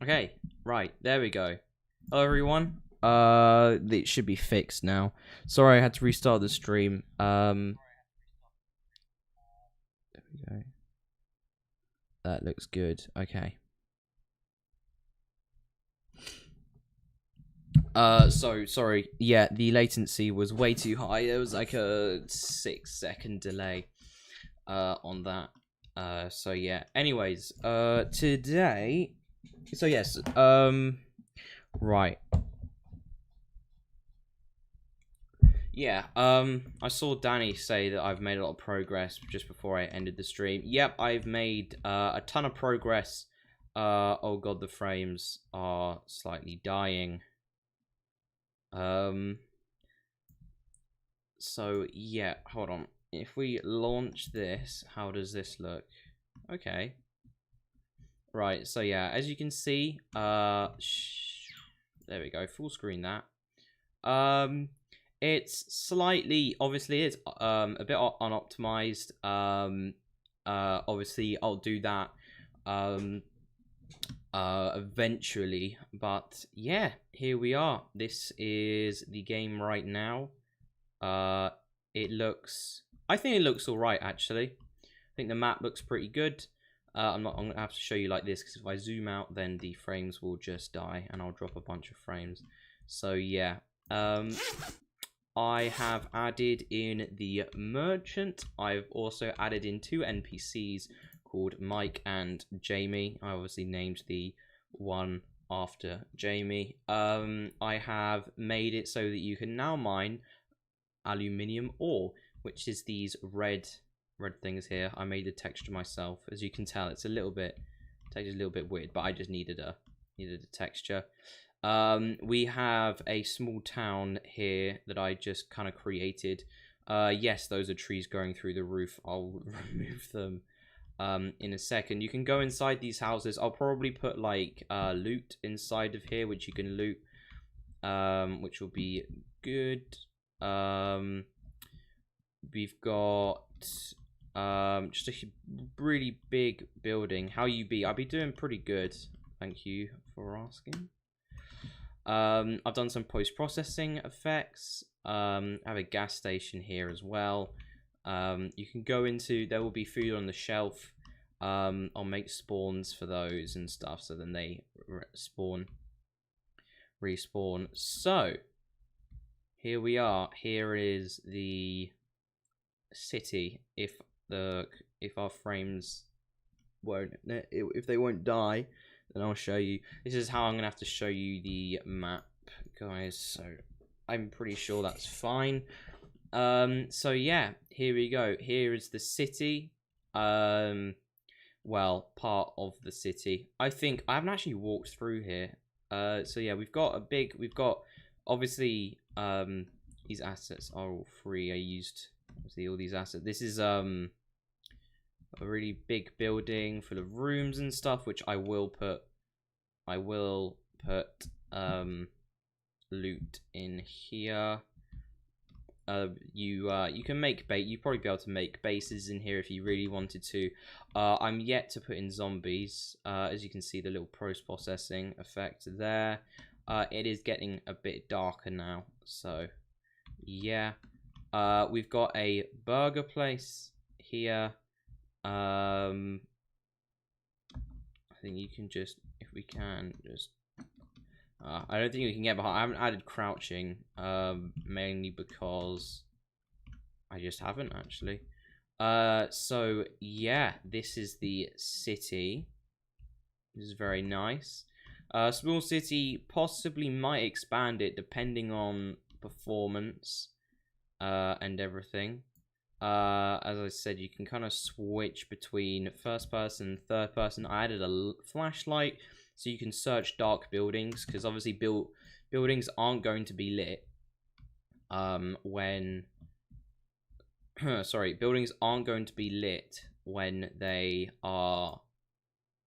Okay, right, there we go. Hello everyone. It should be fixed now. Sorry I had to restart the stream. There we go. That looks good. Okay. So sorry. Yeah, the latency was way too high. There was like a 6-second delay on that. So yeah. Anyways, today so yes, right. Yeah, I saw Danny say that I've made a lot of progress just before I ended the stream. Yep, I've made a ton of progress. Oh god, the frames are slightly dying. So yeah, hold on. If we launch this, how does this look? Okay. Right, so yeah, as you can see, there we go, full screen that. It's slightly, obviously, it's a bit unoptimized. Obviously, I'll do that eventually, but yeah, here we are. This is the game right now. It looks, I think it looks all right actually. I think the map looks pretty good. I'm gonna have to show you like this because if I zoom out, then the frames will just die and I'll drop a bunch of frames. So yeah, I have added in the merchant. I've also added in 2 NPCs called Mike and Jamie. I obviously named the one after Jamie. I have made it so that you can now mine aluminium ore, which is these red things here. I made the texture myself. As you can tell, it's a little bit weird, but I just needed a texture. We have a small town here that I just kind of created. Yes, those are trees going through the roof. I'll remove them in a second. You can go inside these houses. I'll probably put like loot inside of here, which you can loot, which will be good. We've got just a really big building. How you be? I'll be doing pretty good. Thank you for asking. I've done some post-processing effects. I have a gas station here as well. You can go into, there will be food on the shelf. I'll make spawns for those and stuff, so then they respawn. So here we are. Here is the city. If our frames won't, if they won't die, then I'll show you. This is how I'm gonna have to show you the map, guys. So I'm pretty sure that's fine. So yeah, here we go. Here is the city. Well, part of the city. I think I haven't actually walked through here. So yeah, we've got obviously these assets are all free. I used obviously all these assets. This is a really big building full of rooms and stuff, which I will put loot in here. You can make you probably be able to make bases in here if you really wanted to. I'm yet to put in zombies. As you can see, the little post-processing effect there. It is getting a bit darker now, so yeah. We've got a burger place here. I think you can just, if we can just, I don't think we can get behind. I haven't added crouching, mainly because I just haven't actually. So yeah, this is the city. This is very nice. Small city, possibly might expand it depending on performance, and everything. As I said, you can kind of switch between first person, third person. I added a flashlight so you can search dark buildings, because obviously buildings aren't going to be lit when sorry, buildings aren't going to be lit when they are,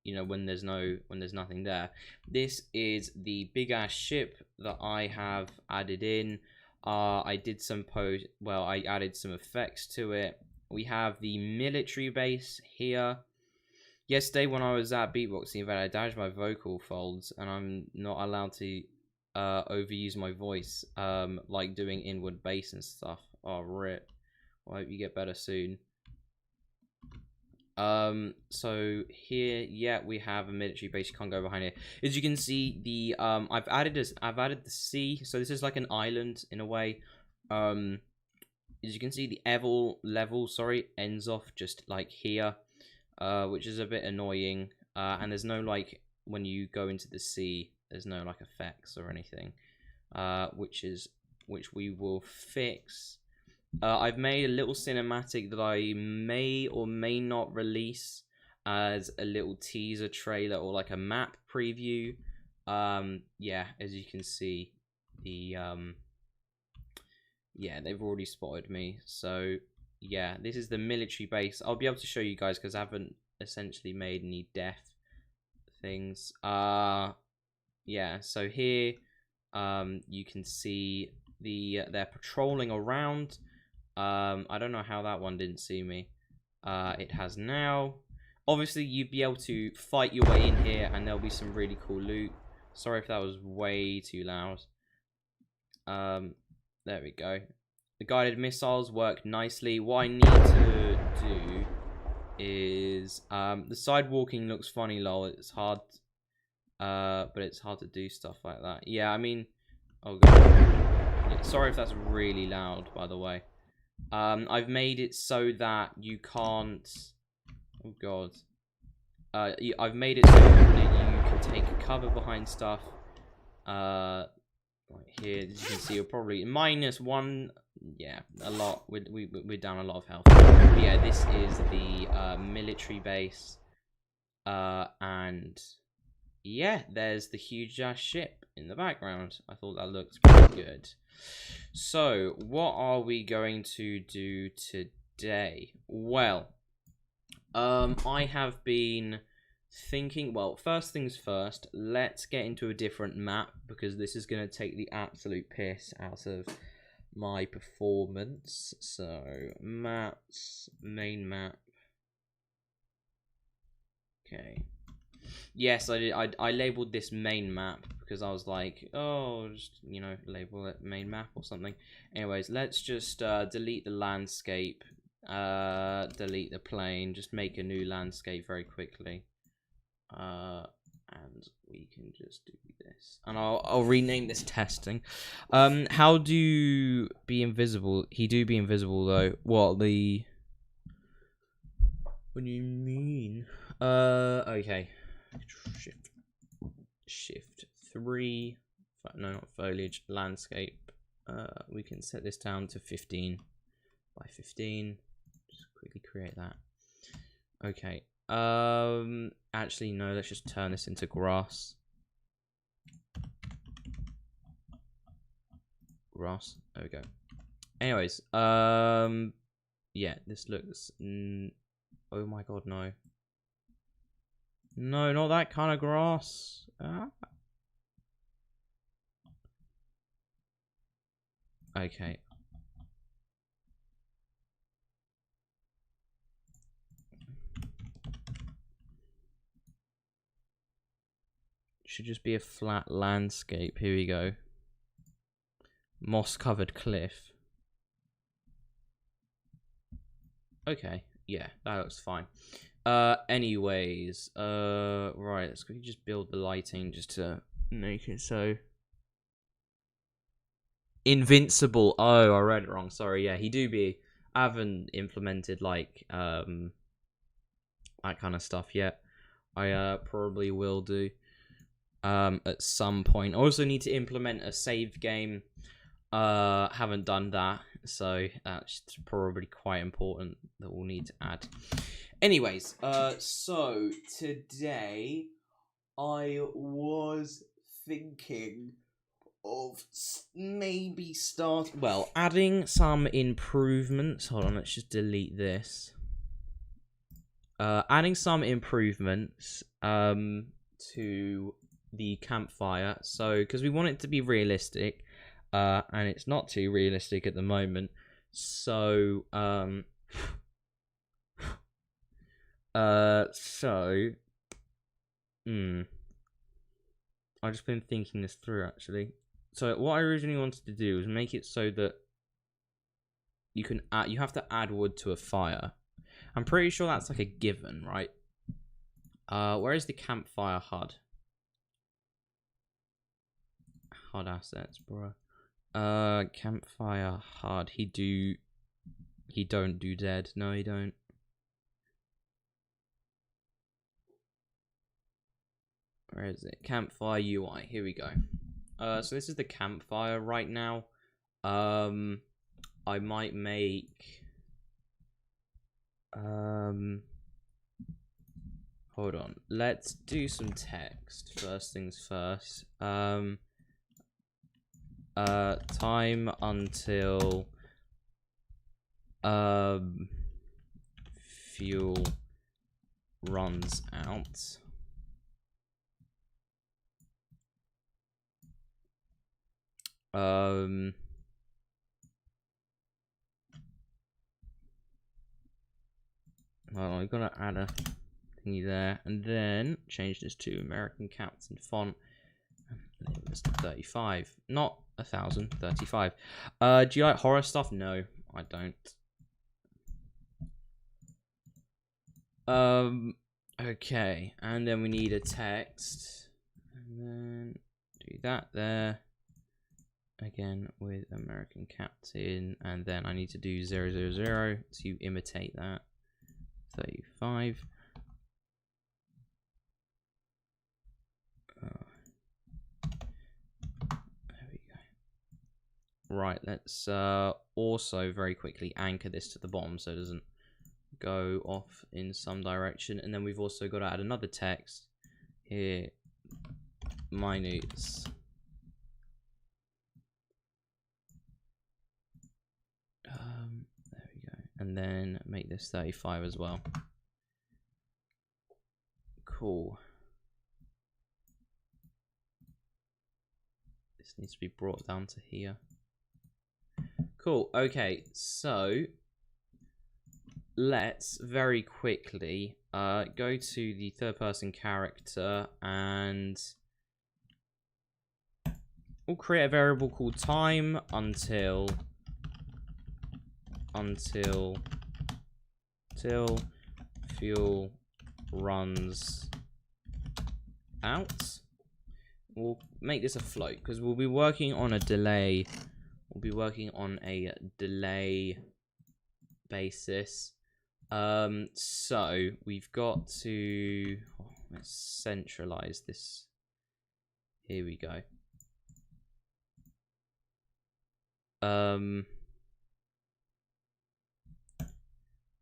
you know, when there's nothing there. This is the big ass ship that I have added in. I did some I added some effects to it. We have the military base here. Yesterday when I was at beatboxing event, I damaged my vocal folds, and I'm not allowed to overuse my voice, like doing inward bass and stuff. Oh, rip. Well, I hope you get better soon. So here, yeah, we have a military base. You can't go behind it. As you can see, the I've added the sea. So this is like an island in a way. As you can see, the level, sorry, ends off just like here, which is a bit annoying. And there's no like when you go into the sea, there's no like effects or anything, which we will fix. I've made a little cinematic that I may or may not release as a little teaser trailer or like a map preview. Yeah, as you can see, the yeah, they've already spotted me. So yeah, this is the military base. I'll be able to show you guys because I haven't essentially made any death things. Yeah, so here you can see they're patrolling around. I don't know how that one didn't see me. It has now. Obviously, you'd be able to fight your way in here, and there'll be some really cool loot. Sorry if that was way too loud. There we go. The guided missiles work nicely. What I need to do is the side walking looks funny, lol. It's hard, but it's hard to do stuff like that. Yeah, I mean, oh god. Sorry if that's really loud, by the way. I've made it so that you can't. Oh god. I've made it so that you can take cover behind stuff. Right here, as you can see, you're probably -1. Yeah, a lot. We're down a lot of health. But yeah, this is the military base. And yeah, there's the huge ass ship in the background. I thought that looked pretty good. So, what are we going to do today? Well, I have been thinking, well, first things first, let's get into a different map because this is going to take the absolute piss out of my performance. So, maps, main map. Okay. Yes, I did. I labeled this main map because I was like, oh, just, you know, label it main map or something. Anyways, let's just delete the landscape, delete the plane, just make a new landscape very quickly. And we can just do this. And I'll rename this testing. How do you be invisible? He do be invisible though. What do you mean? Okay. Shift 3. No, not foliage. Landscape. We can set this down to 15 by 15. Just quickly create that. Okay. Actually, no. Let's just turn this into grass. Grass. There we go. Anyways, yeah. This looks. Oh my god, no. No, not that kind of grass. Okay. Should just be a flat landscape. Here we go. Moss-covered cliff. Okay. Yeah, that looks fine. Anyways, right, let's quickly just build the lighting just to make it so. Invincible. Oh, I read it wrong. Sorry. Yeah, he do be. I haven't implemented like that kind of stuff yet. I probably will do at some point. I also need to implement a saved game. Haven't done that, so that's probably quite important that we'll need to add. Anyways, so today I was thinking of maybe adding some improvements. Hold on, let's just delete this. Adding some improvements to the campfire. So, because we want it to be realistic, and it's not too realistic at the moment. So, So, I've just been thinking this through actually. So what I originally wanted to do was make it so that you have to add wood to a fire. I'm pretty sure that's like a given, right? Where is the campfire HUD? HUD assets, bro. Campfire HUD. He don't do dead. No, he don't. Where is it? Campfire UI. Here we go. So this is the campfire right now. I might make hold on. Let's do some text. First things first. Time until fuel runs out. I'm gonna add a thingy there, and then change this to American Captain font. Leave this to 35, not 1,000, 35. Do you like horror stuff? No, I don't. Okay, and then we need a text, and then do that there. Again with American Captain, and then I need to do 000 to imitate that. 35. There we go. Right, let's also very quickly anchor this to the bottom so it doesn't go off in some direction. And then we've also got to add another text here. Minutes. There we go. And then make this 35 as well. Cool. This needs to be brought down to here. Cool. Okay, so let's very quickly go to the third person character, and we'll create a variable called time until fuel runs out. We'll make this a float because we'll be working on a delay. We'll be working on a delay basis. So we've got to let's centralize this. Here we go.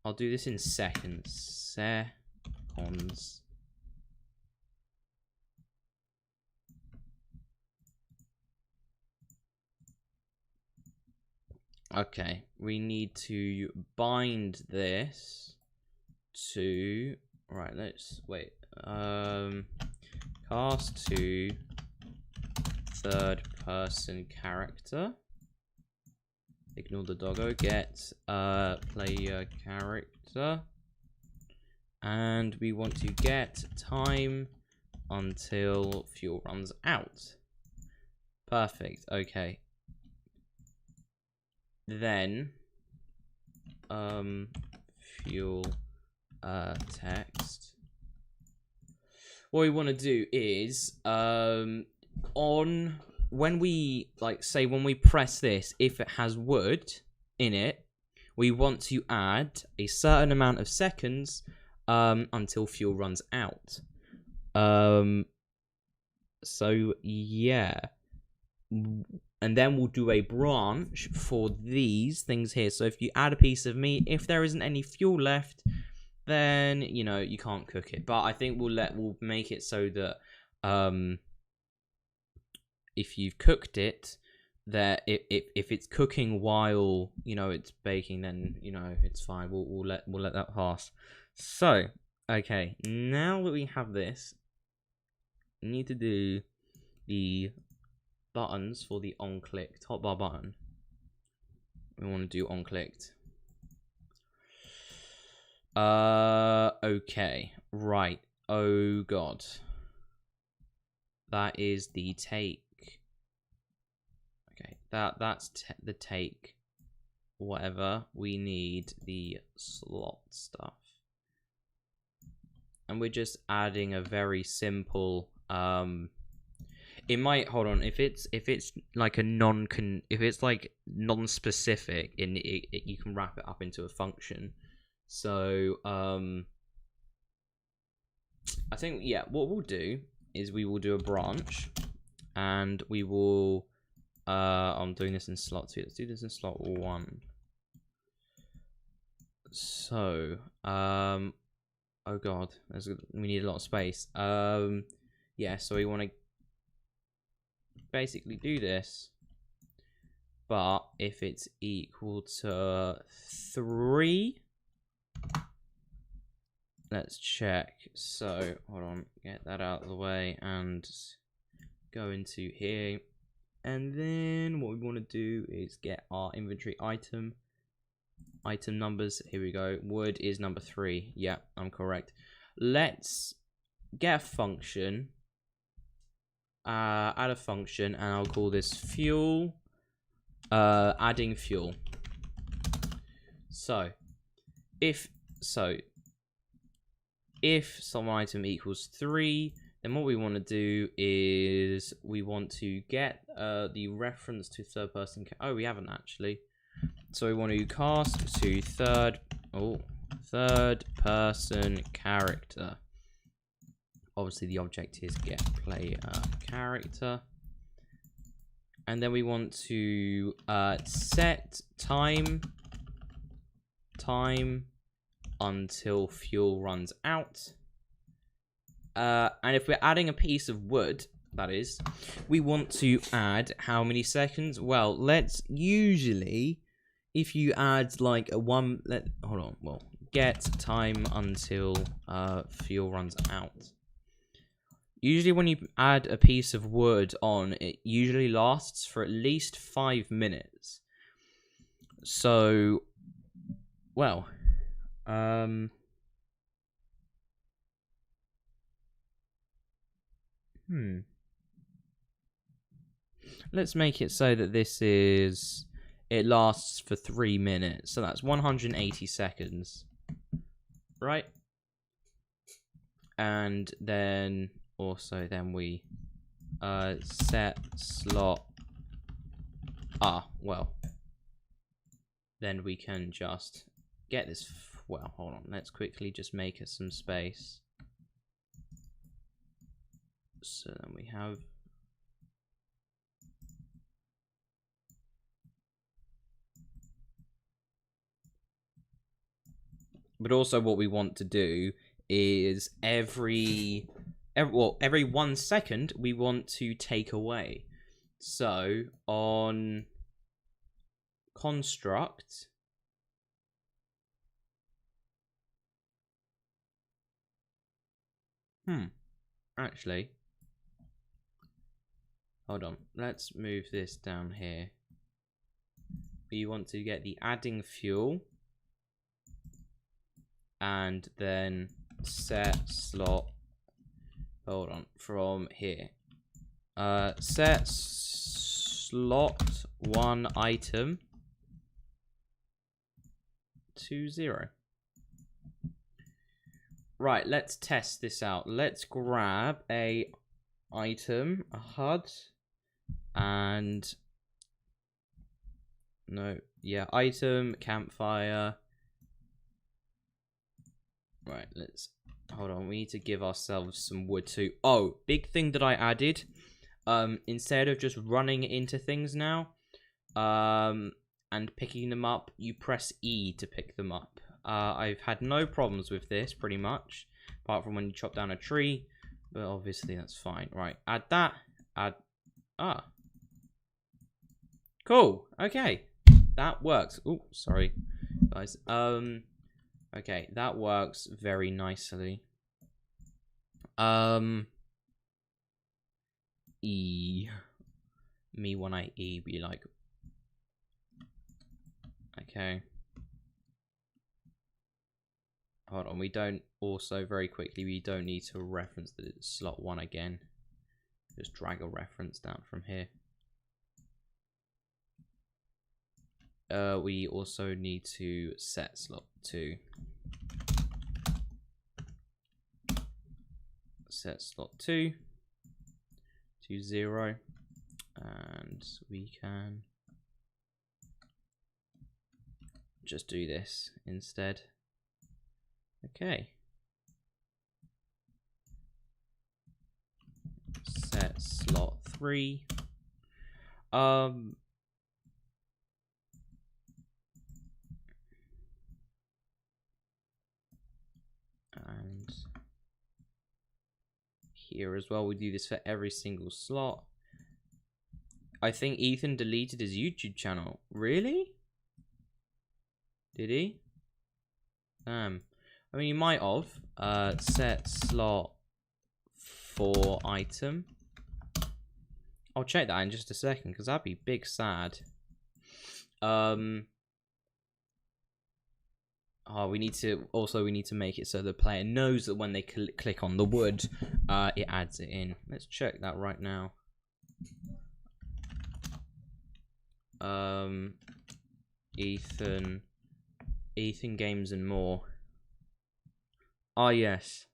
I'll do this in seconds. Seconds. Okay, we need to bind this to let's wait. Cast to third person character. Ignore the doggo. Get player character, and we want to get time until fuel runs out. Perfect. Okay. Then fuel text. What we want to do is when we when we press this, if it has wood in it, we want to add a certain amount of seconds until fuel runs out. So yeah, and then we'll do a branch for these things here. So if you add a piece of meat, if there isn't any fuel left, then you can't cook it. But I think we'll make it so that if you've cooked it, that if it's cooking while it's baking, then it's fine. We'll let that pass. So okay, now that we have this, we need to do the buttons for the on clicked hotbar button. We want to do on clicked. Okay. Right. Oh god. That is the take. Okay. That's the take. Whatever. We need the slot stuff. And we're just adding a very simple it might, hold on, if it's like a if it's like non-specific, in it, you can wrap it up into a function. So I think, yeah, what we'll do is we will do a branch, and we will I'm doing this in slot 2. Let's do this in slot 1. So oh god, we need a lot of space. Yeah, so we want to basically do this, but if it's equal to 3, let's check. So hold on, get that out of the way and go into here, and then what we want to do is get our inventory item numbers. Here we go. Wood is number 3. Yeah, I'm correct. Let's get a function, add a function, and I'll call this fuel, adding fuel. So if some item equals 3, then what we want to do is we want to get the reference to third person. Oh, we haven't actually. So we want to cast to third person character. Obviously the object is get player character. And then we want to set time until fuel runs out. And if we're adding a piece of wood, that is, we want to add how many seconds? Well, let's usually, if you add like a get time until fuel runs out. Usually when you add a piece of wood on, it usually lasts for at least 5 minutes. So, well, let's make it so that it lasts for 3 minutes. So that's 180 seconds. Right? And then also we set slot. Well. Then we can just get this. Well, hold on. Let's quickly just make it some space. So then we have. But also what we want to do is every 1 second we want to take away. So on construct, actually, hold on, let's move this down here. We want to get the adding fuel, and then set slot, hold on, from here, set slot 1 item to 0. Right, let's test this out. Let's grab a item, a HUD, and item, campfire. Right, let's hold on. We need to give ourselves some wood too. Oh, big thing that I added. Instead of just running into things now, and picking them up, you press E to pick them up. I've had no problems with this, pretty much, apart from when you chop down a tree, but obviously that's fine. Right, add that, cool, okay, that works. Oh, sorry, guys. Okay, that works very nicely. E. Me when I E be like, okay. Hold on, we don't also very quickly, we don't need to reference the slot 1 again. Just drag a reference down from here. We also need to set slot 2. Set slot 2 to 0, and we can just do this instead. Okay. Set slot 3. And here as well, we do this for every single slot. I think Ethan deleted his YouTube channel. Really? Did he? I mean, he might have. Set slot 4 item. I'll check that in just a second, because that'd be big sad. Oh, we need to make it so the player knows that when they click on the wood, it adds it in. Let's check that right now. Ethan Games and More. Ah, yes.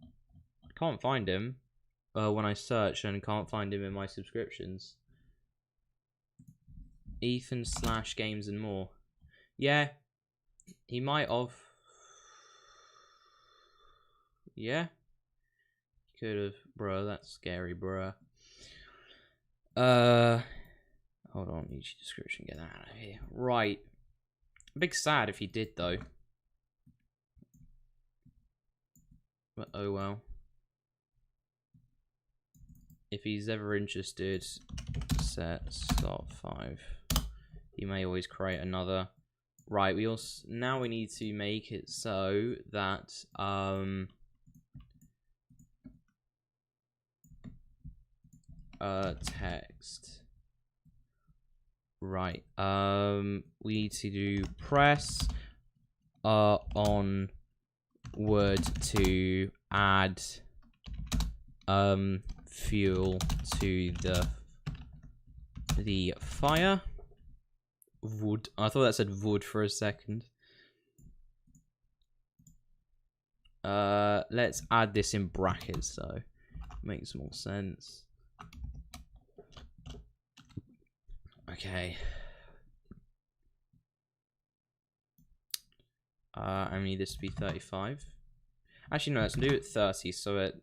I can't find him when I search, and can't find him in my subscriptions. Ethan/Games and More. Yeah, he might have. Yeah, could have, bro. That's scary, bro. Hold on, YouTube description. Get that out of here. Right, big sad if he did though. But oh well. If he's ever interested, set slot 5. He may always create another. Right, we also now we need to make it so that text. Right. We need to do press on wood to add fuel to the fire. Wood. I thought that said wood for a second. Let's add this in brackets so makes more sense. Okay. I need this to be 35. Actually, no, let's do it 30 so it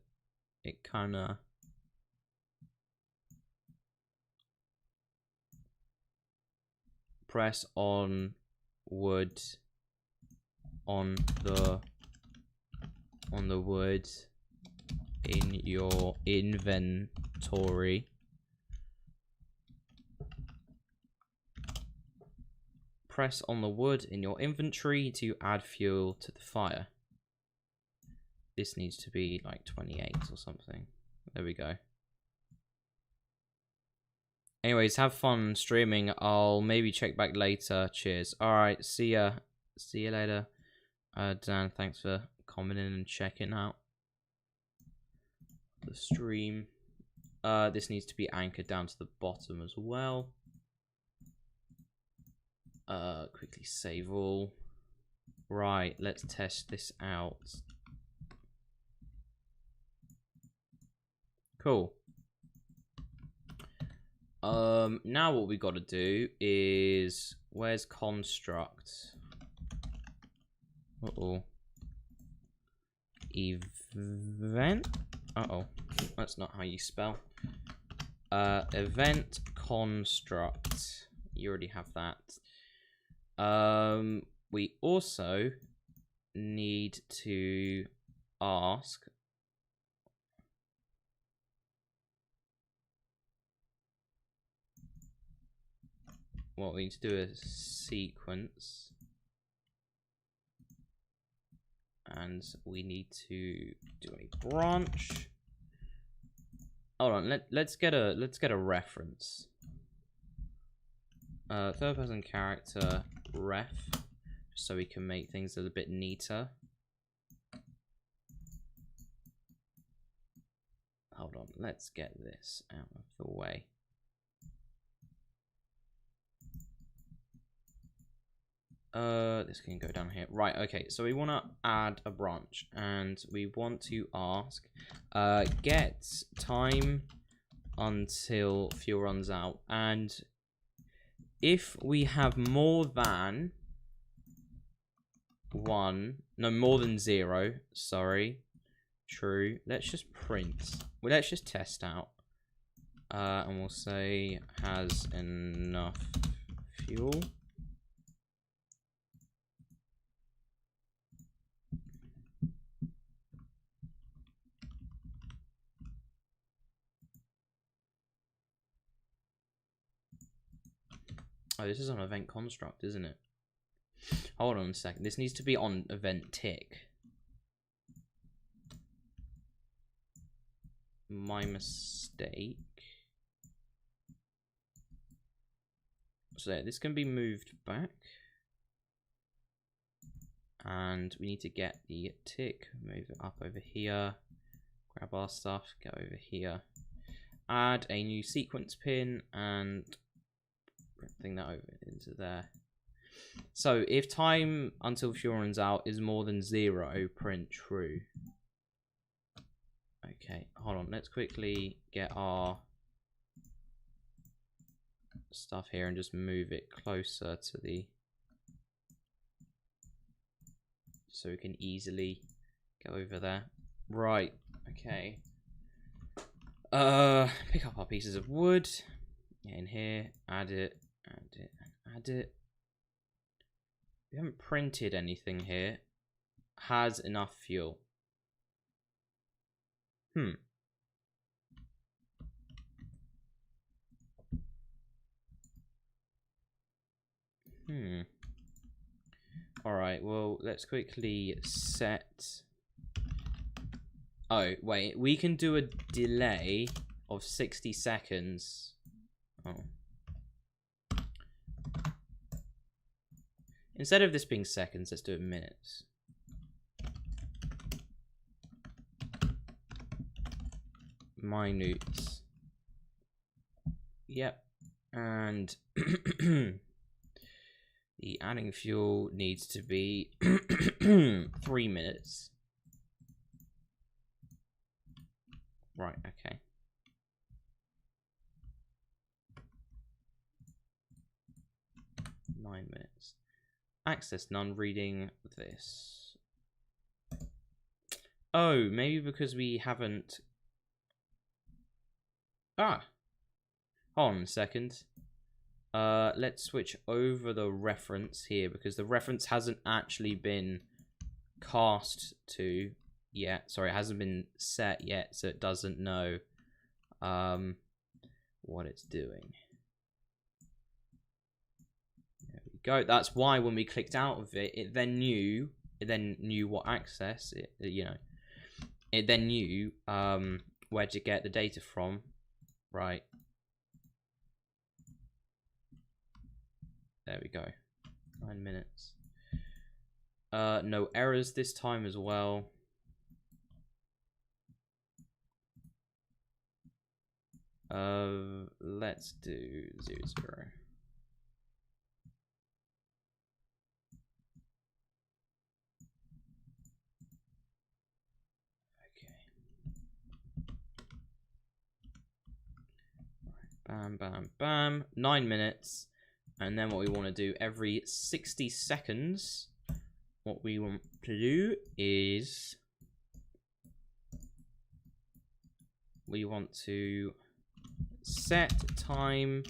kind of. Press on wood on the wood in your inventory. Press on the wood in your inventory to add fuel to the fire. This needs to be like 28 or something. There we go. Anyways, have fun streaming. I'll maybe check back later. Cheers. Alright, see ya. See you later. Dan, thanks for commenting and checking out the stream. This needs to be anchored down to the bottom as well. Quickly save all. Right, let's test this out. Cool. Now what we got to do is, where's construct? Event. That's not how you spell. Event construct. You already have that. We also need to ask. What we need to do is sequence, and we need to do a branch. Hold on, let's get a reference. third person character ref, just so we can make things a little bit neater. Hold on, let's get this out of the way. This can go down here. Right, okay, so we want to add a branch, and we want to ask, get time until fuel runs out, and if we have more than more than 0, sorry, true, let's just print, well, let's just test out, and we'll say has enough fuel. Oh, this is on event construct, isn't it? Hold on a second. This needs to be on event tick. My mistake. So this can be moved back. And we need to get the tick. Move it up over here. Grab our stuff. Go over here. Add a new sequence pin and bring that over into there. So if time until fuel runs out is more than 0, print true. Okay, hold on. Let's quickly get our stuff here and just move it closer to the, so we can easily go over there. Right, okay. Pick up our pieces of wood. Get in here, add it, add it. We haven't printed anything here. Has enough fuel. Alright, well, let's quickly set... Oh, wait, we can do a delay of 60 seconds. Oh. Instead of this being seconds, let's do it minutes. Minutes. Yep. And the adding fuel needs to be 3 minutes. Right, okay. Nine minutes. Access none, reading this. Oh, maybe because we haven't... Ah! Hold on a second. Let's switch over the reference here, because the reference hasn't actually been cast to yet. Sorry, it hasn't been set yet, so it doesn't know what it's doing. Go. That's why when we clicked out of it, it then knew what access it, it then knew where to get the data from. Right, there we go. 9 minutes. No errors this time as well. Let's do 0, 0. Bam, bam, bam. 9 minutes. And then what we want to do every 60 seconds, what we want to do is we want to set time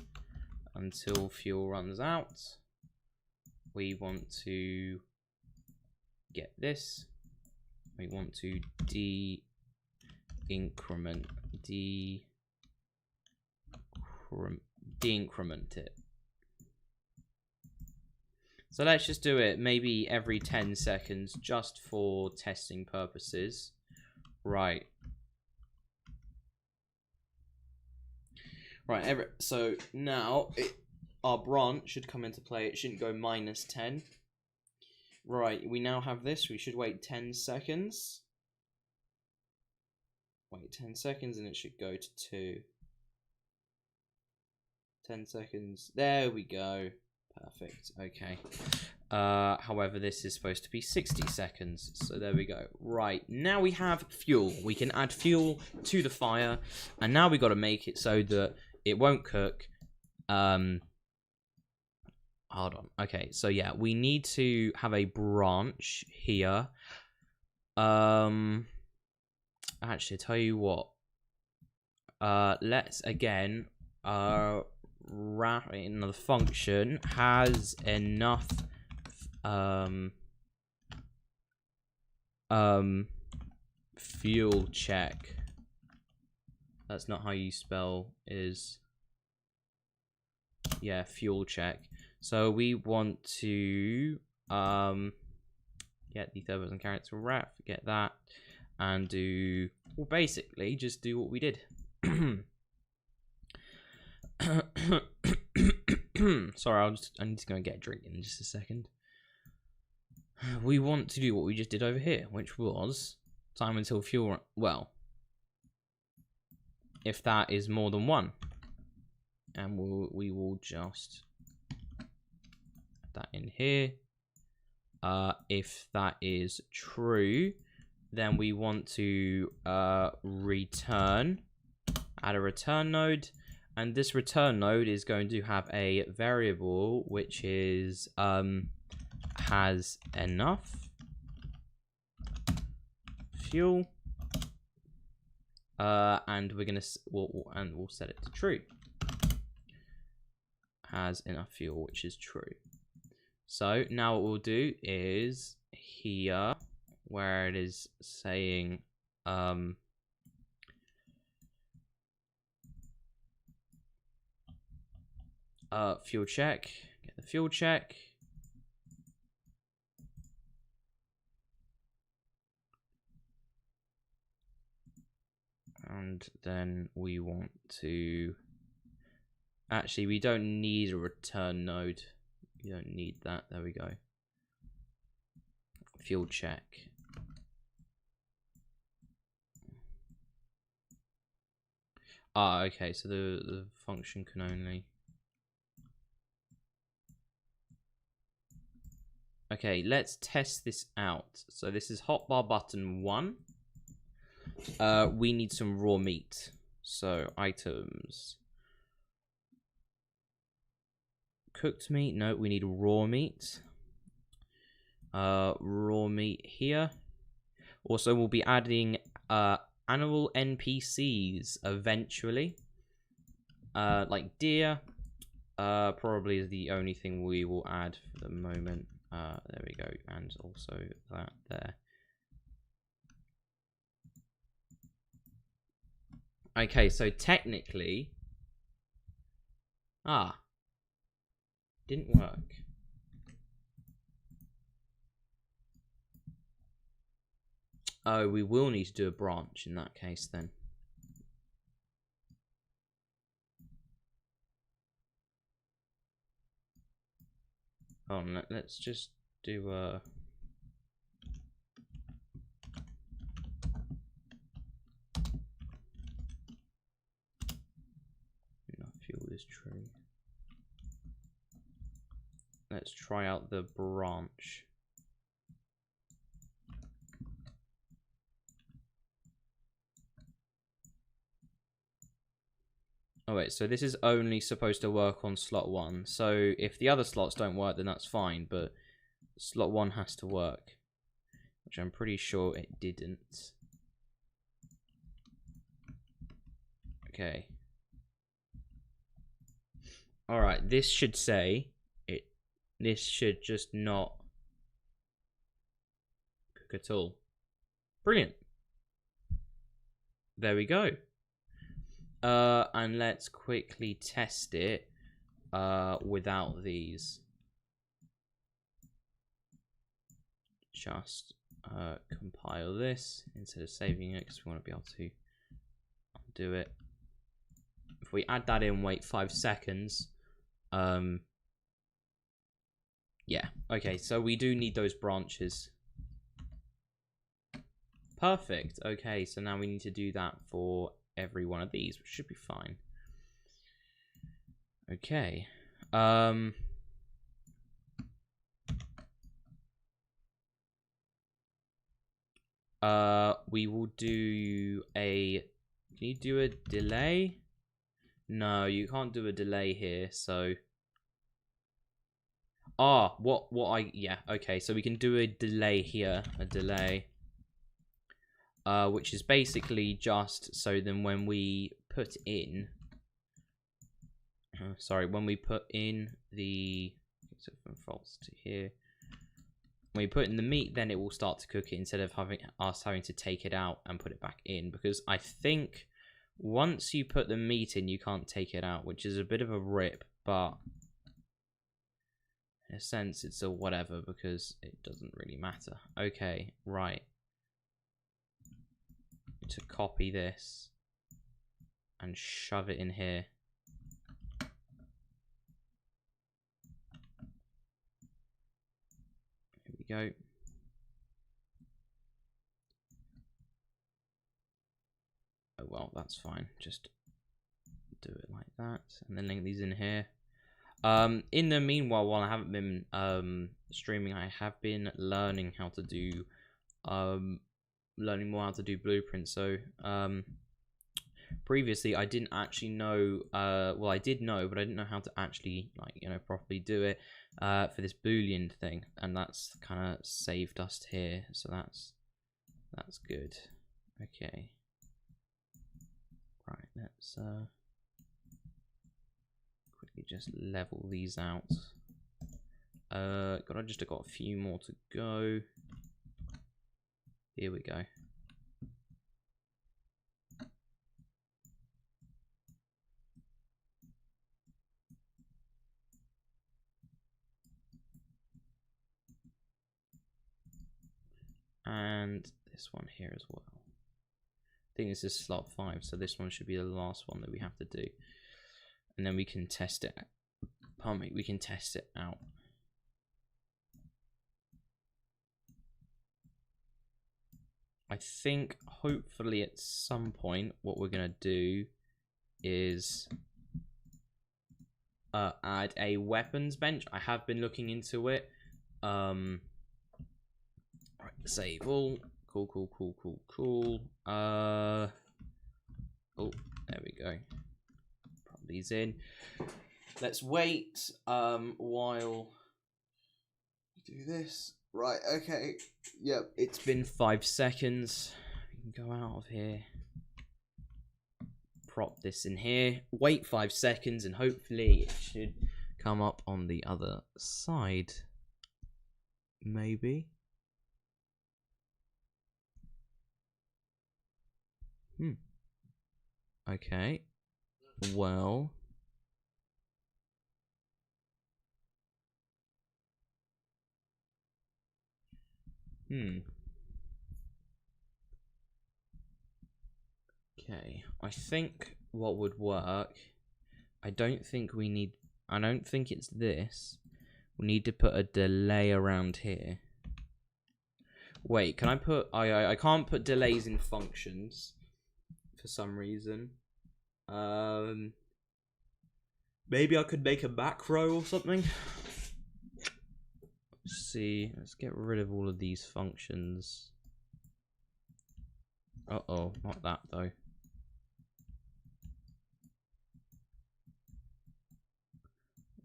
until fuel runs out. We want to get this. We want to de-increment it. So let's just do it maybe every 10 seconds just for testing purposes. Right. Right, so now our branch should come into play. It shouldn't go -10. Right, we now have this. We should wait 10 seconds. Wait 10 seconds and it should go to 2. 10 seconds. There we go. Perfect. Okay. However, this is supposed to be 60 seconds. So there we go. Right. Now we have fuel. We can add fuel to the fire. And now we got to make it so that it won't cook. Hold on. Okay. So yeah, we need to have a branch here. Actually, tell you what. Let's again. Another function has enough fuel check. That's not how you spell is. Yeah, fuel check. So we want to get the third person character wrap, get that, and do, well, basically just do what we did. Sorry, I need to go and get a drink in just a second. We want to do what we just did over here, which was time until fuel. Well, if that is more than 1, and we will just add that in here. If that is true, then we want to return, add a return node. And this return node is going to have a variable which is has enough fuel, and we're gonna we'll set it to true. Has enough fuel, which is true. So now what we'll do is here, where it is saying fuel check, get the fuel check. And then we want to, actually we don't need a return node. We don't need that. There we go. Fuel check. Okay, so the function can only. Okay, let's test this out. So this is hotbar button 1. We need some raw meat. So items. Cooked meat. No, we need raw meat. Raw meat here. Also, we'll be adding animal NPCs eventually. Like deer. Probably is the only thing we will add for the moment. There we go, and also that there. Okay, so technically, didn't work. Oh, we will need to do a branch in that case then. Let's just do enough fuel is true. Let's try out the branch. Oh wait, so this is only supposed to work on slot 1. So if the other slots don't work, then that's fine, but slot 1 has to work, which I'm pretty sure it didn't. Okay. Alright, this should say it. This should just not cook at all. Brilliant. There we go. And let's quickly test it without these. Just compile this instead of saving it because we want to be able to undo it. If we add that in, wait 5 seconds, Yeah, okay, so we do need those branches. Perfect. Okay, so now we need to do that for every one of these, which should be fine. Okay. We will do a... Can you do a delay? No, you can't do a delay here, so... yeah, okay, so we can do a delay here, a delay. Which is basically just so then when we put in... sorry, when we put in the... So from false to here. When we put in the meat, then it will start to cook it instead of having to take it out and put it back in. Because I think once you put the meat in, you can't take it out, which is a bit of a rip, but in a sense, it's a whatever because it doesn't really matter. Okay, right. To copy this and shove it in here. Here we go. Oh well, that's fine. Just do it like that, and then link these in here. In the meanwhile, while I haven't been streaming, I have been learning how to do learning more how to do blueprints. So previously I didn't actually know, well, I did know, but I didn't know how to actually, like, you know, properly do it for this Boolean thing, and that's kind of saved us here, so that's good. Okay, right, let's quickly just level these out. I just got a few more to go. Here we go. And this one here as well. I think this is slot 5, so this one should be the last one that we have to do. And then we can test it. Pardon me, we can test it out. I think hopefully at some point what we're going to do is add a weapons bench. I have been looking into it. Right, save all. Cool. Oh, there we go. Put these in. Let's wait while we do this. Right, okay. Yep, it's been 5 seconds. We can go out of here. Prop this in here. Wait 5 seconds and hopefully it should come up on the other side. Maybe. Okay. Well. Okay. I think what would work. I don't think it's this. We need to put a delay around here. Wait, can I put... I can't put delays in functions for some reason. Maybe I could make a macro or something. Let's see. Let's get rid of all of these functions. Uh-oh, not that though.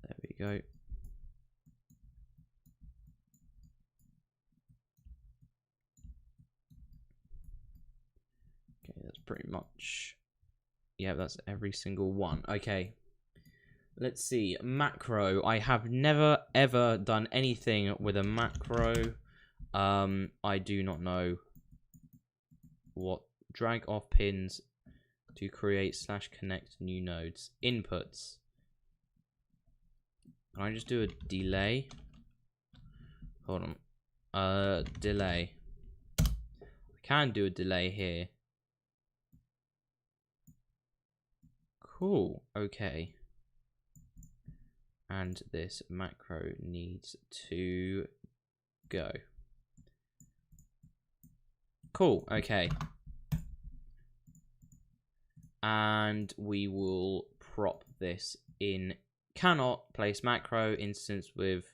There we go. Okay, that's pretty much... Yeah, that's every single one. Okay. Let's see. Macro. I have never, ever done anything with a macro. I do not know what. Drag off pins to create / connect new nodes. Inputs. Can I just do a delay? Hold on. Delay. I can do a delay here. Cool. Okay. and this macro needs to go. Cool, okay. And we will prop this in cannot place macro instance with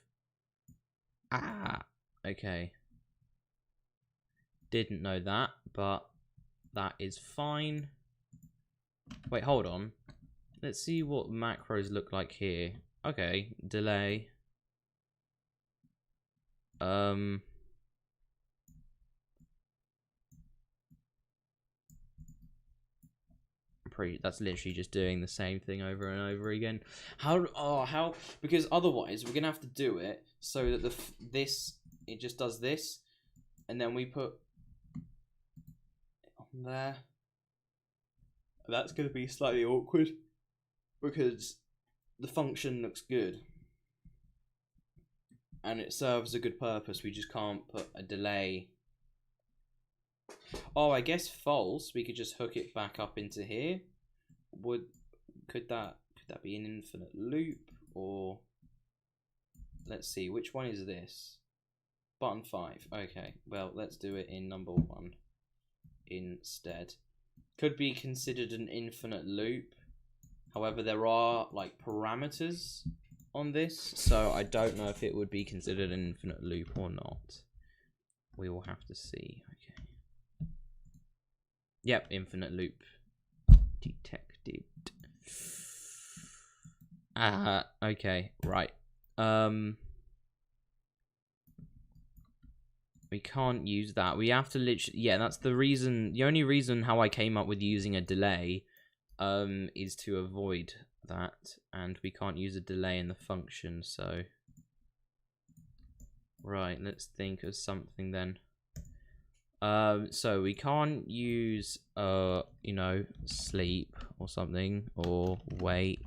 okay. Didn't know that, but that is fine. Wait, hold on. Let's see what macros look like here. Okay, delay. That's literally just doing the same thing over and over again. How? Because otherwise we're gonna have to do it so that it just does this, and then we put it on there. That's gonna be slightly awkward because the function looks good and it serves a good purpose. We just can't put a delay. Oh, I guess false. We could just hook it back up into here. Could that be an infinite loop? Or let's see, which one is this? Button 5. Okay, well, let's do it in number 1 instead. Could be considered an infinite loop. However, there are like parameters on this, so I don't know if it would be considered an infinite loop or not. We will have to see. Okay. Yep, infinite loop detected. Okay, right. We can't use that. We have to literally, yeah, that's the reason, the only reason how I came up with using a delay is to avoid that, and we can't use a delay in the function, so right, let's think of something then. So we can't use you know, sleep or something, or wait,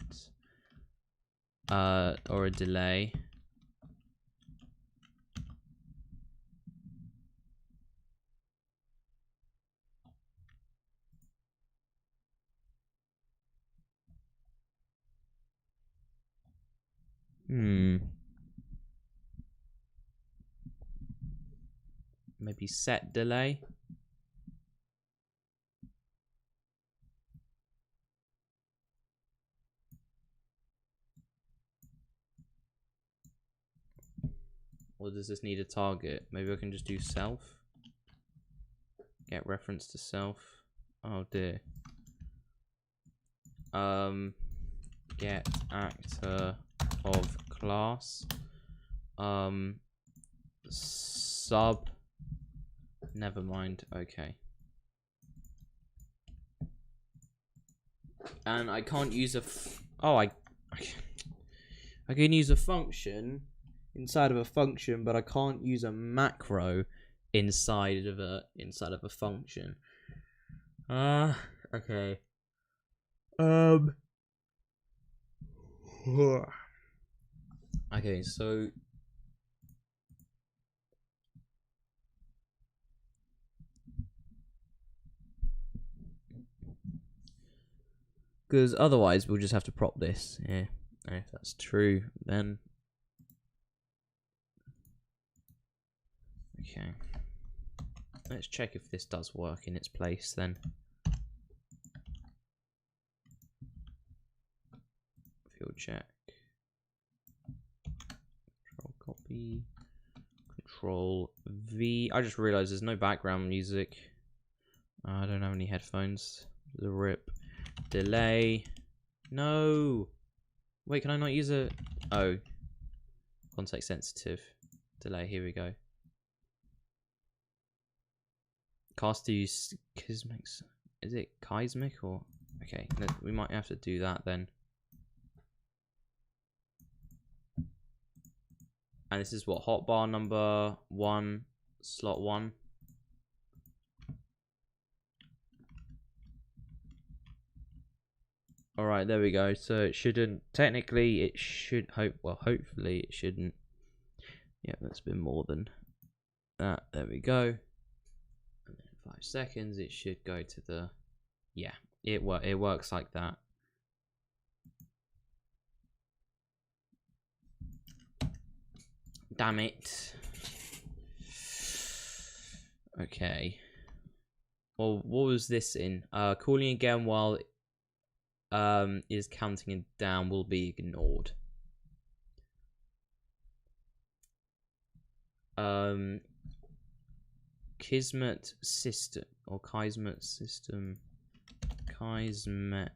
or a delay. Maybe set delay. Or does this need a target? Maybe I can just do self. Get reference to self. Oh dear. Get actor of class. Sub. Never mind. Okay. And I can't use a. I can use a function inside of a function, but I can't use a macro inside of a function. Okay. Okay, so because otherwise we'll just have to prop this. Yeah, and if that's true, then okay. Let's check if this does work in its place then. Field check. Control copy. Control V. I just realized there's no background music. I don't have any headphones. The rip. Delay. No. Wait, can I not use a... Oh. Context sensitive. Delay. Here we go. Cast to use Kismic. Is it Kismic or... Okay, we might have to do that then. And this is what, hotbar number 1, slot 1. Alright, there we go. So it shouldn't, technically it should, hopefully it shouldn't. Yeah, that's been more than that. There we go. And then 5 seconds, it should go to the, yeah, it works like that. Damn it. Okay. Well, what was this in? Calling again while is counting it down will be ignored. Kismet system or Kismet system. Kismet.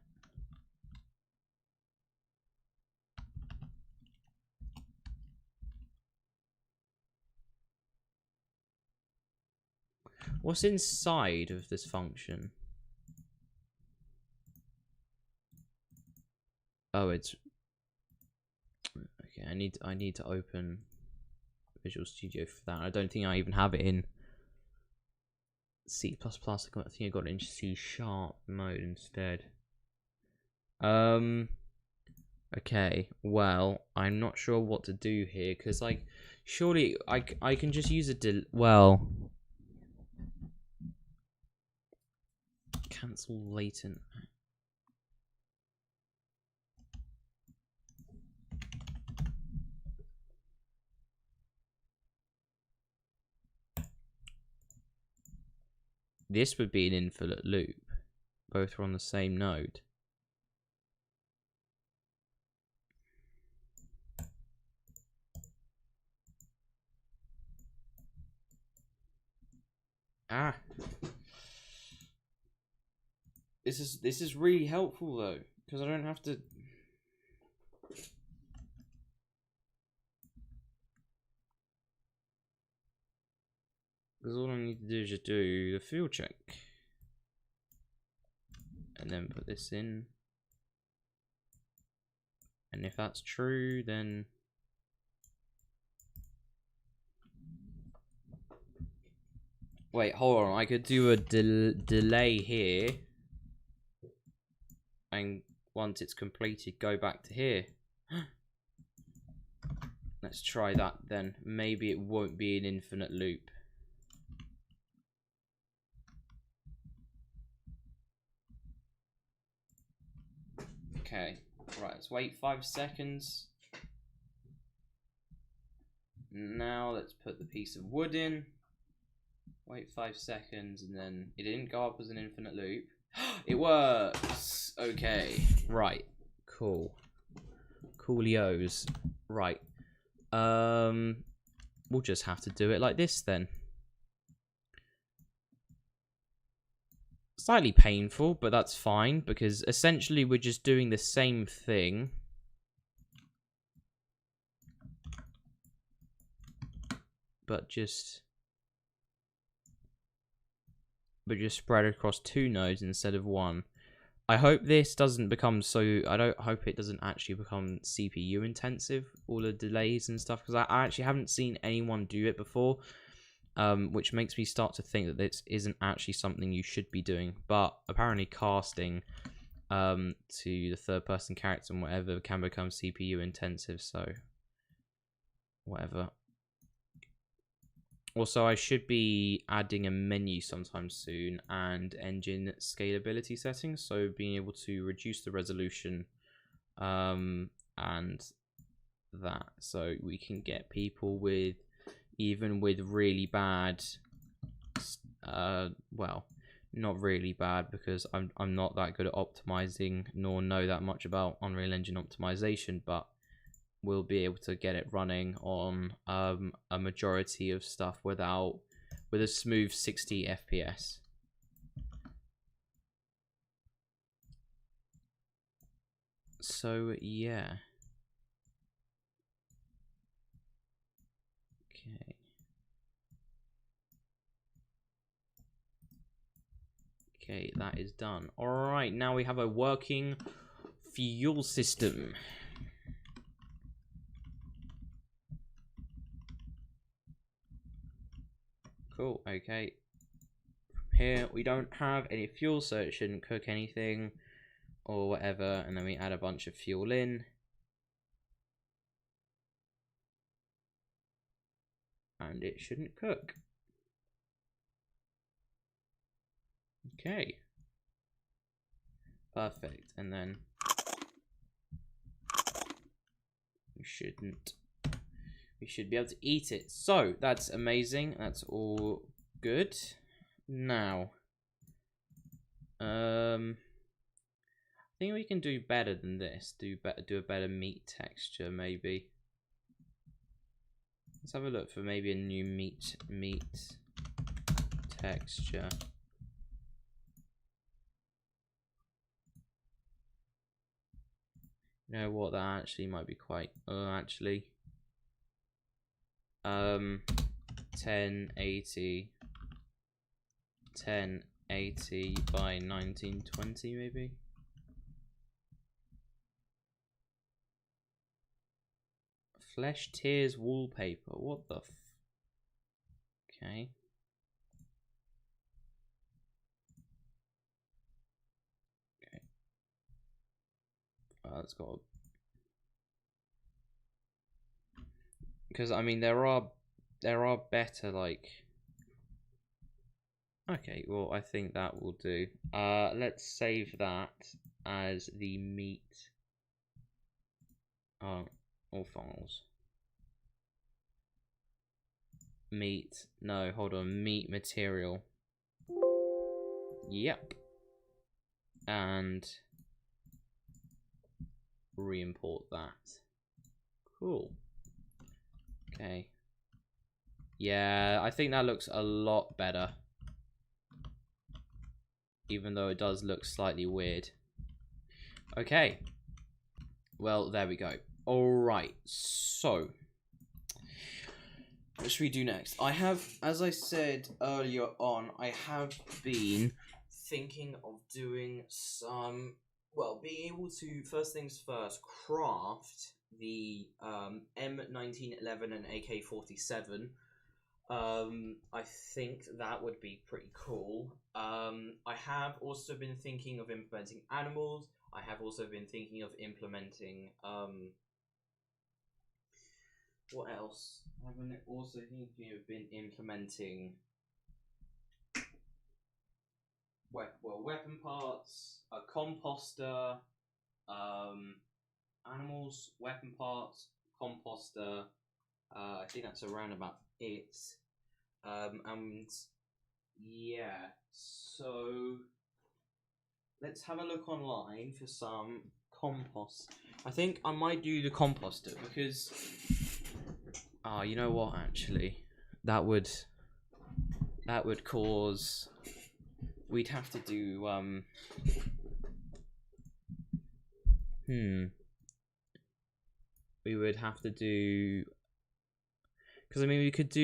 What's inside of this function? Oh, it's okay. I need to open Visual Studio for that. I don't think I even have it in C++. I think I got it in C# mode instead. Okay. Well, I'm not sure what to do here because, like, surely I can just use a well. Cancel latent. This would be an infinite loop. Both are on the same node. Ah. This is really helpful though, because I don't have to. Because all I need to do is just do the field check, and then put this in. And if that's true, then wait, hold on. I could do a delay here, and once it's completed, go back to here. Let's try that then. Maybe it won't be an infinite loop. Okay, right, let's wait 5 seconds. Now let's put the piece of wood in. Wait 5 seconds, and then it didn't go up as an infinite loop. It works! Okay, right, cool. Coolios. Right. We'll just have to do it like this then. Slightly painful, but that's fine, because essentially we're just doing the same thing. But just spread across 2 nodes instead of 1. I hope this doesn't become I don't hope it doesn't actually become CPU intensive, all the delays and stuff, because I actually haven't seen anyone do it before. Which makes me start to think that this isn't actually something you should be doing. But apparently casting to the third person character and whatever can become CPU intensive, so whatever. Also, I should be adding a menu sometime soon and engine scalability settings, so being able to reduce the resolution and that, so we can get people with even with really bad, well, not really bad, because I'm not that good at optimizing nor know that much about Unreal Engine optimization, but we'll be able to get it running on a majority of stuff with a smooth 60 FPS. So yeah. Okay. Okay, that is done. Alright, now we have a working fuel system. Cool, okay. Here we don't have any fuel, so it shouldn't cook anything or whatever, and then we add a bunch of fuel in. And it shouldn't cook. Okay. Perfect. And then we we should be able to eat it. So that's amazing. That's all good. Now, I think we can do better than this. Do a better meat texture, maybe. Let's have a look for maybe a new meat texture. You know what? That actually might be quite. Actually. 1080 by 1920 maybe. Flesh Tears wallpaper. What the okay. Okay. It's got, because I mean there are better, like, okay, well I think that will do. Let's save that as the meat. All files. Meat. No, hold on. Meat material. Yep. And re-import that. Cool. Okay. Yeah, I think that looks a lot better. Even though it does look slightly weird. Okay. Well, there we go. Alright, so what should we do next? I have, as I said earlier on, I have been thinking of doing some, well, being able to, first things first, craft the M1911 and AK-47. I think that would be pretty cool. I have also been thinking of implementing animals. I have also been thinking of implementing, what else? I've been also thinking of implementing weapon parts, a composter, animals, weapon parts, composter. I think that's around about it. And yeah, so let's have a look online for some compost. I think I might do the composter because, you know what? Actually, that would cause. We'd have to do We would have to do, because I mean we could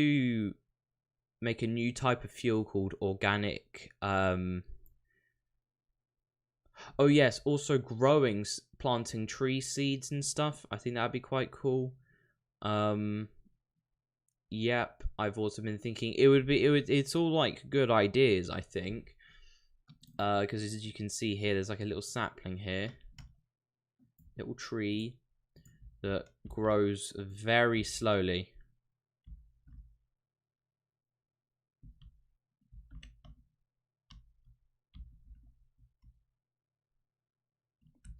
make a new type of fuel called organic. Oh yes, also planting tree seeds and stuff. I think that'd be quite cool. Yep, I've also been thinking it's all like good ideas, I think. Because as you can see here, there's like a little sapling here, little tree that grows very slowly.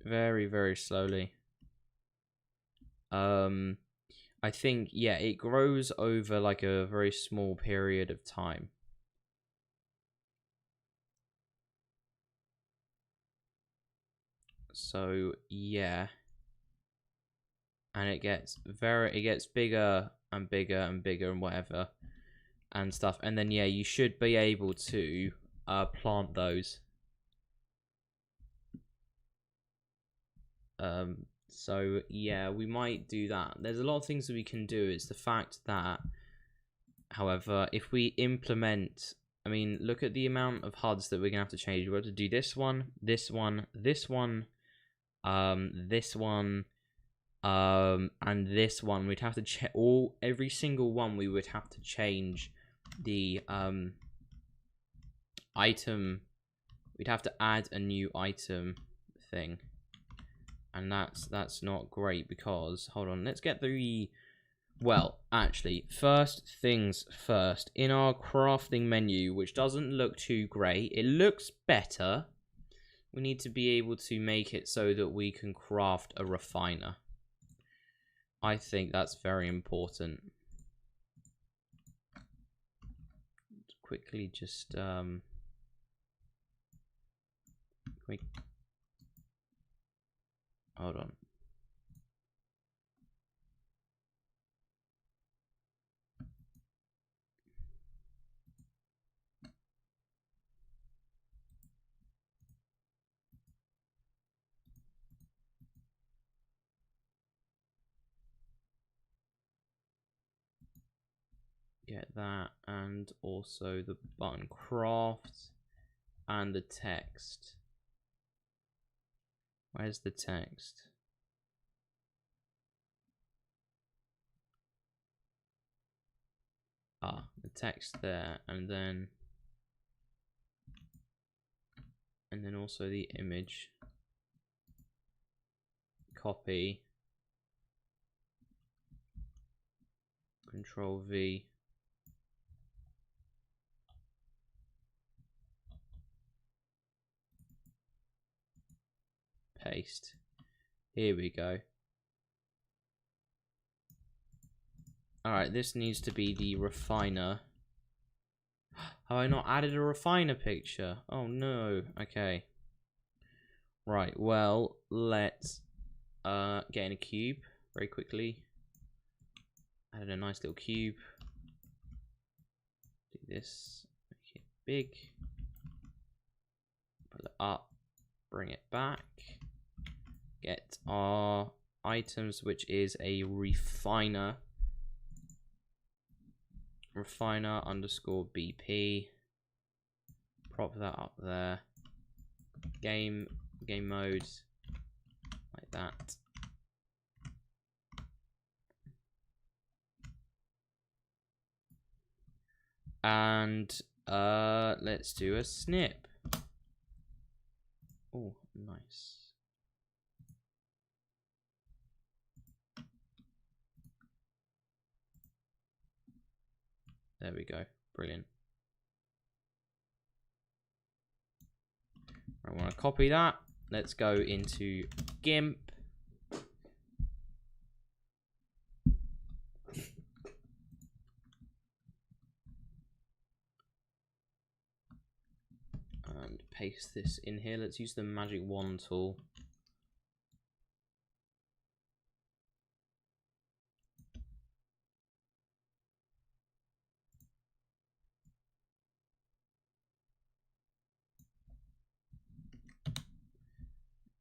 Very, very slowly. I think, yeah, it grows over like a very small period of time. So yeah, and it gets bigger and bigger and bigger and whatever and stuff, and then yeah, you should be able to plant those. So yeah, we might do that. There's a lot of things that we can do. It's the fact that, however, if we implement, I mean, look at the amount of HUDs that we're gonna have to change. We're going to do this one, this one, this one, this one, and this one. We'd have to check every single one. We would have to change the item. We'd have to add a new item thing. And that's not great because, hold on, let's get the, well, actually, first things first, in our crafting menu, which doesn't look too great, it looks better, we need to be able to make it so that we can craft a refiner. I think that's very important. Quickly just hold on. Get that, and also the button craft and the text. Where's the text? Ah, the text there, and then also the image. Copy. Control V. Paste. Here we go. Alright, this needs to be the refiner. Have I not added a refiner picture? Oh no. Okay. Right, well, let's get in a cube very quickly. Added a nice little cube. Do this. Make it big. Pull it up. Bring it back. Get our items, which is a refiner. Refiner underscore BP. Prop that up there. Game mode. Like that. And let's do a snip. Oh, nice. There we go. Brilliant. I want to copy that. Let's go into GIMP. And paste this in here. Let's use the magic wand tool.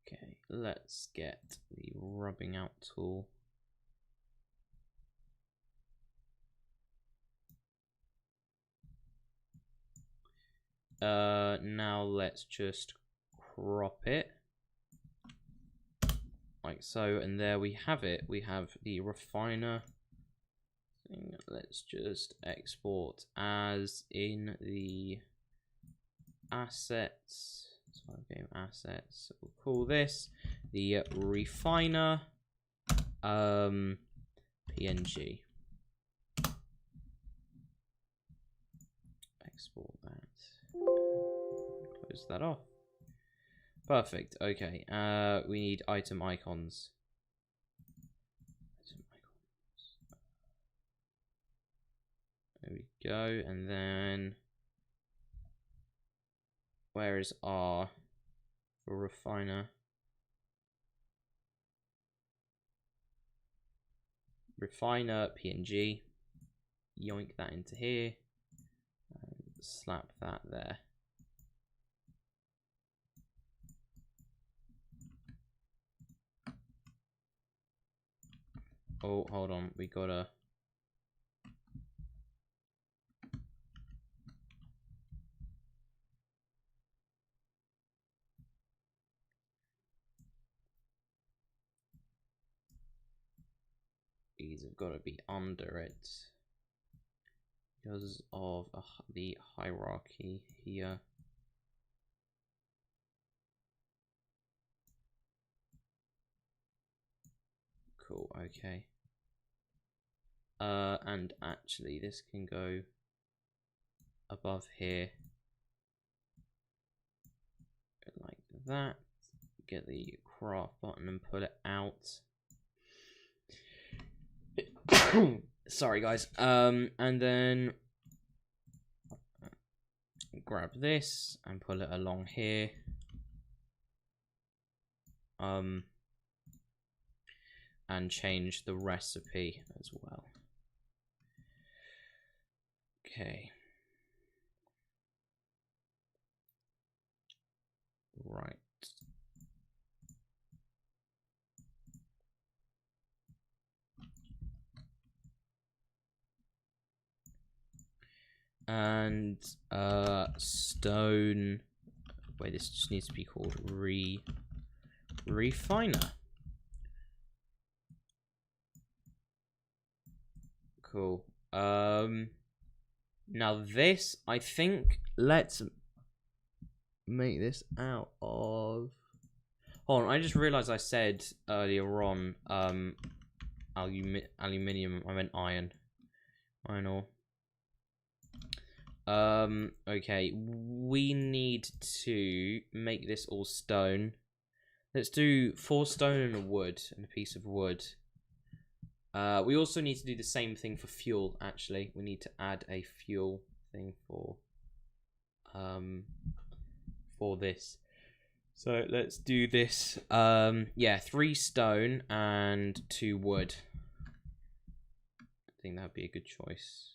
Okay, let's get the rubbing out tool. Now let's just crop it like so, and there we have it. We have the refiner thing. Let's just export as in the assets. So game assets. We'll call this the refiner PNG. Export that. Close that off. Perfect. Okay. We need item icons. There we go. And then where is R for refiner? Refiner PNG. Yoink that into here. And slap that there. Oh, hold on. We gotta. These have got to be under it because of the hierarchy here. Cool. Okay. And actually, this can go above here, like that. Get the craft button and pull it out. Sorry, guys. And then grab this and pull it along here. And change the recipe as well. Okay. Right. And stone. Wait, this just needs to be called refiner. Cool. Now this, I think, let's make this out of. Hold on, I just realized I said earlier on aluminium. I meant iron. Iron ore. Okay, we need to make this all stone. Let's do 4 stone and a wood and a piece of wood. We also need to do the same thing for fuel, actually. We need to add a fuel thing for this. So let's do this. Yeah, 3 stone and 2 wood. I think that'd be a good choice.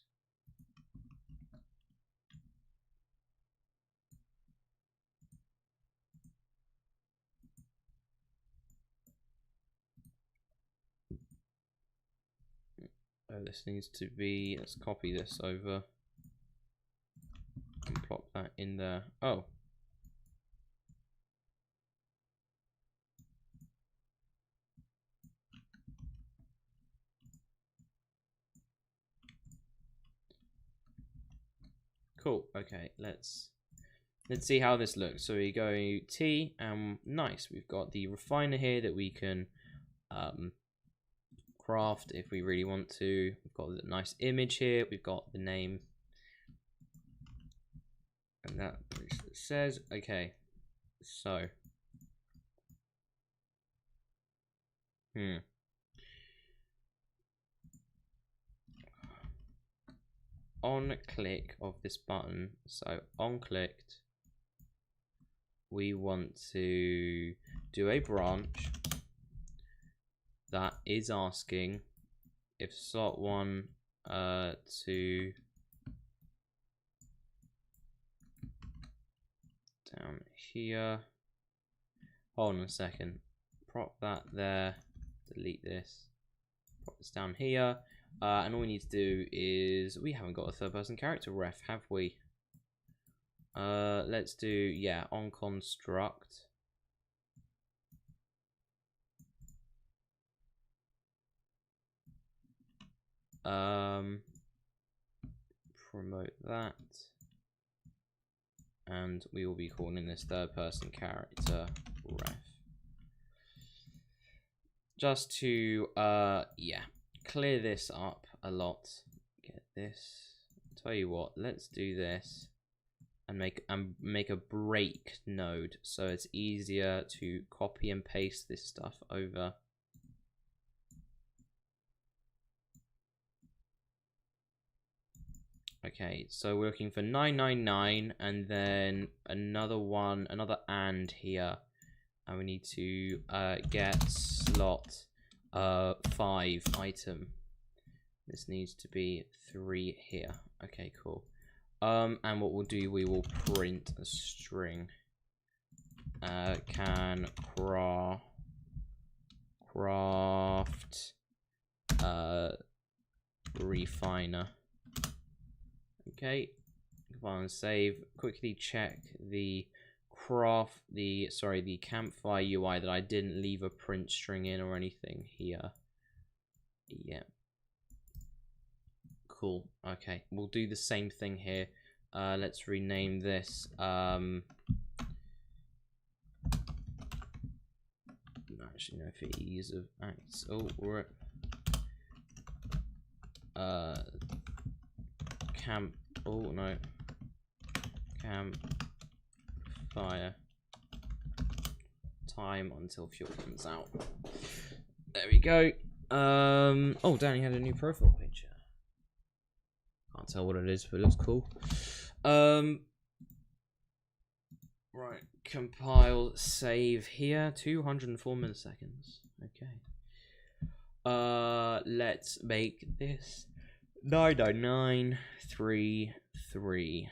Oh, this needs to be, let's copy this over and plop that in there. Oh. Cool. Okay, let's see how this looks. So we go T, and nice. We've got the refiner here that we can craft if we really want to. We've got a nice image here. We've got the name, and that says okay. So, on click of this button. So on clicked, we want to do a branch that is asking if slot 1 to down here. Hold on a second. Prop that there. Delete this. Prop this down here. And all we need to do is, we haven't got a 3rd-person character ref, have we? Let's do, yeah, on construct. Promote that. And we will be calling this 3rd-person character ref. Just to, yeah, clear this up a lot. Get this. Tell you what, let's do this and make a break node so it's easier to copy and paste this stuff over. Okay, so we're looking for 999 and then another one, another and here. And we need to get slot 5 item. This needs to be 3 here. Okay, cool. And what we'll do, we will print a string. Can craft refiner. Okay, compile and save. Quickly check the the campfire UI that I didn't leave a print string in or anything here. Yeah. Cool. Okay, we'll do the same thing here. Let's rename this. Actually, no, for ease of acts. Oh, we're camp. Oh no. Campfire. Time until fuel runs out. There we go. Oh, Danny had a new profile picture. Can't tell what it is, but it looks cool. Right. Compile, save here. 204 milliseconds. Okay. Let's make this 99933.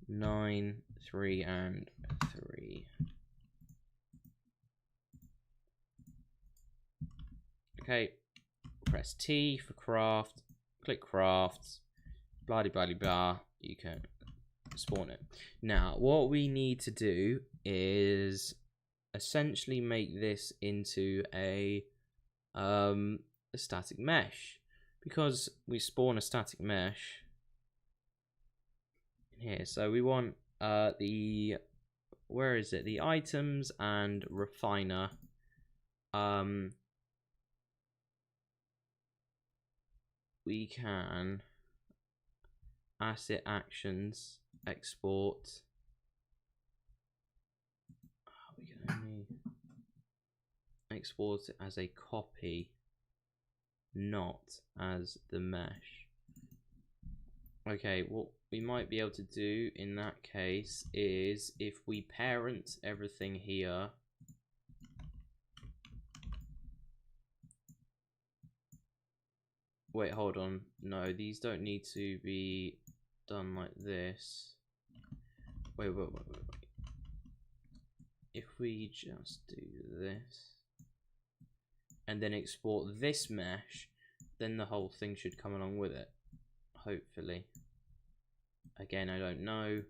9, 3, and 3. Okay. Press T for craft. Click crafts. Blah blah blah blah. You can spawn it. Now, what we need to do is essentially make this into a static mesh, because we spawn a static mesh in here. So we want the, where is it? The items and refiner. We can asset actions export. We can only export it as a copy, not as the mesh. Okay, what we might be able to do in that case is if we parent everything here. Wait, hold on. No, these don't need to be done like this. Wait. If we just do this and then export this mesh, then the whole thing should come along with it. Hopefully. Again, I don't know.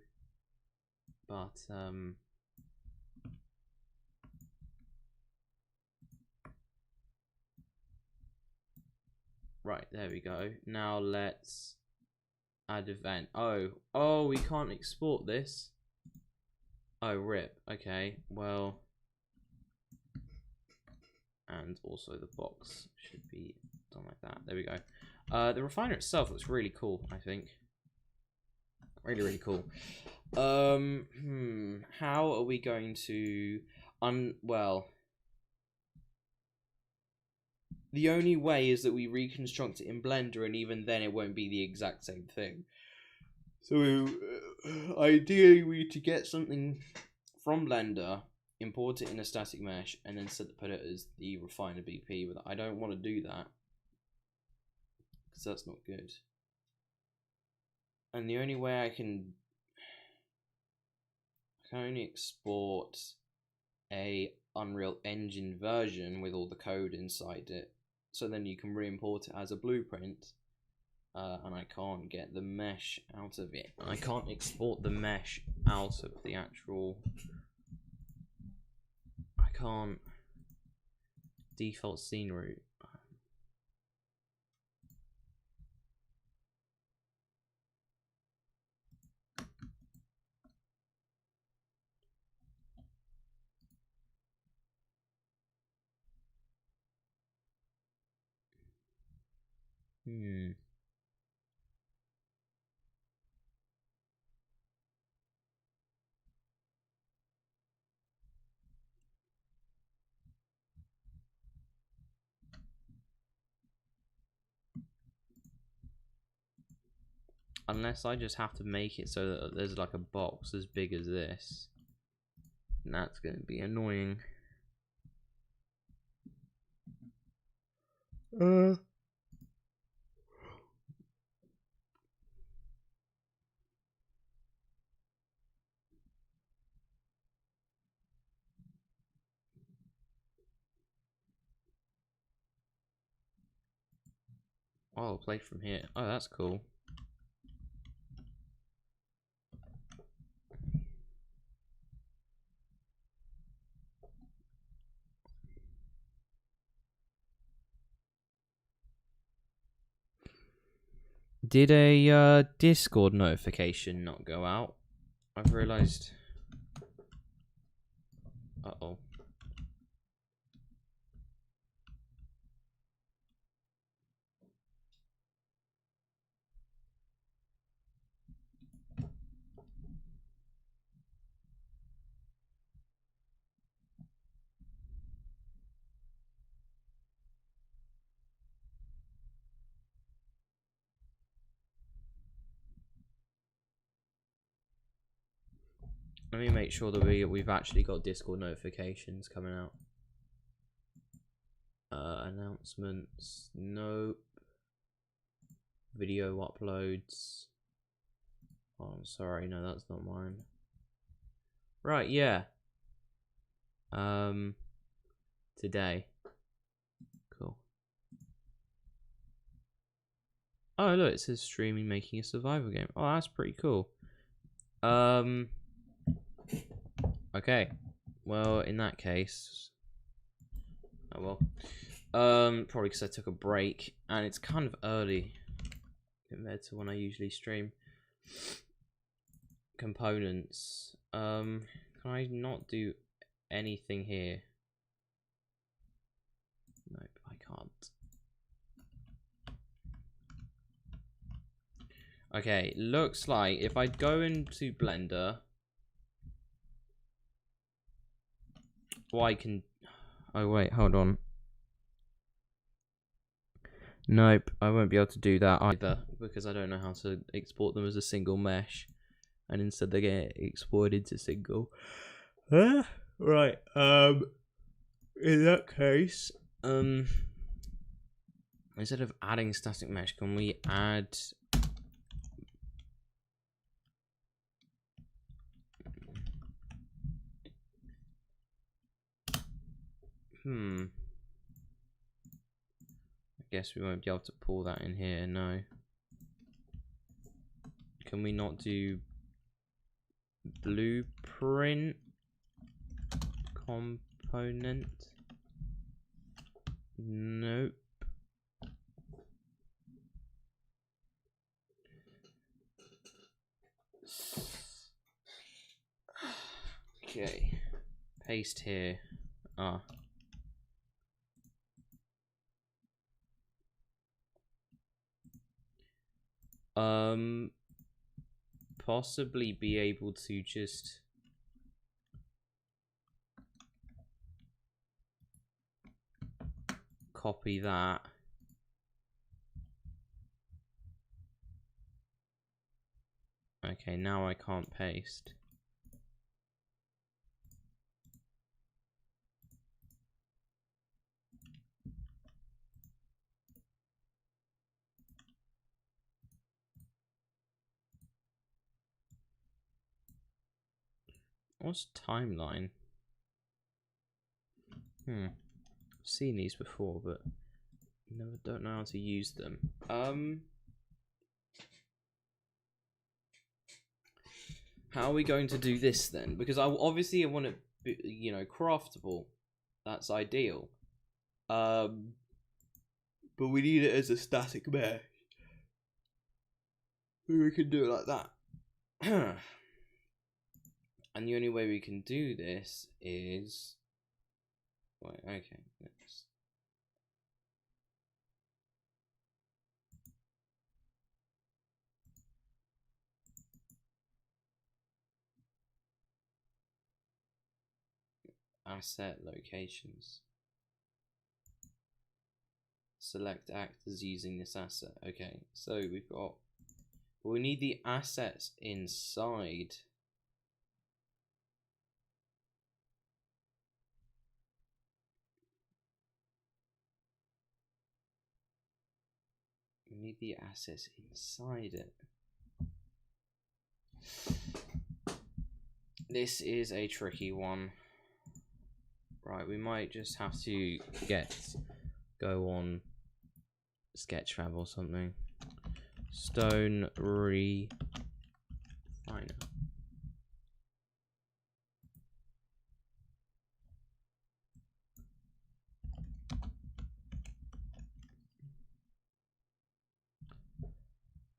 But, right, there we go. Now let's add event. Oh, we can't export this. Oh, rip. Okay, well. And also the box should be done like that. There we go. The refiner itself looks really cool, I think. Really, really cool. How are we going to well, the only way is that we reconstruct it in Blender, and even then it won't be the exact same thing. So ideally we need to get something from Blender, import it in a static mesh, and then put it as the refiner BP. But I don't want to do that because that's not good. And the only way I can only export a Unreal Engine version with all the code inside it, so then you can re-import it as a blueprint. And I can't get the mesh out of it. I can't export the mesh out of the actual. I can't default scene root. Unless I just have to make it so that there's like a box as big as this. And that's going to be annoying. Oh, I'll play from here. Oh, that's cool. Did a Discord notification not go out? I've realized. Uh-oh. Let me make sure that we've actually got Discord notifications coming out. Announcements. Nope. Video uploads. Oh, I'm sorry. No, that's not mine. Right, yeah. Today. Cool. Oh, look, it says streaming making a survival game. Oh, that's pretty cool. Okay. Well, in that case, oh well. Probably because I took a break and it's kind of early compared to when I usually stream. Components. Can I not do anything here? Nope, I can't. Okay, looks like if I go into Blender, well, I can. Oh wait, hold on. Nope, I won't be able to do that either because I don't know how to export them as a single mesh, and instead they get exported into single. Right. In that case, instead of adding static mesh, can we add? I guess we won't be able to pull that in here, no. Can we not do blueprint component? Nope. Okay. Paste here. Ah. Possibly be able to just copy that. Okay, now I can't paste. What's timeline? I've seen these before, but don't know how to use them. How are we going to do this then? Because I obviously want it, you know, craftable. That's ideal. But we need it as a static mesh. We can do it like that. And the only way we can do this is... Wait, okay, next. Asset locations. Select actors using this asset. Okay, so we've got... But we need the assets inside. We need the assets inside it. This is a tricky one. Right, we might just have to go on Sketchfab or something. Stone refiner.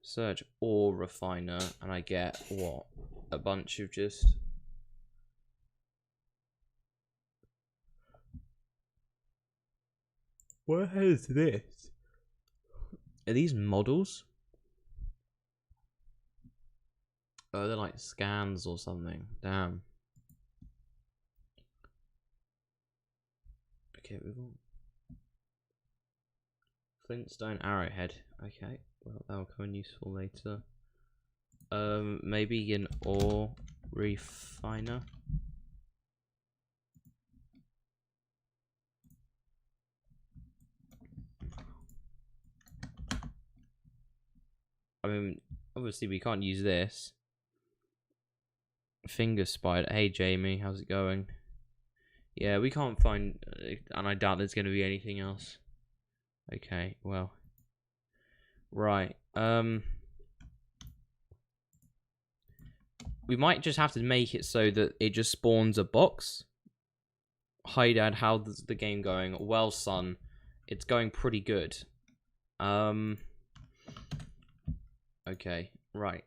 Search ore refiner, and I get what? A bunch of just... What is this? Are these models? Oh, they're like scans or something. Damn. Okay, we've got Flintstone arrowhead. Okay, well that'll come in useful later. Maybe an ore refiner. I mean, obviously we can't use this. Finger spider. Hey Jamie, how's it going? Yeah, we can't find, and I doubt there's going to be anything else. Okay, well, right. We might just have to make it so that it just spawns a box. Hi Dad, how's the game going? Well, son, it's going pretty good. Okay, right.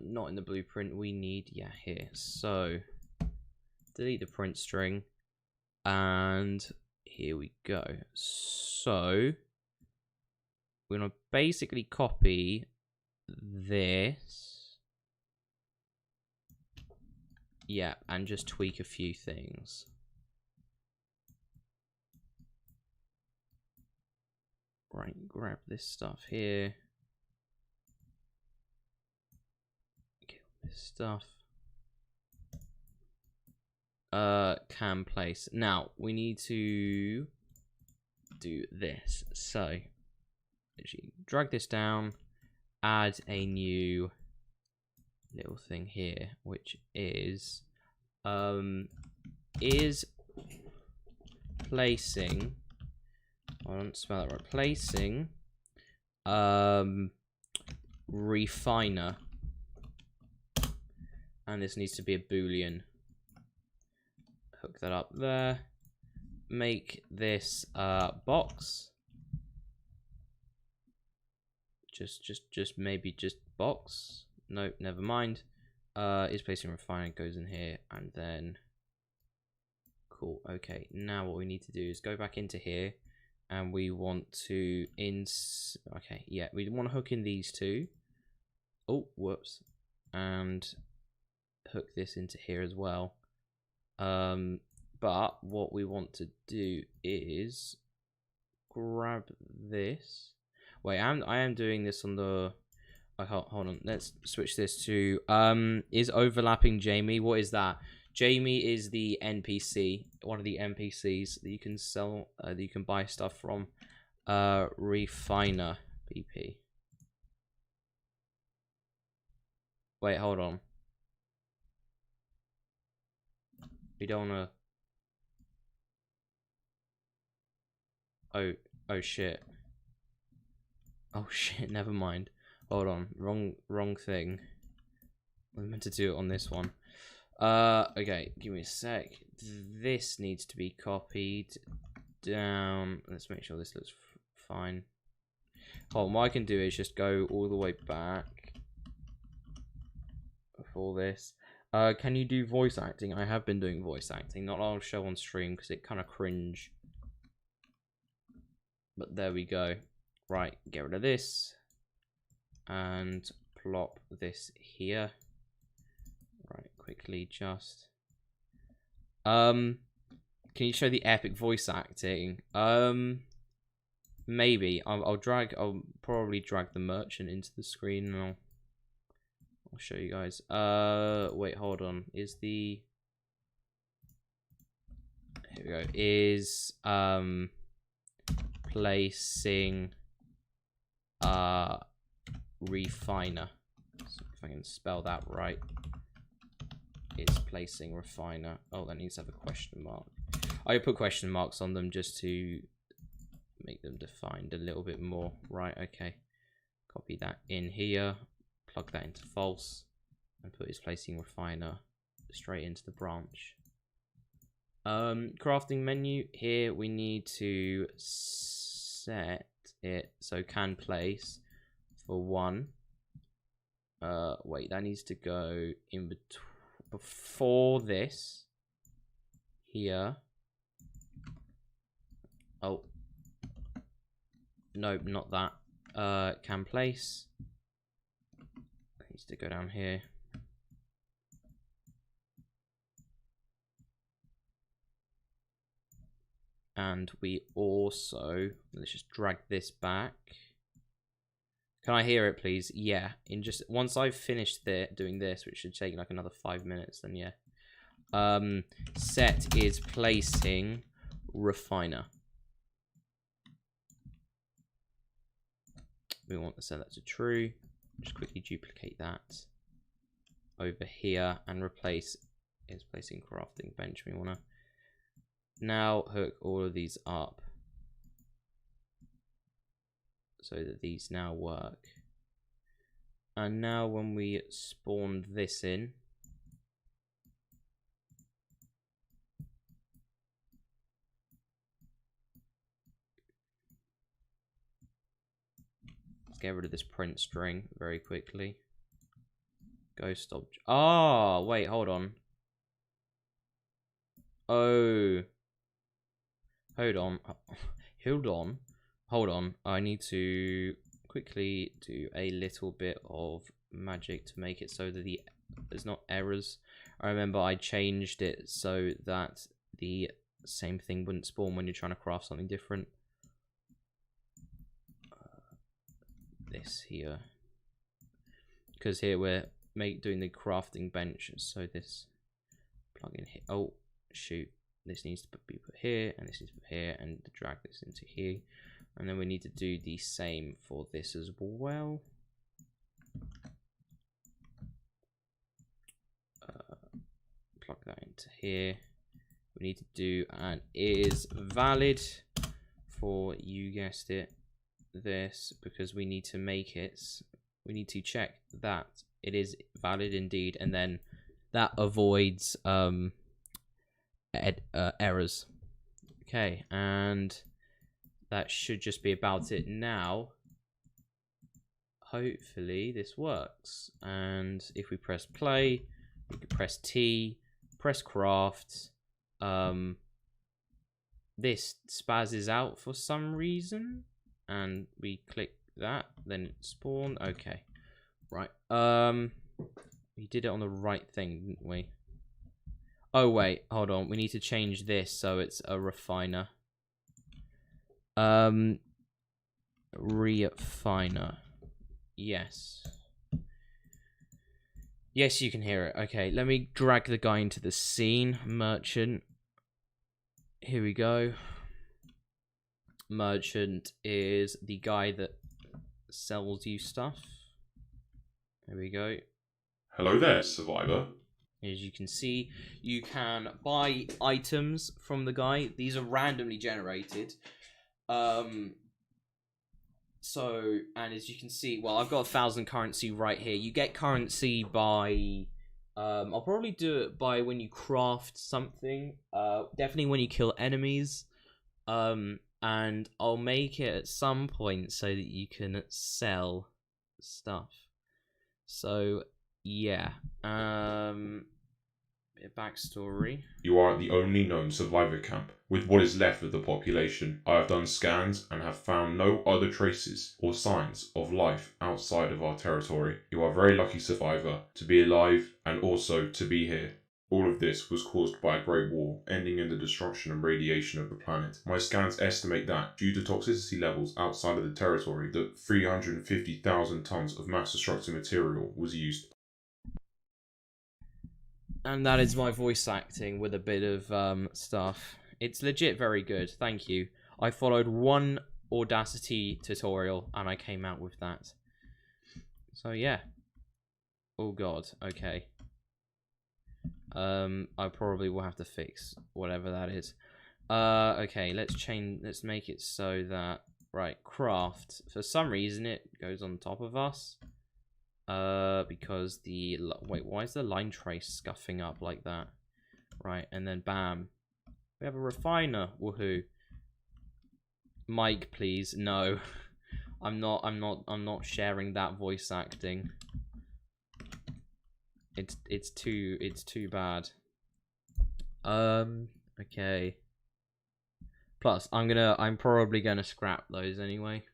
Not in the blueprint. We need, yeah, here. So delete the print string, and here we go. So we're gonna basically copy this, yeah, and just tweak a few things. Right, grab this stuff here. Kill this stuff. Can place. Now we need to do this. So actually drag this down, add a new little thing here, which is placing, I don't spell it right, placing refiner, and this needs to be a boolean. Hook that up there, make this box, just maybe just box. Nope, never mind. Is placing refiner, goes in here, and then cool. Okay, now what we need to do is go back into here, and we want to okay, yeah, we want to hook in these two. Oh, whoops, and hook this into here as well. But what we want to do is grab this. Wait, I am doing this on the. Hold on. Let's switch this to is overlapping Jamie. What is that? Jamie is the NPC, one of the NPCs that you can sell, that you can buy stuff from. Refiner PP. Wait, hold on. We don't wanna. Oh shit. Oh shit. Never mind. Hold on. Wrong thing. I meant to do it on this one. Okay, give me a sec. This needs to be copied down. Let's make sure this looks fine. Hold on, what I can do is just go all the way back before this. Can you do voice acting? I have been doing voice acting. Not I'll show on stream because it kind of cringe. But there we go. Right, get rid of this. And plop this here. Right, quickly just. Can you show the epic voice acting? Maybe. I'll probably drag the merchant into the screen and I'll show you guys. Wait, hold on. Is the here we go. Is placing refiner. So if I can spell that right. Is placing refiner. Oh, that needs to have a question mark. I put question marks on them just to make them defined a little bit more. Right, okay. Copy that in here. Plug that into false. And put is placing refiner straight into the branch. Crafting menu. Here we need to set it so can place for 1. Wait, that needs to go in between. Before this here. Oh no, not that. Can place needs to go down here. And we also, let's just drag this back Can I hear it, please? Yeah. In just once I've finished doing this, which should take like another 5 minutes, then yeah. Set is placing refiner. We want to set that to true. Just quickly duplicate that over here and replace is placing crafting bench. We want to now hook all of these up so that these now work. And now when we spawn this in, let's get rid of this print string very quickly. Ghost object. Oh, wait, hold on. Oh. Hold on. Hold on. I need to quickly do a little bit of magic to make it so that there's not errors. I remember I changed it so that the same thing wouldn't spawn when you're trying to craft something different. This here. Because here we're doing the crafting bench, so this plug in here. Oh, shoot. This needs to be put here, and this needs to be put here, and drag this into here. And then we need to do the same for this as well. Plug that into here. We need to do an is valid for, you guessed it, this, because we need to make it, we need to check that it is valid indeed, and then that avoids errors. Okay, and that should just be about it now. Hopefully this works, and if we press play, we can press T, press craft. This spazzes out for some reason, and we click that, then it spawned. Okay, right. We did it on the right thing, didn't we? Oh wait, hold on. We need to change this so it's a refiner. Refiner. Yes. Yes, you can hear it. Okay, let me drag the guy into the scene. Merchant. Here we go. Merchant is the guy that sells you stuff. There we go. Hello there, survivor. As you can see, you can buy items from the guy. These are randomly generated. So, and as you can see, well, I've got 1,000 currency right here. You get currency by, I'll probably do it by when you craft something. Definitely when you kill enemies. And I'll make it at some point so that you can sell stuff. So, yeah. Backstory. You are at the only known survivor camp. With what is left of the population, I have done scans and have found no other traces or signs of life outside of our territory. You are very lucky, survivor, to be alive and also to be here. All of this was caused by a great war, ending in the destruction and radiation of the planet. My scans estimate that, due to toxicity levels outside of the territory, that 350,000 tons of mass destructive material was used. And that is my voice acting with a bit of stuff. It's legit very good, thank you. I followed one Audacity tutorial and I came out with that. So yeah. Oh god, okay. I probably will have to fix whatever that is. Okay, let's make it so that, right, craft. For some reason it goes on top of us. Because wait, why is the line trace scuffing up like that? Right, and then bam, we have a refiner. Woohoo! Mike, please, no. I'm not sharing that voice acting. It's too bad. Okay. Plus, I'm probably gonna scrap those anyway.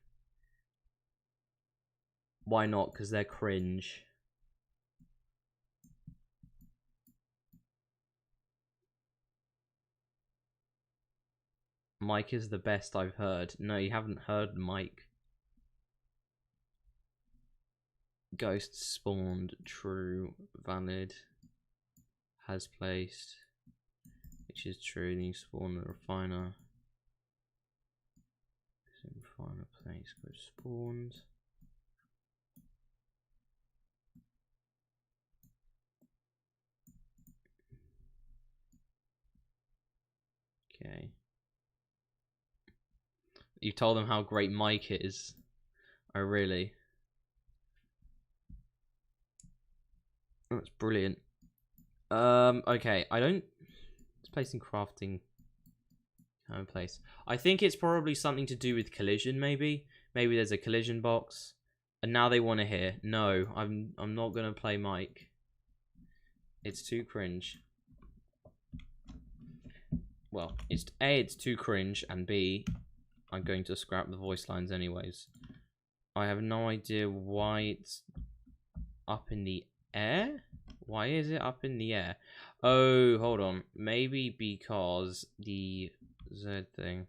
Why not? Because they're cringe. Mike is the best I've heard. No, you haven't heard Mike. Ghost spawned. True. Valid. Has placed. Which is true. Then you spawn the refiner. Refiner place. Ghost spawned. Okay. You told them how great Mike is. Oh, really? That's brilliant. Okay. I don't. It's placing crafting. Place. I think it's probably something to do with collision. Maybe there's a collision box, and now they want to hear. No, I'm not gonna play Mike. It's too cringe. Well, it's A, it's too cringe, and B, I'm going to scrap the voice lines anyways. I have no idea why it's up in the air. Why is it up in the air? Oh, hold on. Maybe because the Z thing.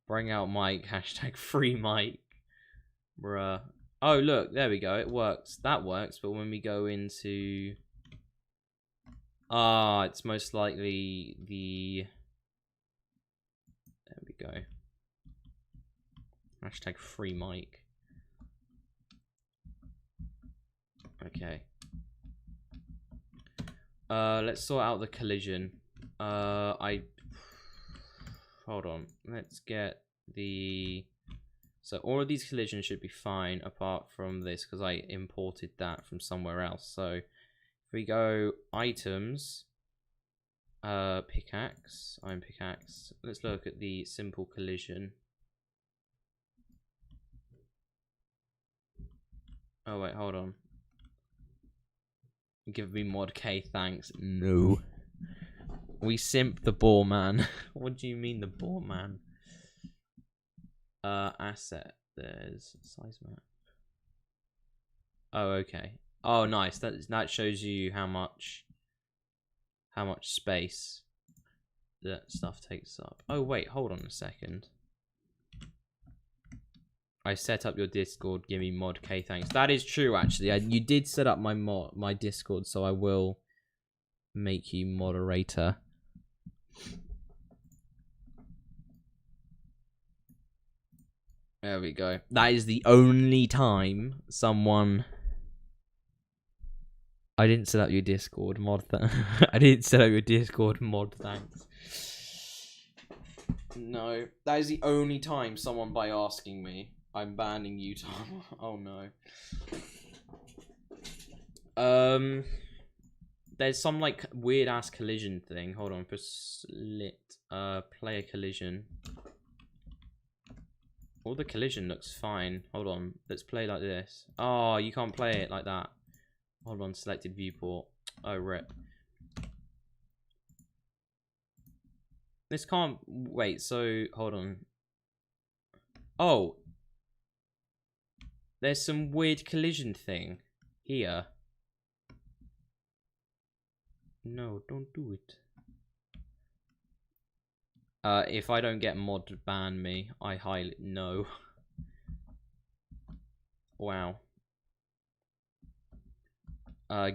Bring out Mike. Hashtag free Mike. Bruh. Oh, look. There we go. It works. That works. But when we go into... Ah, it's most likely the... There we go. Hashtag free Mike. Okay. Let's sort out the collision. Hold on. Let's get the... So all of these collisions should be fine apart from this because I imported that from somewhere else. So if we go items, pickaxe, iron pickaxe. Let's look at the simple collision. Oh wait, hold on. Give me mod K, thanks. No. We simp the boar man. What do you mean the boar man? Asset. There's size map. Oh, okay. Oh, nice. That shows you how much space that stuff takes up. Oh wait, hold on a second. I set up your Discord. Give me mod K, thanks. That is true, actually. You did set up my Discord, so I will make you moderator. There we go. That is the only time someone... I didn't set up your Discord mod. I didn't set up your Discord mod, thanks. No, that is the only time someone by asking me. I'm banning you, Tom. Oh no. There's some like weird ass collision thing. Hold on, for slit. Player collision. All the collision looks fine. Hold on, let's play like this. Oh, you can't play it like that. Hold on, selected viewport. Oh, rip. This can't... Wait, so... Hold on. Oh. There's some weird collision thing here. No, don't do it. If I don't get mod to ban me, I highly... No. Wow.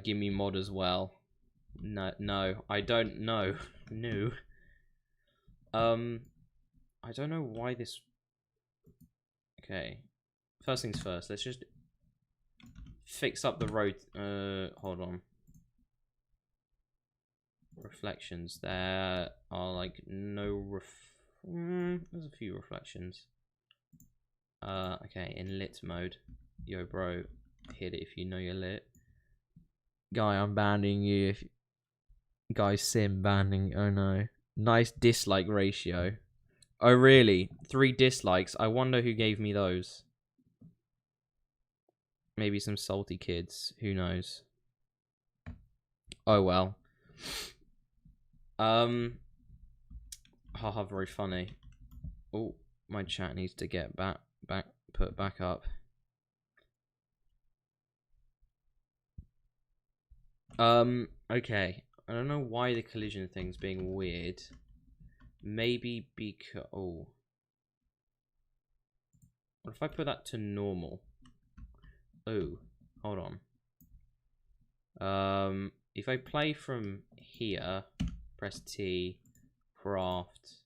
Give me mod as well. No, I don't know. No. I don't know why this... Okay. First things first, let's just fix up the road. Hold on. Reflections. There are like no there's a few reflections. Okay, in lit mode. Yo, bro, hit it if you know you're lit. Guy, I'm banning you. Guy, sim banning. Oh no. Nice dislike ratio. Oh really? 3 dislikes. I wonder who gave me those. Maybe some salty kids. Who knows? Oh well. Haha, very funny. Oh, my chat needs to get put back up. Okay. I don't know why the collision thing's being weird. Maybe because... Oh. What if I put that to normal? Oh. hold on. If I play from here, press T, craft.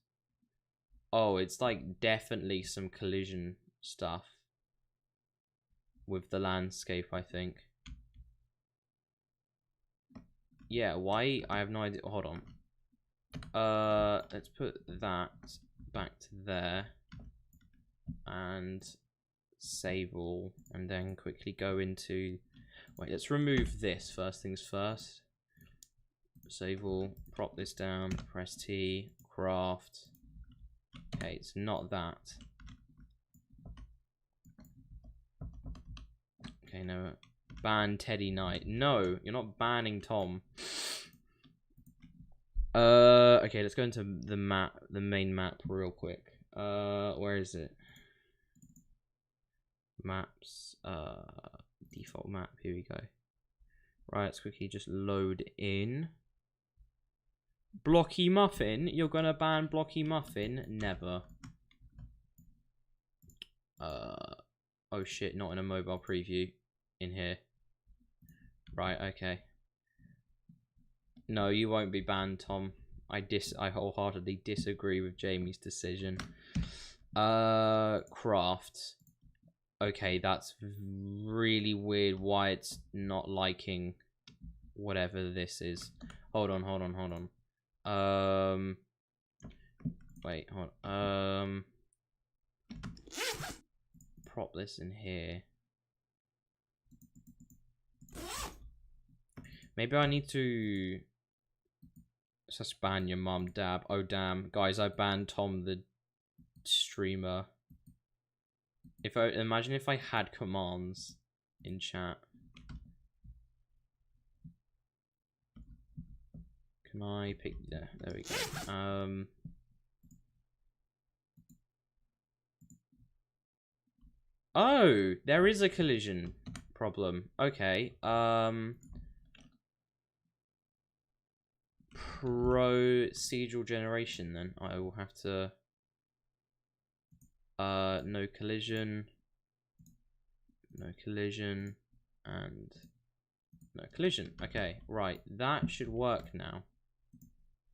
Oh, it's like definitely some collision stuff with the landscape, I think. Yeah, why? I have no idea. Hold on. Let's put that back to there and save all, and then quickly go into. Wait, let's remove this first things first. Save all, prop this down, press T, craft. Okay, it's not that. Okay, no. Ban Teddy Knight. No, you're not banning Tom. Okay, let's go into the map, the main map real quick. Where is it? Maps, default map, here we go. Right, let's quickly just load in. Blocky Muffin? You're gonna ban Blocky Muffin? Never. Oh shit, not in a mobile preview in here. Right, okay. No, you won't be banned, Tom. I wholeheartedly disagree with Jamie's decision. Craft. Okay, that's really weird why it's not liking whatever this is. Hold on. Wait, hold on. Prop this in here. Maybe I need to just ban your mum, dab. Oh damn, guys, I banned Tom the streamer. Imagine if I had commands in chat. Can I pick? Yeah, there we go. Oh, there is a collision problem. Okay. Procedural generation. Then I will have to. No collision, and no collision. Okay, right, that should work now.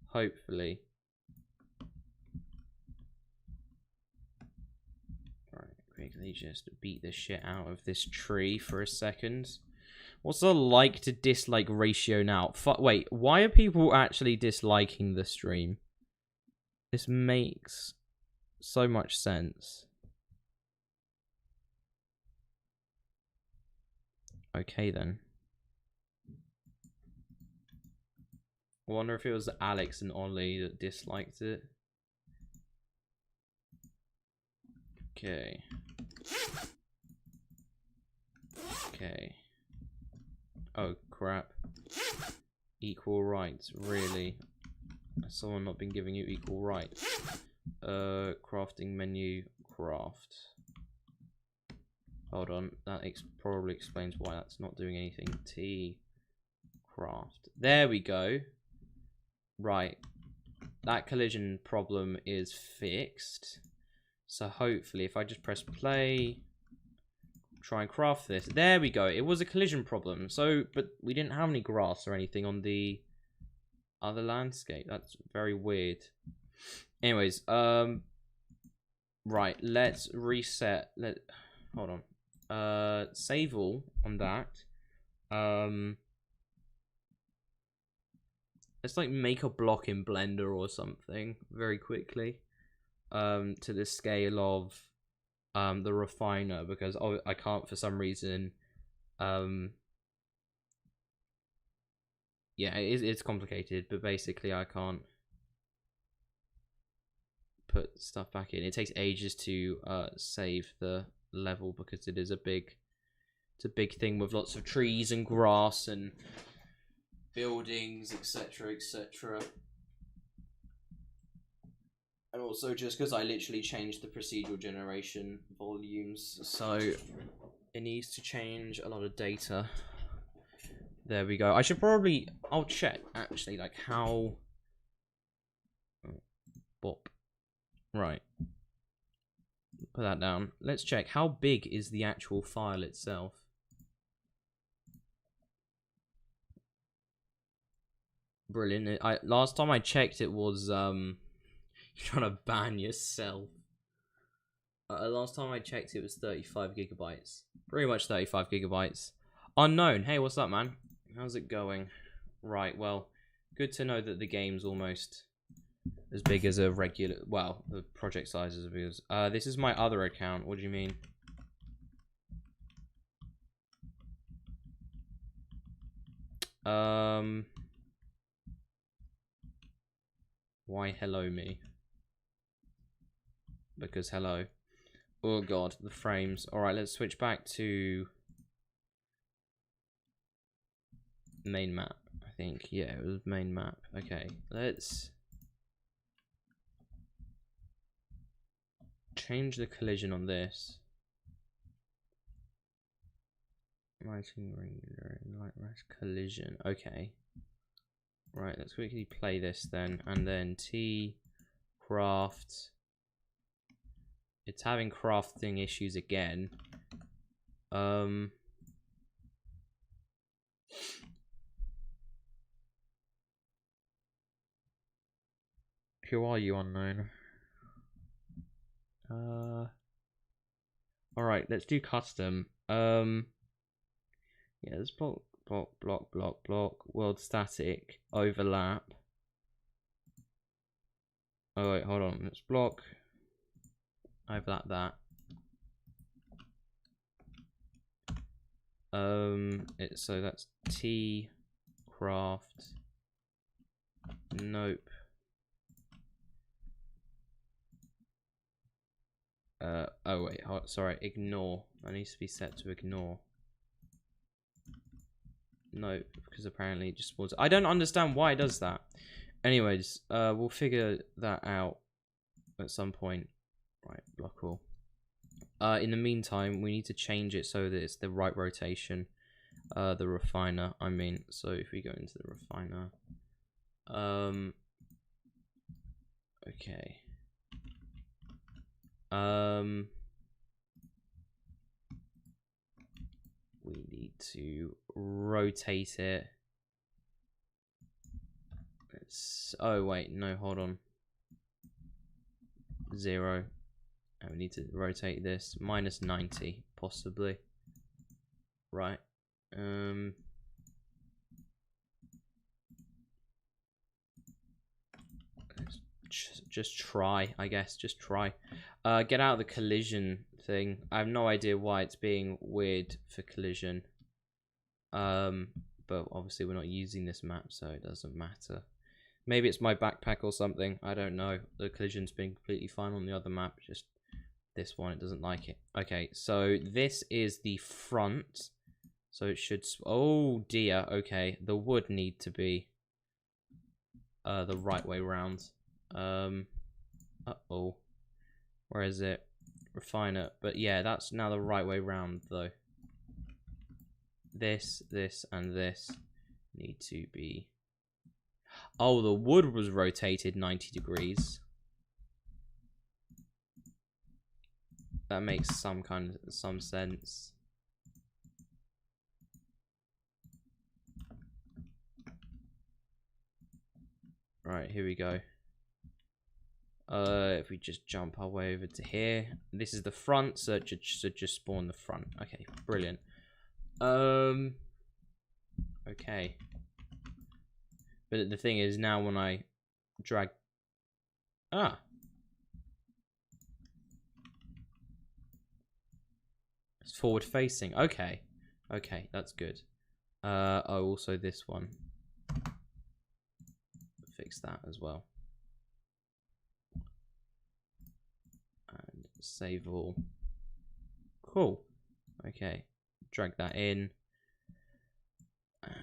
Hopefully. Right, quickly just beat the shit out of this tree for a second. What's the like to dislike ratio now? Wait, why are people actually disliking the stream? This makes so much sense. Okay then. I wonder if it was Alex and Ollie that disliked it. Okay. Okay. Oh crap. Equal rights, really? Has someone not been giving you equal rights? Crafting menu, craft. Hold on, that probably explains why that's not doing anything. T, craft. There we go. Right. That collision problem is fixed. So hopefully, if I just press play, try and craft this. There we go. It was a collision problem. So, but we didn't have any grass or anything on the other landscape. That's very weird. Anyways, right, let's reset. Hold on. Save all on that. Let's like make a block in Blender or something very quickly. To the scale of the refiner, because I can't for some reason. Yeah, it's complicated, but basically I can't put stuff back in. It takes ages to save the level because it's a big thing with lots of trees and grass and buildings, etc., etc. And also just because I literally changed the procedural generation volumes, so it needs to change a lot of data. There we go. I'll check actually, like how. Bop. Right. Put that down. Let's check how big is the actual file itself. Brilliant. Last time I checked, it was you're trying to ban yourself. Last time I checked, it was 35 gigabytes. Pretty much 35 gigabytes. Unknown. Hey, what's up, man? How's it going? Right. Well, good to know that the game's almost as big as a regular. Well, the project size is as big as. This is my other account. What do you mean? Why hello me? Because hello. Oh god, the frames. Alright, let's switch back to main map, I think. Yeah, it was main map. Okay, let's change the collision on this. Lighting regular light rash collision. Okay. Right, let's quickly play this then, and then T craft. It's having crafting issues again. Who are you, unknown? Alright, let's do custom. Yeah, let's block, world static, overlap. Oh wait, hold on, let's block, overlap that. So that's T craft. Nope. Oh wait, sorry, ignore. That needs to be set to ignore. No, because apparently it just was. I don't understand why it does that. Anyways, we'll figure that out at some point. Right, block all. In the meantime, we need to change it so that it's the right rotation. The refiner, I mean. So if we go into the refiner, okay. We need to rotate it. Oh wait, no, hold on. 0. And we need to rotate this minus 90, possibly. Right. Just try, I guess. Just try. Get out of the collision thing. I have no idea why it's being weird for collision. But obviously we're not using this map, so it doesn't matter. Maybe it's my backpack or something. I don't know. The collision's been completely fine on the other map. Just this one, it doesn't like it. Okay, so this is the front. So it should... Oh dear, okay. The wood need to be the right way round. Uh-oh. Where is it? Refiner. But yeah, that's now the right way round, though. This, and this need to be... Oh, the wood was rotated 90 degrees. That makes some sense. Right, here we go. If we just jump our way over to here, this is the front, so it should just spawn the front. Okay, brilliant. Okay. But the thing is, now when I drag... Ah! It's forward facing. Okay. Okay, that's good. Oh, also this one. Fix that as well. And save all. Cool. Okay. Drag that in. And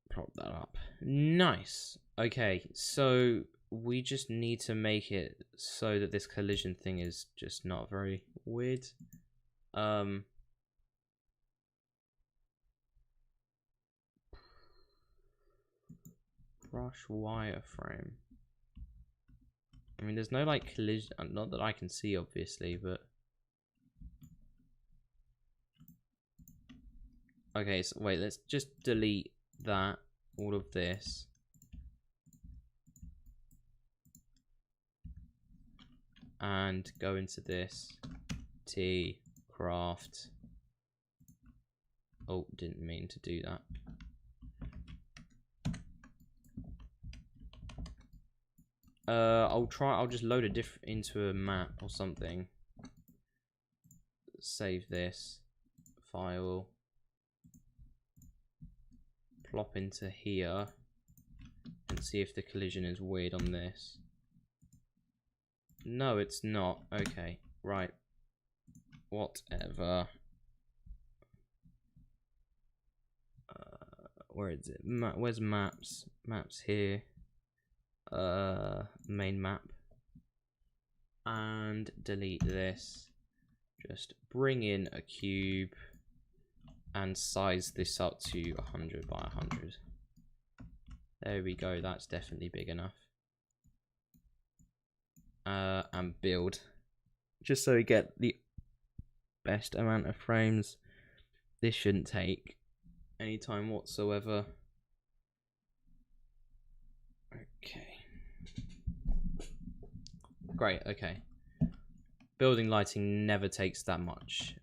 prop that up. Nice. Okay, so we just need to make it so that this collision thing is just not very weird. Brush wireframe. I mean, there's no like collision, not that I can see, obviously, but okay. So wait, let's just delete that, all of this, and go into this T craft. Oh, didn't mean to do that. I'll just load it into a map or something. Save this file. Plop into here and see if the collision is weird on this. No, it's not. Okay, right. Whatever. Where is it? Where's maps? Maps here. Main map. And delete this. Just bring in a cube and size this up to 100 by 100. There we go, that's definitely big enough. And build. Just so we get the best amount of frames. This shouldn't take any time whatsoever. Okay. Great, okay. Building lighting never takes that much.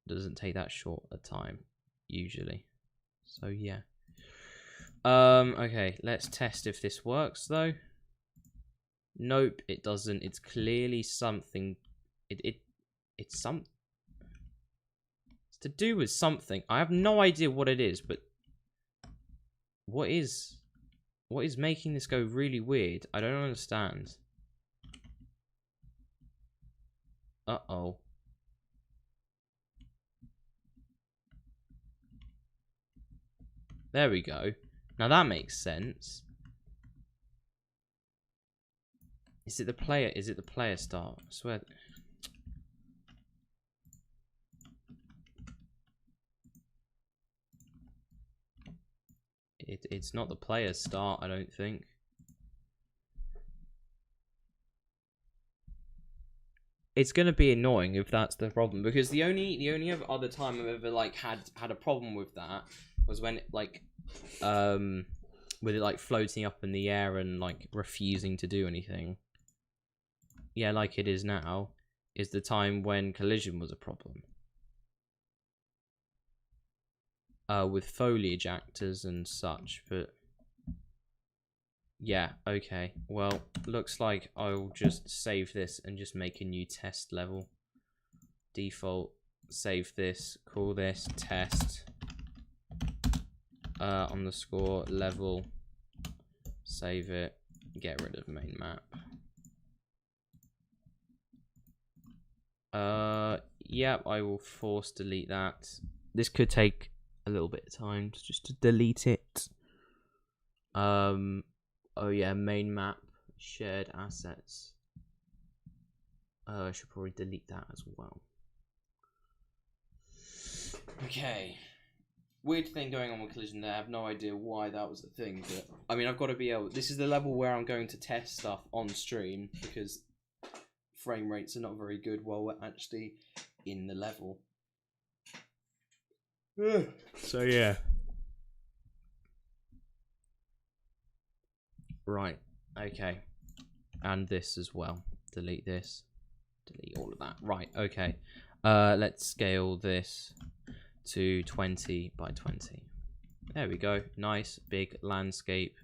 Doesn't take that short a time, usually. So yeah. Okay, let's test if this works though. Nope, it doesn't. It's clearly something. It's to do with something. I have no idea what it is, but what is making this go really weird? I don't understand. Uh-oh. There we go. Now that makes sense. Is it the player? Is it the player start? I swear. It's not the player start, I don't think. It's gonna be annoying if that's the problem, because the only other time I've ever like had a problem with that was when it, like with it like floating up in the air and like refusing to do anything. Yeah, like it is now, is the time when collision was a problem. With foliage actors and such, but yeah, okay. Well, looks like I'll just save this and just make a new test level. Default, save this, call this test underscore level, save it, get rid of main map. Yep, I will force delete that. This could take a little bit of time just to delete it. Oh yeah, main map, shared assets. I should probably delete that as well. Okay. Weird thing going on with collision there. I have no idea why that was a thing, but I mean, I've got to be able. This is the level where I'm going to test stuff on stream because frame rates are not very good while we're actually in the level. So yeah. Right. Okay. And this as well. Delete this. Delete all of that. Right. Okay. Let's scale this to 20 by 20. There we go. Nice big landscape.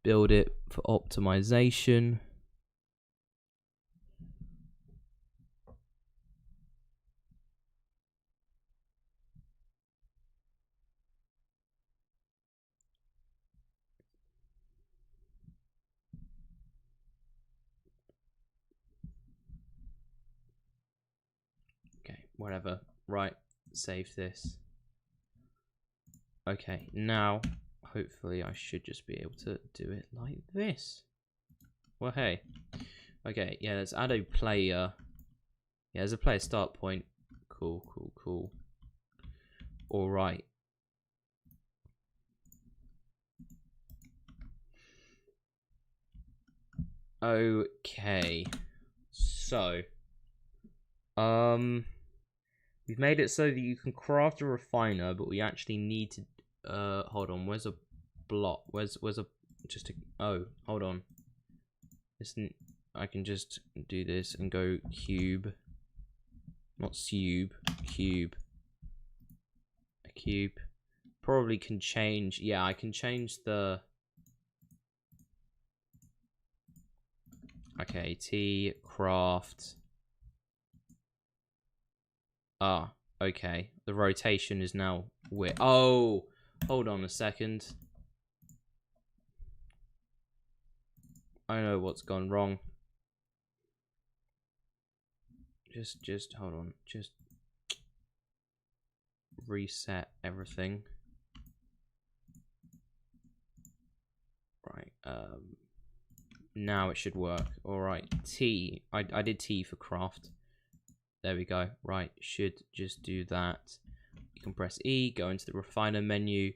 Build it for optimization. Okay, whatever. Right, save this. Okay, now hopefully I should just be able to do it like this. Well, hey. Okay, yeah, let's add a player. Yeah, there's a player start point. Cool, cool, cool. All right. Okay. So, we've made it so that you can craft a refiner, but we actually need to hold on, where's a block? Where's a just a oh, hold on. I can just do this and go cube, not sube, cube, a cube. Probably can change, yeah, I can change the, okay, T, craft. Ah, okay, the rotation is now weird. Oh, hold on a second. I know what's gone wrong. Just hold on. Just reset everything. Right. Now it should work. All right. T. I did T for craft. There we go. Right. Should just do that. You can press E. Go into the refiner menu.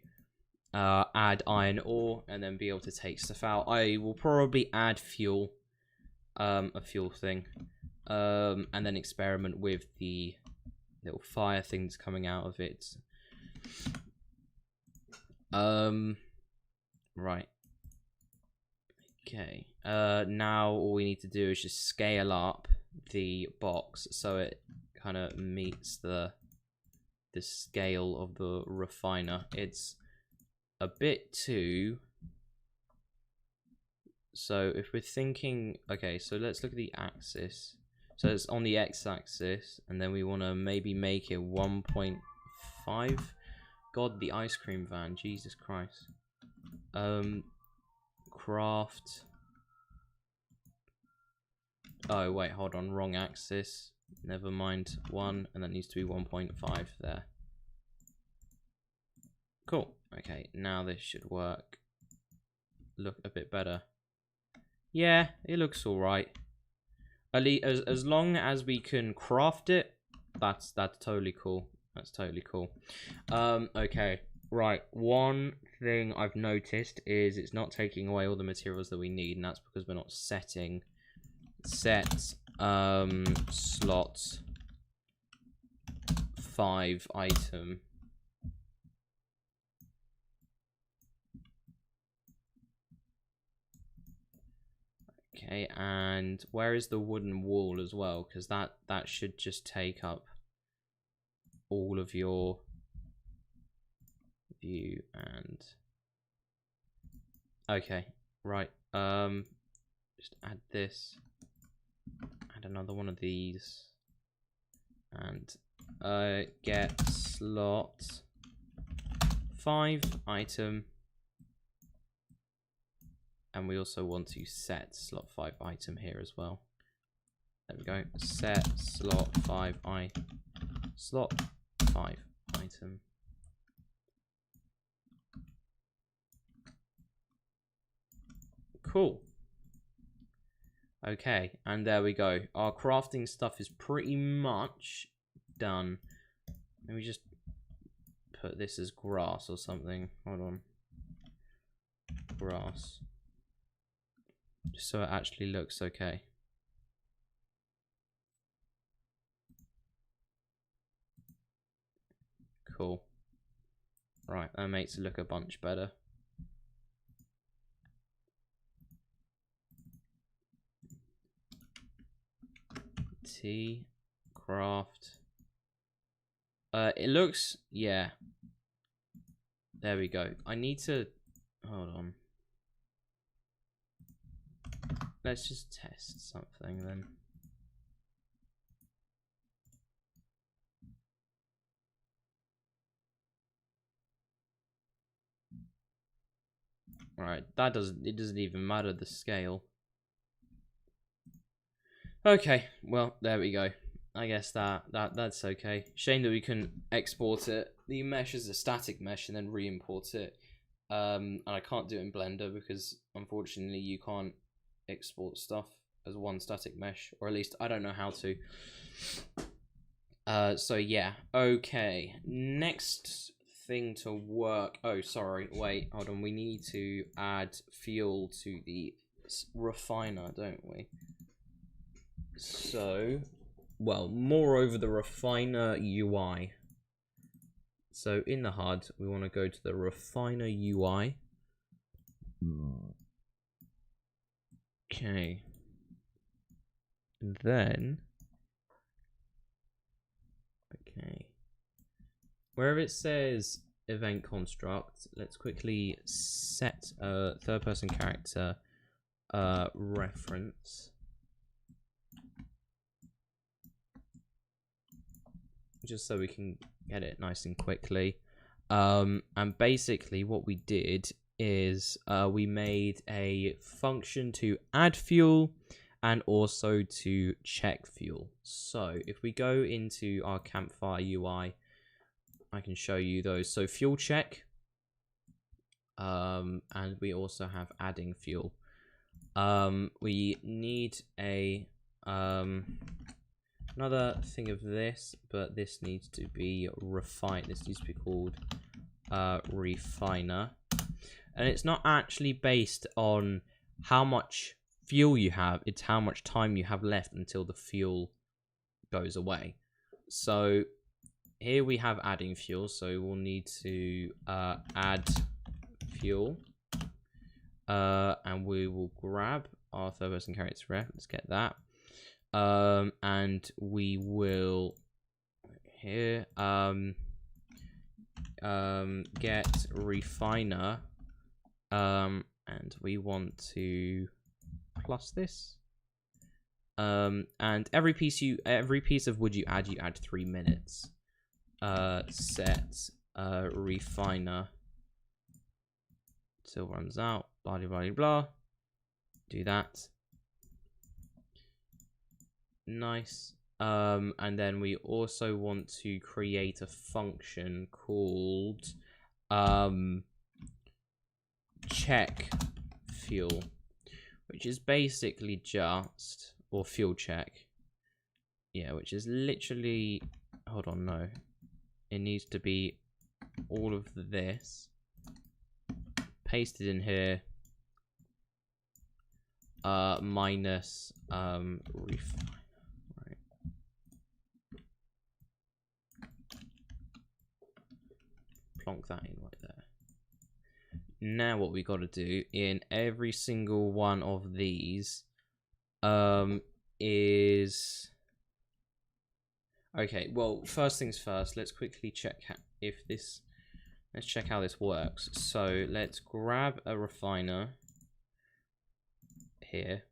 Add iron ore, and then be able to take stuff out. I will probably add fuel, a fuel thing, and then experiment with the little fire things coming out of it. Right. Okay. Now all we need to do is just scale up the box so it kind of meets the scale of the refiner. It's a bit too, so if we're thinking, okay, so let's look at the axis. So it's on the x-axis, and then we want to maybe make it 1.5. God, the ice cream van, Jesus Christ. Craft. Oh wait, hold on, wrong axis. Never mind, 1, and that needs to be 1.5 there. Cool. Okay, now this should work. Look a bit better. Yeah, it looks all right. At least as long as we can craft it, that's totally cool. That's totally cool. Okay, right. One thing I've noticed is it's not taking away all the materials that we need, and that's because we're not setting set slot 5 item. Okay, and where is the wooden wall as well? Because that should just take up all of your view. And okay, right. Just add this. Add another one of these. And get slot 5 item. And we also want to set slot 5 item here as well. There we go. Set slot 5 item. Cool. Okay, and there we go. Our crafting stuff is pretty much done. Let me just put this as grass or something. Hold on. Grass. Just so it actually looks okay. Cool. Right, that makes it look a bunch better. T craft. It looks, yeah. There we go. I need to, hold on. Let's just test something then. Alright, it doesn't even matter the scale. Okay, well, there we go. I guess that's okay. Shame that we couldn't export it. The mesh is a static mesh and then re-import it. And I can't do it in Blender because unfortunately you can't export stuff as one static mesh, or at least I don't know how to. So yeah, okay. Next thing to work. Oh, sorry. Wait, hold on. We need to add fuel to the refiner, don't we? So, well, moreover, the refiner UI. So in the HUD, we want to go to the refiner UI. Okay. And then, okay, wherever it says event construct, let's quickly set a third person character reference, just so we can get it nice and quickly. And basically what we did is we made a function to add fuel and also to check fuel. So if we go into our campfire UI, I can show you those. So fuel check, and we also have adding fuel. We need a another thing of this, but this needs to be refined. This needs to be called refiner, and it's not actually based on how much fuel you have, it's how much time you have left until the fuel goes away. So here we have adding fuel, so we'll need to add fuel, and we will grab our third person character ref. Let's get that, and we will here get refiner, and we want to plus this, and every piece of wood you add 3 minutes. Set refiner till runs out, blah blah blah blah. Do that. Nice. And then we also want to create a function called check fuel, which is basically just, or fuel check, yeah, which is literally, hold on, no, it needs to be all of this pasted in here, minus refiner, right? Plonk that in right there. Now what we got to do in every single one of these is, okay, well, first things first, let's quickly check if this, let's check how this works. So let's grab a refiner here,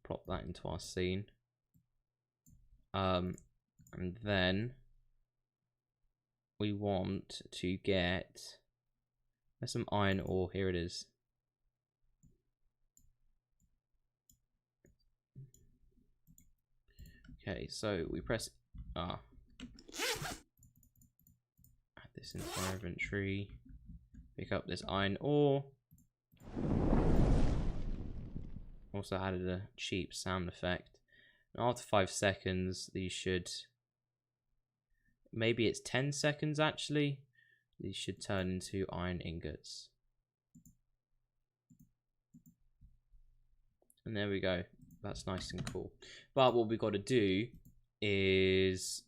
plop that into our scene, and then we want to get, there's some iron ore, here it is. Okay, so we press add this into our inventory, pick up this iron ore. Also added a cheap sound effect. And after 5 seconds, these should, maybe it's 10 seconds actually, these should turn into iron ingots. And there we go. That's nice and cool. But what we've got to do is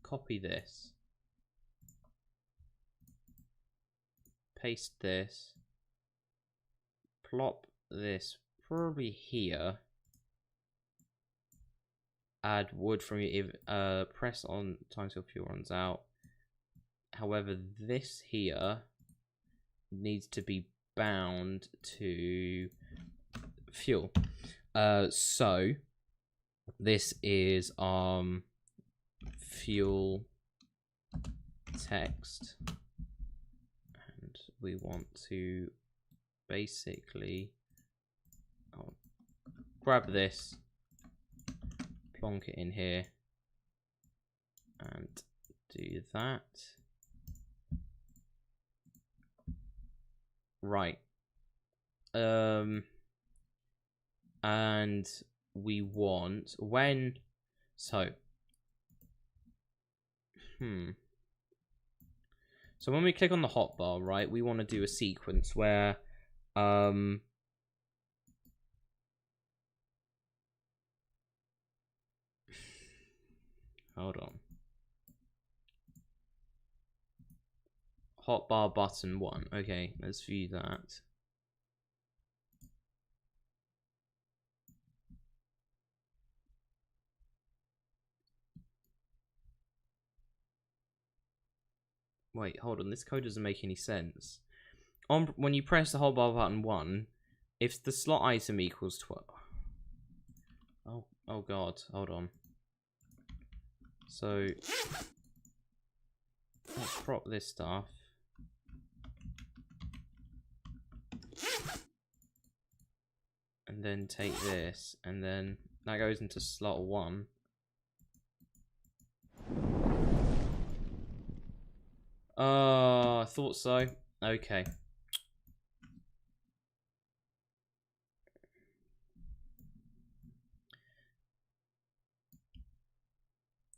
copy this, paste this, plop this probably here, add wood from your, press on time till fuel runs out. However, this here needs to be bound to fuel. So this is fuel text, and we want to basically grab this, plonk it in here, and do that. Right. And we want when, so so when we click on the hotbar, right, we want to do a sequence where hold on. Hotbar button 1. Okay, let's view that. Wait, hold on. This code doesn't make any sense. When you press the hotbar button 1, if the slot item equals 12... Oh god, hold on. So, let's prop this stuff. And then take this, and then that goes into slot 1. I thought so. Okay.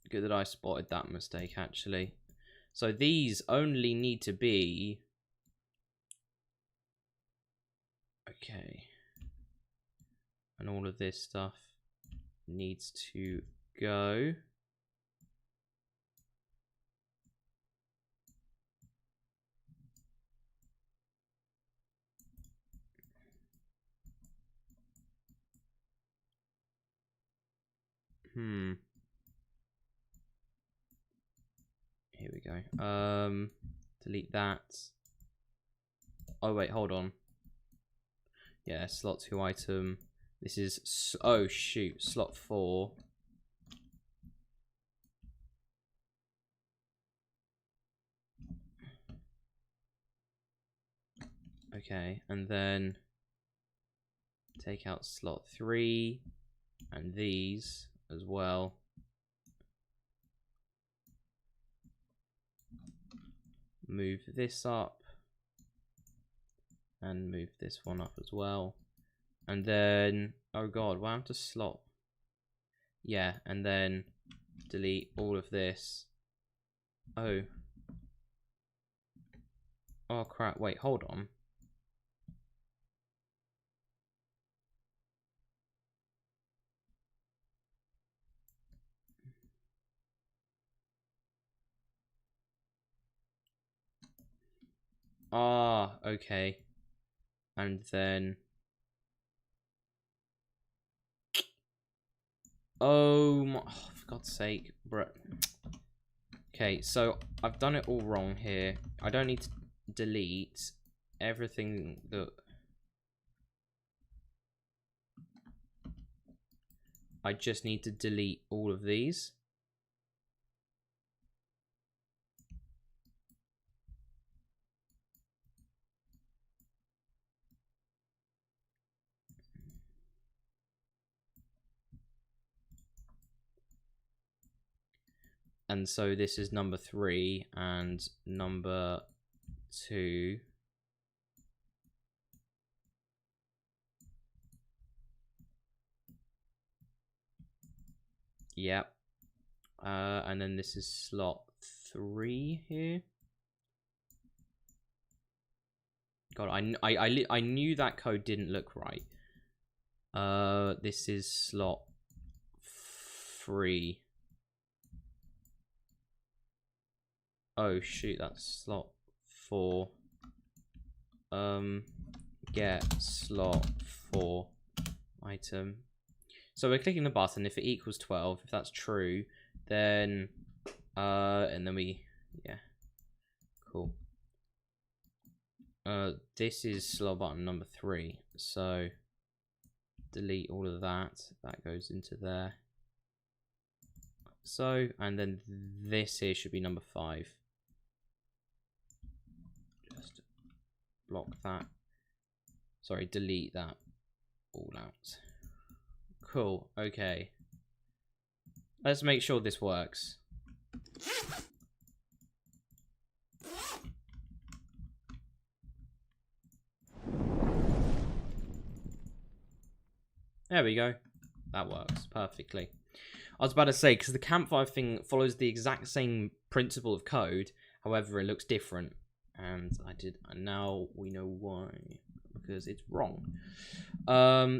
Good that I spotted that mistake, actually. So these only need to be... Okay. And all of this stuff needs to go. Here we go. Delete that. Oh wait, hold on. Yeah, slot 2 item. This is, oh shoot, slot 4. Okay, and then take out slot 3 and these as well. Move this up and move this one up as well. And then, oh god, well, I have to slot. Yeah, and then delete all of this. Oh. Oh crap, wait, hold on. Ah, okay. And then... Oh, my, oh, for God's sake, bro. Okay, so I've done it all wrong here. I don't need to delete everything that... I just need to delete all of these. And so this is number 3 and number 2. Yep. And then this is slot 3 here. God, I knew that code didn't look right. This is slot 3. Oh shoot, that's slot 4. Get slot 4 item. So we're clicking the button. If it equals 12, if that's true, then and then we, yeah, cool. This is slot button number 3. So delete all of that. That goes into there. So, and then this here should be number 5. Just block that. Sorry, delete that all out. Cool, okay. Let's make sure this works. There we go. That works perfectly. I was about to say, because the campfire thing follows the exact same principle of code, however, it looks different. And now we know why. Because it's wrong.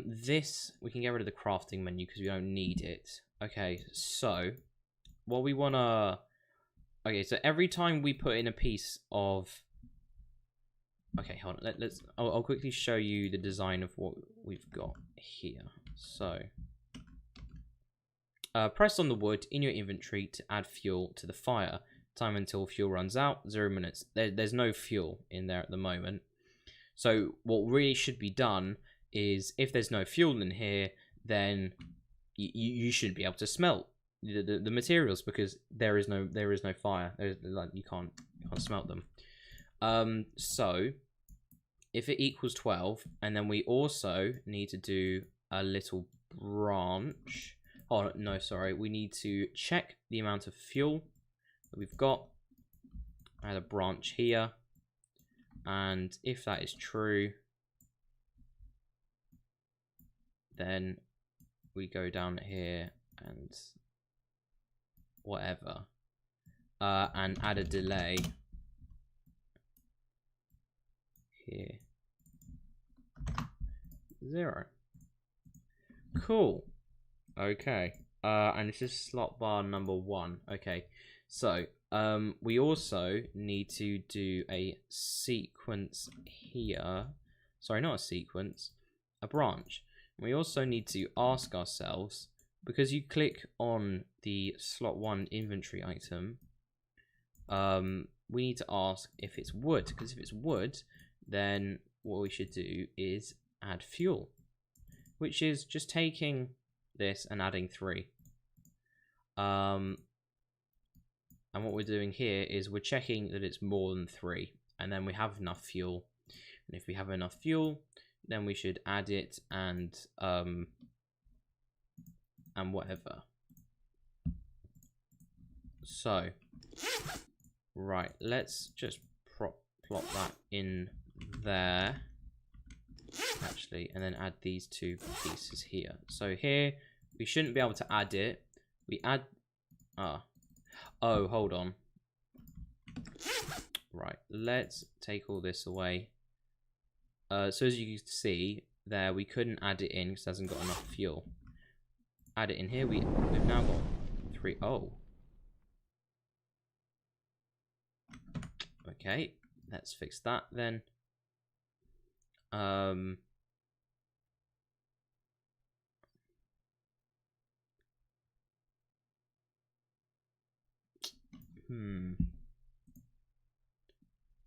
This, we can get rid of the crafting menu because we don't need it. Okay, so, what we want to... Okay, so every time we put in a piece of Okay, hold on. I'll quickly show you the design of what we've got here. So, press on the wood in your inventory to add fuel to the fire. Time until fuel runs out, 0 minutes. There's no fuel in there at the moment. So what really should be done is, if there's no fuel in here, then you should be able to smelt the materials, because there is no fire. You can't smelt them. So if it equals 12, and then we also need to do a little branch. Oh no, sorry. We need to check the amount of fuel that we've got. Add a branch here, and if that is true, then we go down here and whatever, and add a delay here. 0. Cool. Okay. And this is slot bar number 1. Okay. So, we also need to do a sequence here. Sorry, not a sequence, a branch. We also need to ask ourselves, because you click on the slot 1 inventory item, we need to ask if it's wood, because if it's wood, then what we should do is add fuel, which is just taking this and adding 3. And what we're doing here is we're checking that it's more than 3, and then we have enough fuel. And if we have enough fuel, then we should add it and whatever. So, right, let's just plop that in there, actually, and then add these 2 pieces here. So here, we shouldn't be able to add it. We add, oh, hold on. Right, let's take all this away. So as you can see there, we couldn't add it in because it hasn't got enough fuel. Add it in here. We've now got 3. Oh. Okay, let's fix that then.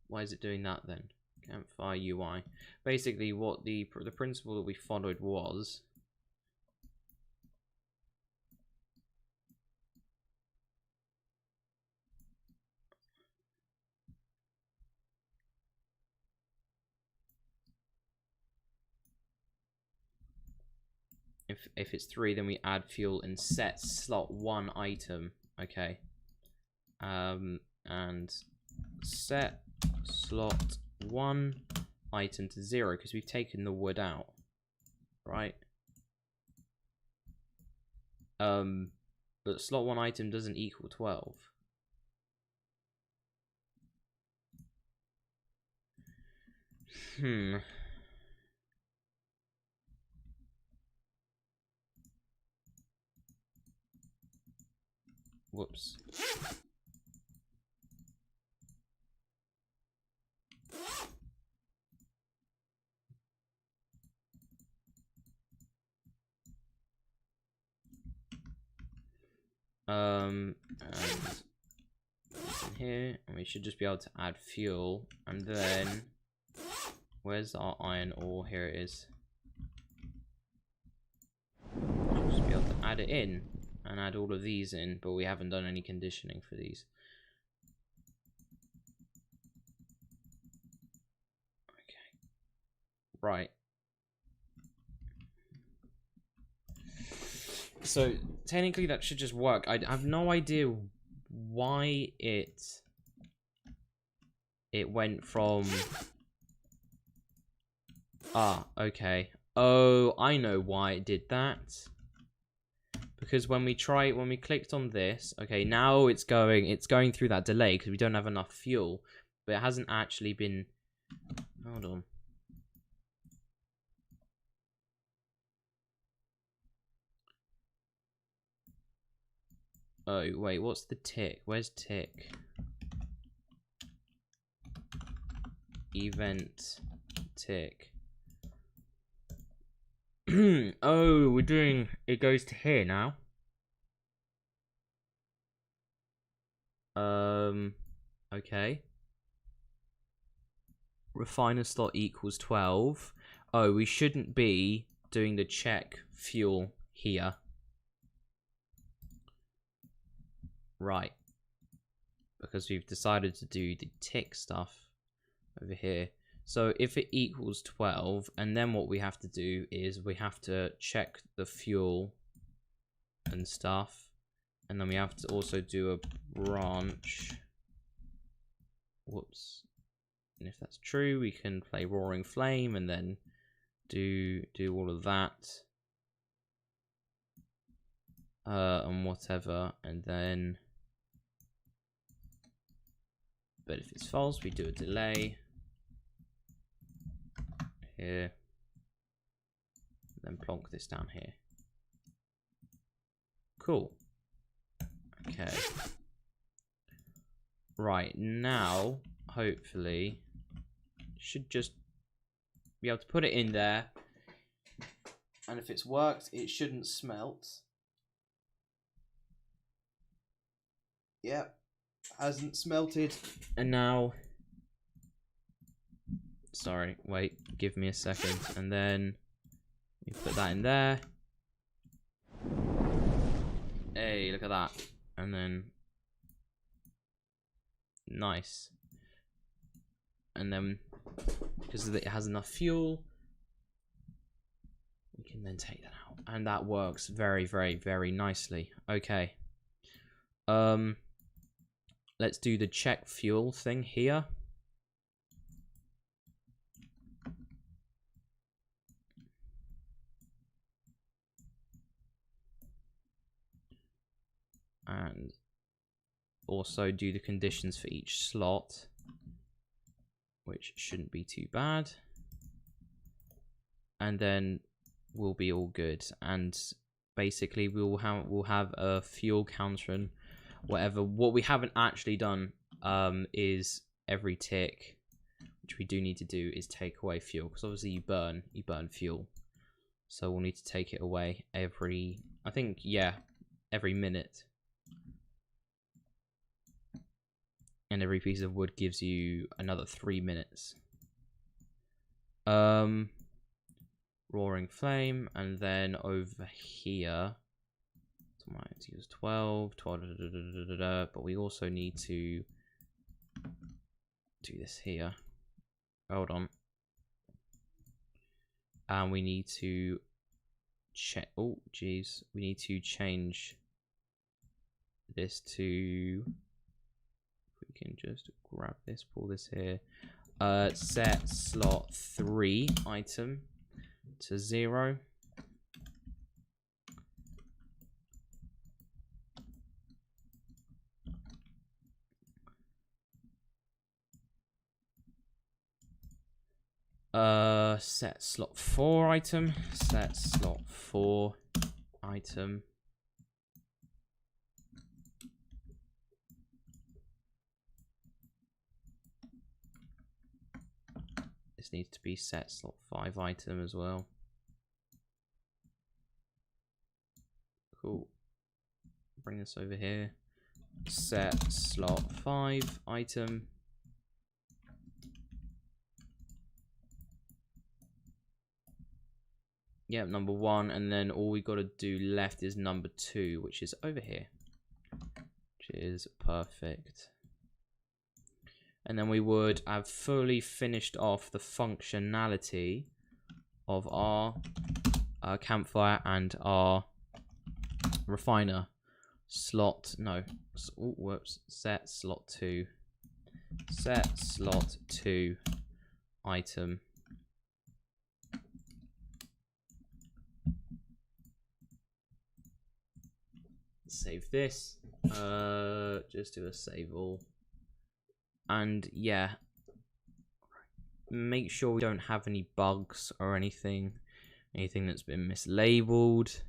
Why is it doing that then? Campfire UI. Basically, what the principle that we followed was, if it's 3, then we add fuel and set slot 1 item. Okay. And set slot 1 item to 0 because we've taken the wood out, right? But slot 1 item doesn't equal 12. Whoops. And in here, and we should just be able to add fuel, and then where's our iron ore? Here it is. Just be able to add it in and add all of these in, but we haven't done any conditioning for these. Okay, right. So technically that should just work. I have no idea why it went from okay. Oh, I know why it did that. Because when we clicked on this, okay, now it's going through that delay because we don't have enough fuel, but it hasn't actually been. Hold on. Oh, wait, what's the tick? Where's tick? event tick. Oh, we're doing, it goes to here now. Okay. Refiner slot equals 12. Oh, we shouldn't be doing the check fuel here. Right. Because we've decided to do the tick stuff over here. So if it equals 12, and then what we have to do is we have to check the fuel and stuff. And then we have to also do a branch. Whoops. And if that's true, we can play Roaring Flame and then do all of that. And whatever. And then... But if it's false, we do a delay. Here. Then plonk this down here. Cool. Okay. Right, now, hopefully, should just be able to put it in there. And if it's worked, it shouldn't smelt. Yep. Hasn't smelted. And now... Sorry, wait, give me a second. And then we put that in there. Hey, look at that. And then... Nice. And then, because it has enough fuel, we can then take that out. And that works very, very, very nicely. Okay. Let's do the check fuel thing here. And also do the conditions for each slot, which shouldn't be too bad. And then we'll be all good. And basically we'll have a fuel counter and whatever. What we haven't actually done is every tick, which we do need to do, is take away fuel, because obviously you burn fuel. So we'll need to take it away every, I think, yeah, every minute. And every piece of wood gives you another 3 minutes. Roaring Flame, and then over here, so I might use 12, but we also need to do this here. Hold on. And we need to check, oh geez, we need to change this to, we can just grab this, pull this here, set slot 3 item to 0. Set slot 4 item, set slot 4 item. This needs to be set slot 5 item as well. Cool. Bring this over here. Set slot 5 item. Yep, number 1, and then all we got to do left is number 2, which is over here, which is perfect. And then we would have fully finished off the functionality of our campfire and our refiner. Slot, no, oh, whoops, set slot 2. Set slot 2 item. Save this. Just do a save all. And yeah, make sure we don't have any bugs or anything that's been mislabeled.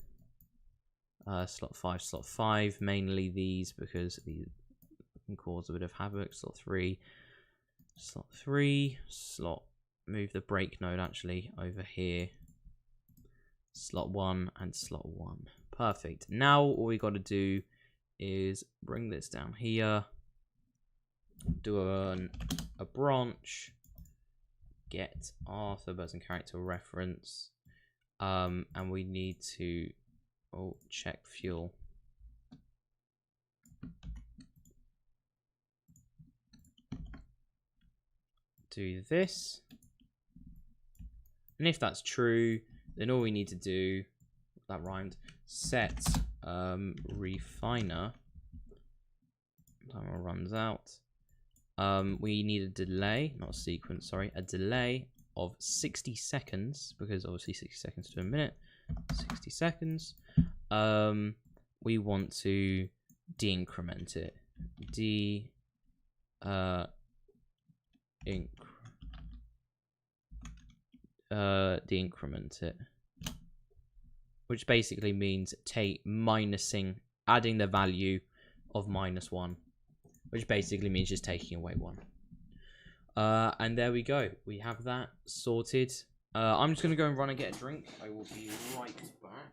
Slot 5, mainly these, because these can cause a bit of havoc. Slot 3, Slot 3, slot, move the break node actually over here. Slot 1 and slot 1. Perfect. Now all we got to do is bring this down here, do a branch, get our third person character reference, and we need to check fuel. Do this, and if that's true, then all we need to do, that rhymed, set refiner, timer runs out. We need a delay, not a sequence, sorry, a delay of 60 seconds, because obviously 60 seconds to a minute, 60 seconds. We want to de-increment it. De-increment it, which basically means adding the value of -1, which basically means just taking away 1. And there we go. We have that sorted. I'm just going to go and run and get a drink. I will be right back.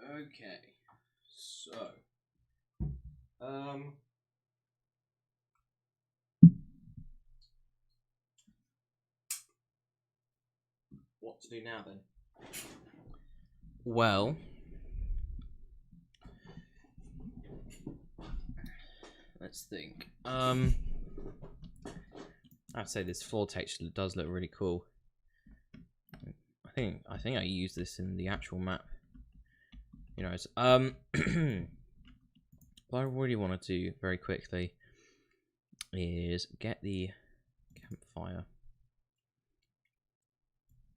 Okay, so what to do now then? Well, let's think. I'd say this floor texture does look really cool. I think I used this in the actual map. You know, what I really want to do very quickly is get the campfire.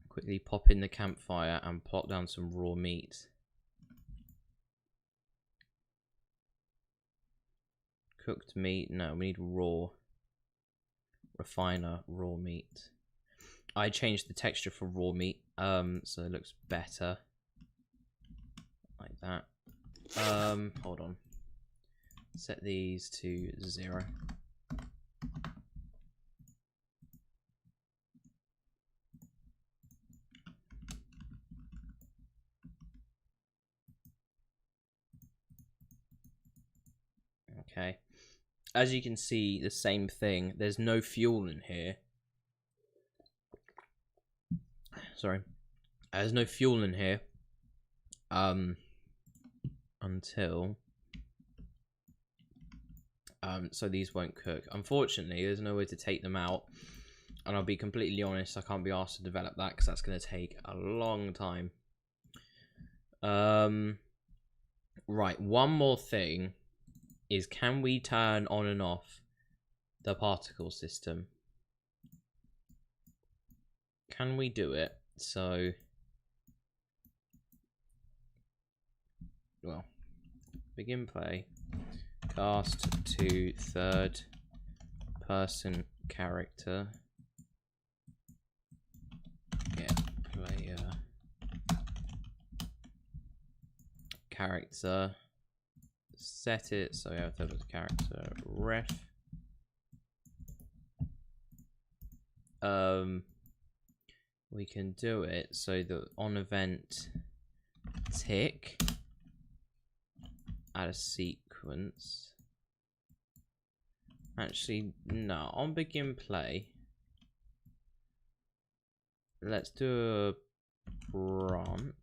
Quickly pop in the campfire and plot down some raw meat. Cooked meat, no, we need raw. Refiner, raw meat. I changed the texture for raw meat, so it looks better. Like that. Hold on. Set these to 0. Okay. As you can see, the same thing. There's no fuel in here. Sorry. There's no fuel in here. Until so these won't cook. Unfortunately, there's no way to take them out And I'll be completely honest, I can't be asked to develop that because that's going to take a long time. Right, one more thing is, can we turn on and off the particle system? Can we do it? So, well, begin play, cast to third person character, get player character, set it so we have third person character ref. We can do it so that on event tick, add a sequence. Actually, no, on begin play, let's do a branch.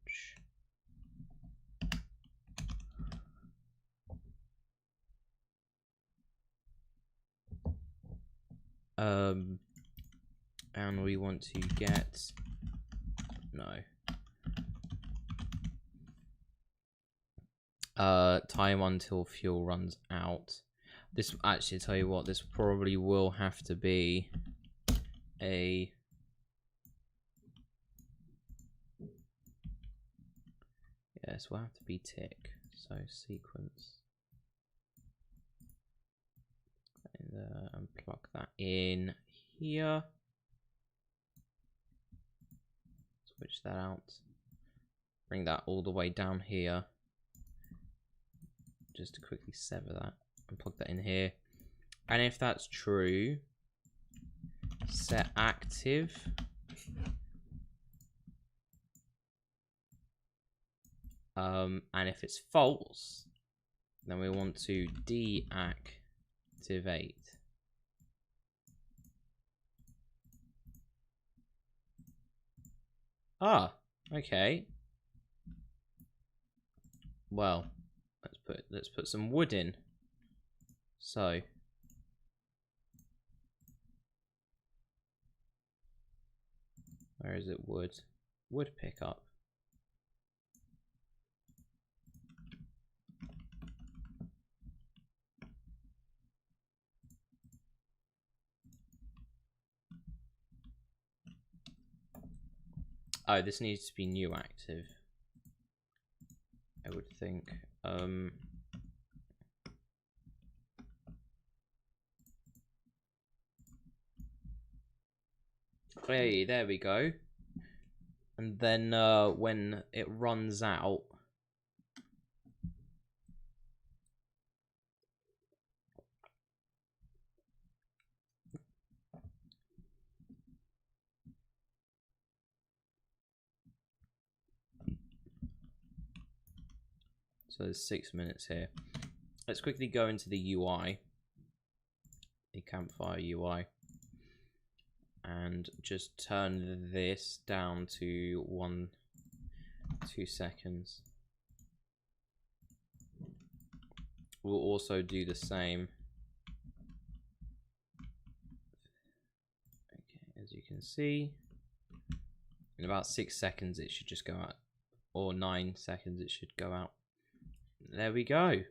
And we want to get, time until fuel runs out. This, actually, tell you what, this probably will have to be a yes, will have to be tick. So sequence, and plug that in here. Switch that out. Bring that all the way down here. Just to quickly sever that and plug that in here. And if that's true, set active. And if it's false, then we want to deactivate. Ah, okay. Well, let's put some wood in. So where is it? Wood pickup. Oh, this needs to be new active, I would think. Hey, there we go. And then when it runs out, so there's 6 minutes here. Let's quickly go into the UI, the campfire UI, and just turn this down to 2 seconds. We'll also do the same. Okay, as you can see, in about 6 seconds it should just go out, or 9 seconds it should go out. There we go.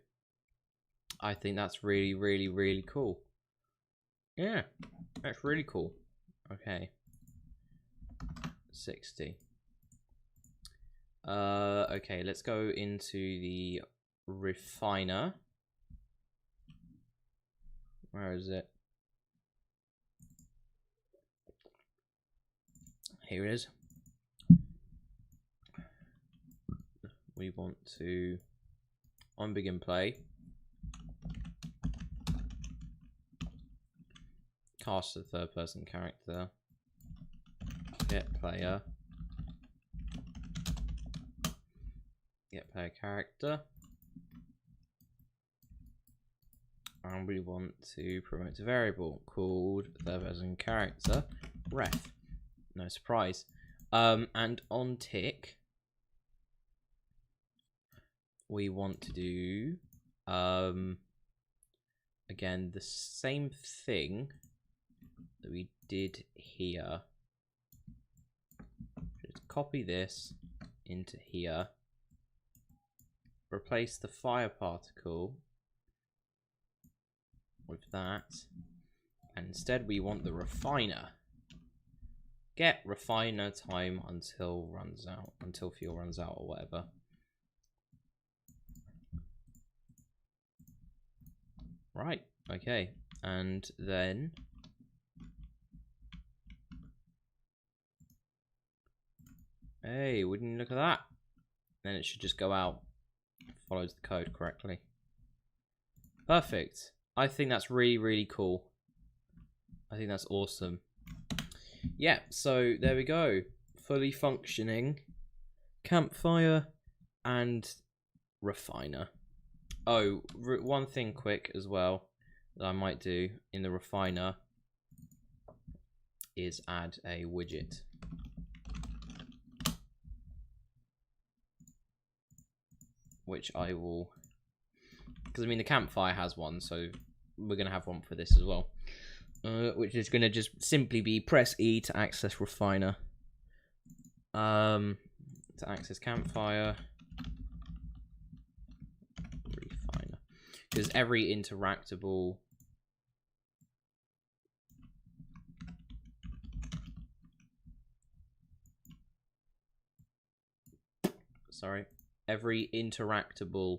I think that's really, really, really cool. Yeah, that's really cool. Okay. 60. Okay, let's go into the refiner. Where is it? Here it is. We want to, on begin play, cast the third person character, get player character, and we want to promote a variable called third person character ref. No surprise. And on tick, we want to do again the same thing that we did here. Just copy this into here. Replace the fire particle with that. And instead we want the refiner. Get refiner time until fuel runs out or whatever. Right, okay. And then hey, wouldn't you look at that? Then it should just go out. Follows the code correctly. Perfect. I think that's really, really cool. I think that's awesome. Yeah, so there we go. Fully functioning campfire and refiner. Oh, one thing quick as well that I might do in the refiner is add a widget. Which I will, because I mean the campfire has one, so we're going to have one for this as well. Which is going to just simply be press E to access refiner. To access campfire. Refiner. Because every interactable every interactable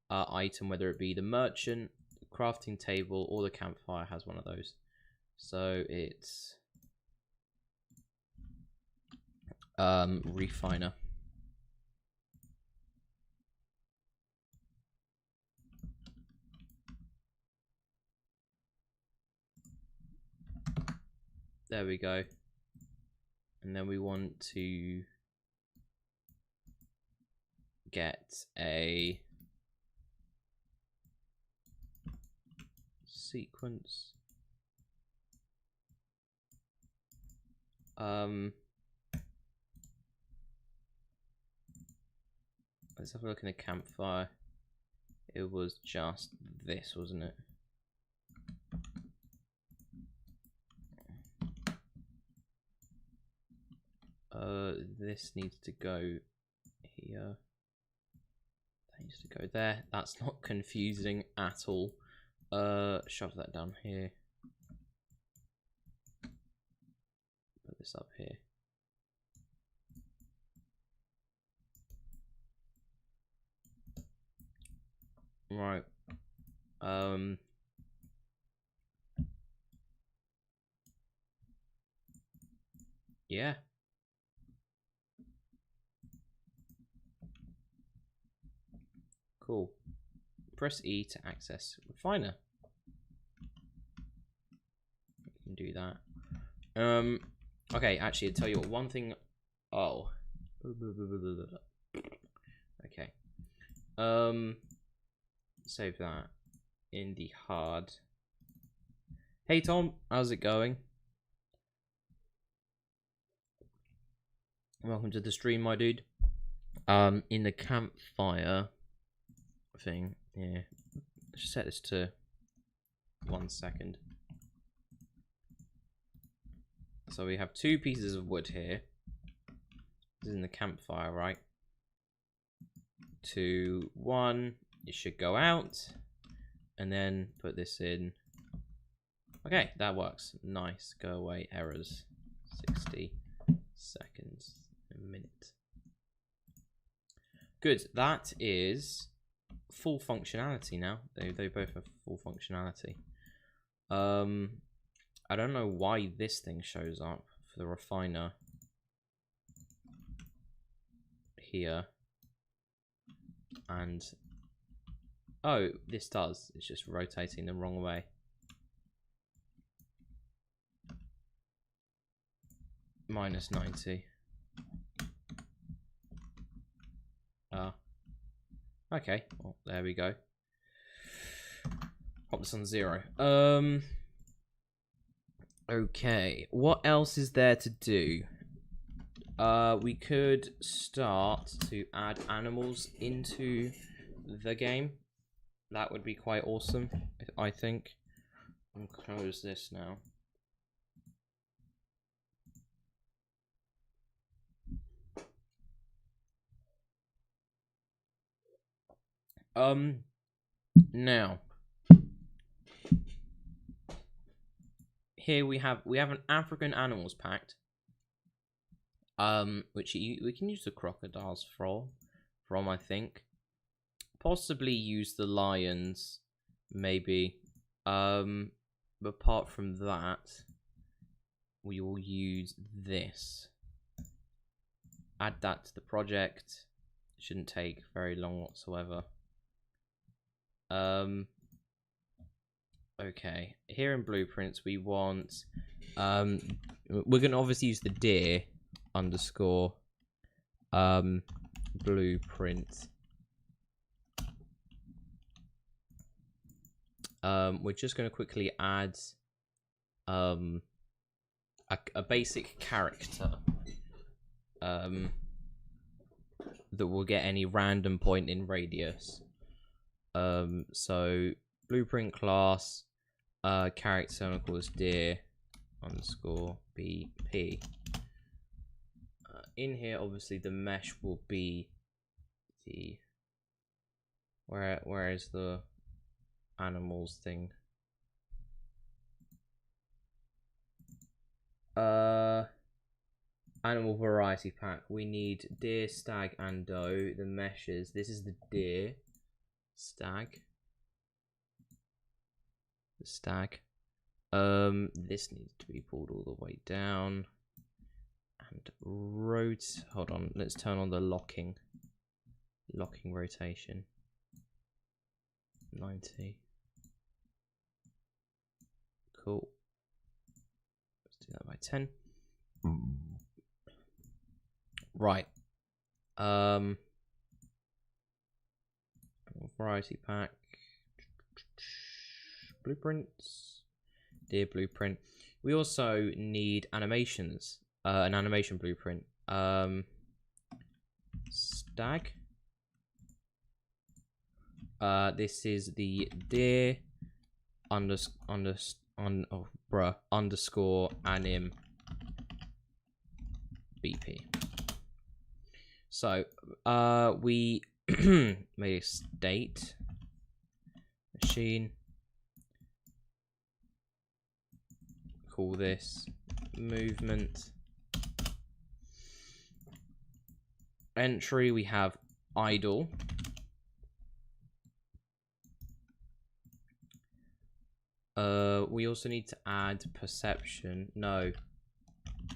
item, whether it be the merchant, the crafting table, or the campfire, has one of those. So it's refiner. There we go. And then we want to get a sequence. Let's have a look in the campfire. It was just this, wasn't it? This needs to go here. That needs to go there. That's not confusing at all. Shove that down here. Put this up here. Right. Yeah. Cool. Press E to access refiner. You can do that. Okay, actually, I'll tell you what, one thing. Oh. Okay. Save that in the hard. Hey Tom, how's it going? Welcome to the stream, my dude. In the campfire thing, yeah. Let's set this to 1 second. So we have 2 pieces of wood here. This is in the campfire, right? 2, 1. It should go out, and then put this in. Okay, that works. Nice. Go away. Errors. 60 seconds. A minute. Good. That is full functionality now. They both have full functionality. I don't know why this thing shows up for the refiner here. And oh, this does. It's just rotating the wrong way. Minus 90. Okay, well, there we go. Pop this on 0. Okay, what else is there to do? We could start to add animals into the game. That would be quite awesome, I think. I'll close this now. Now here we have an African Animals Pact. Which we can use the crocodiles from I think. Possibly use the lions, maybe. But apart from that, we will use this. Add that to the project. Shouldn't take very long whatsoever. Okay. Here in blueprints, we want. We're gonna obviously use the deer underscore blueprint. We're just going to quickly add a basic character that will get any random point in radius. So blueprint class character equals deer underscore BP. In here, obviously, the mesh will be the where is the animals thing? Animal variety pack. We need deer, stag, and doe. The meshes. This is the deer, stag, the stag. This needs to be pulled all the way down. And hold on, let's turn on the locking rotation. 90. Cool. Let's do that by 10. Right. Variety pack. Blueprints. Deer blueprint. We also need animations. An animation blueprint. Stag. This is the deer underscore anim BP. So we made a state machine. Call this movement. Entry, we have idle. We also need to add perception. No.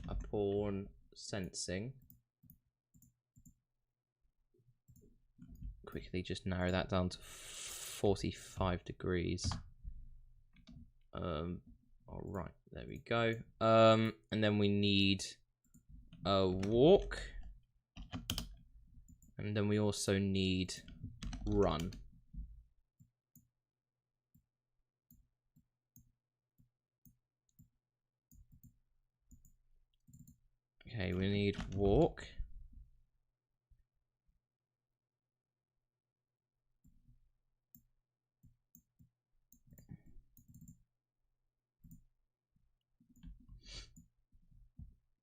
Upon sensing. Quickly just narrow that down to 45 degrees. Alright, there we go. And then we need a walk. And then we also need run. Okay, we need walk.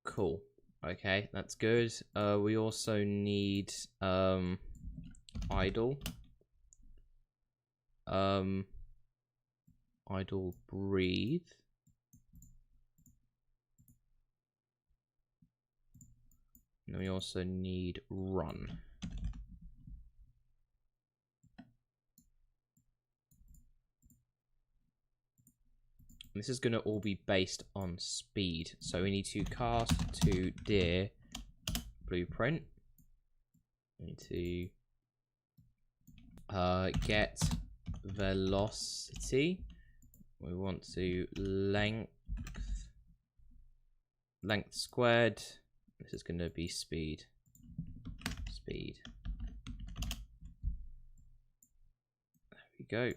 Cool. Okay, that's good. We also need idle. Idle breathe. And we also need run. This is going to all be based on speed. So we need to cast to deer blueprint. We need to get velocity. We want to length squared. This is going to be speed. Speed. There we go.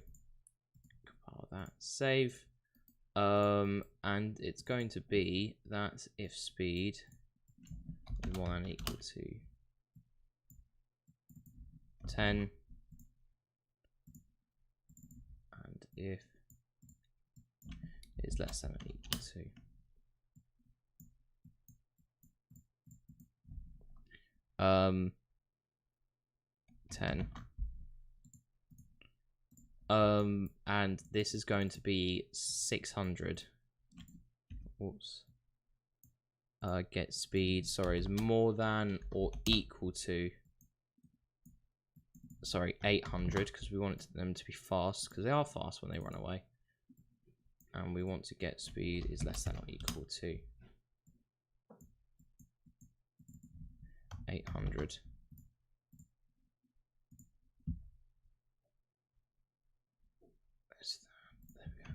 Compile that. Save. And it's going to be that if speed is more than equal to 10, and if it's less than or equal to 10, And this is going to be 600. Oops. Get speed, sorry, is more than or equal to, sorry, 800, because we want them to be fast, because they are fast when they run away. And we want to get speed is less than or equal to 800. There we go.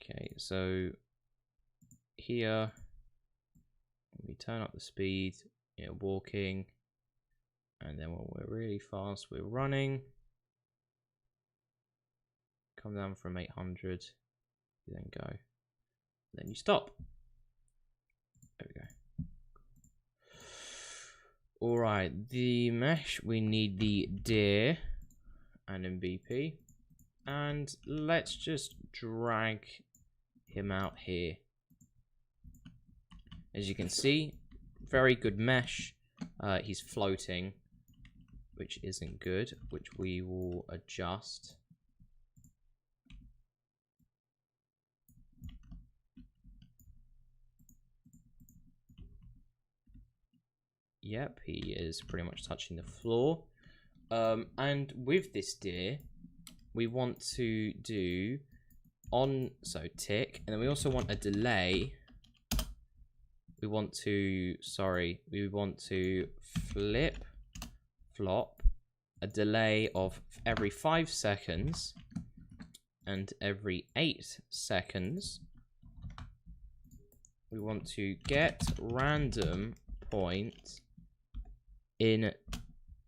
Okay, so here we turn up the speed, walking, and then when we're really fast, we're running. Come down from 800, you then go, then you stop. There we go. All right, the mesh, we need the deer and MVP, and let's just drag him out here. As you can see, very good mesh. He's floating, which isn't good, which we will adjust. Yep, he is pretty much touching the floor. And with this deer, we want to do so tick, and then we also want a delay. We want to flop, a delay of every 5 seconds and every 8 seconds. We want to get random point in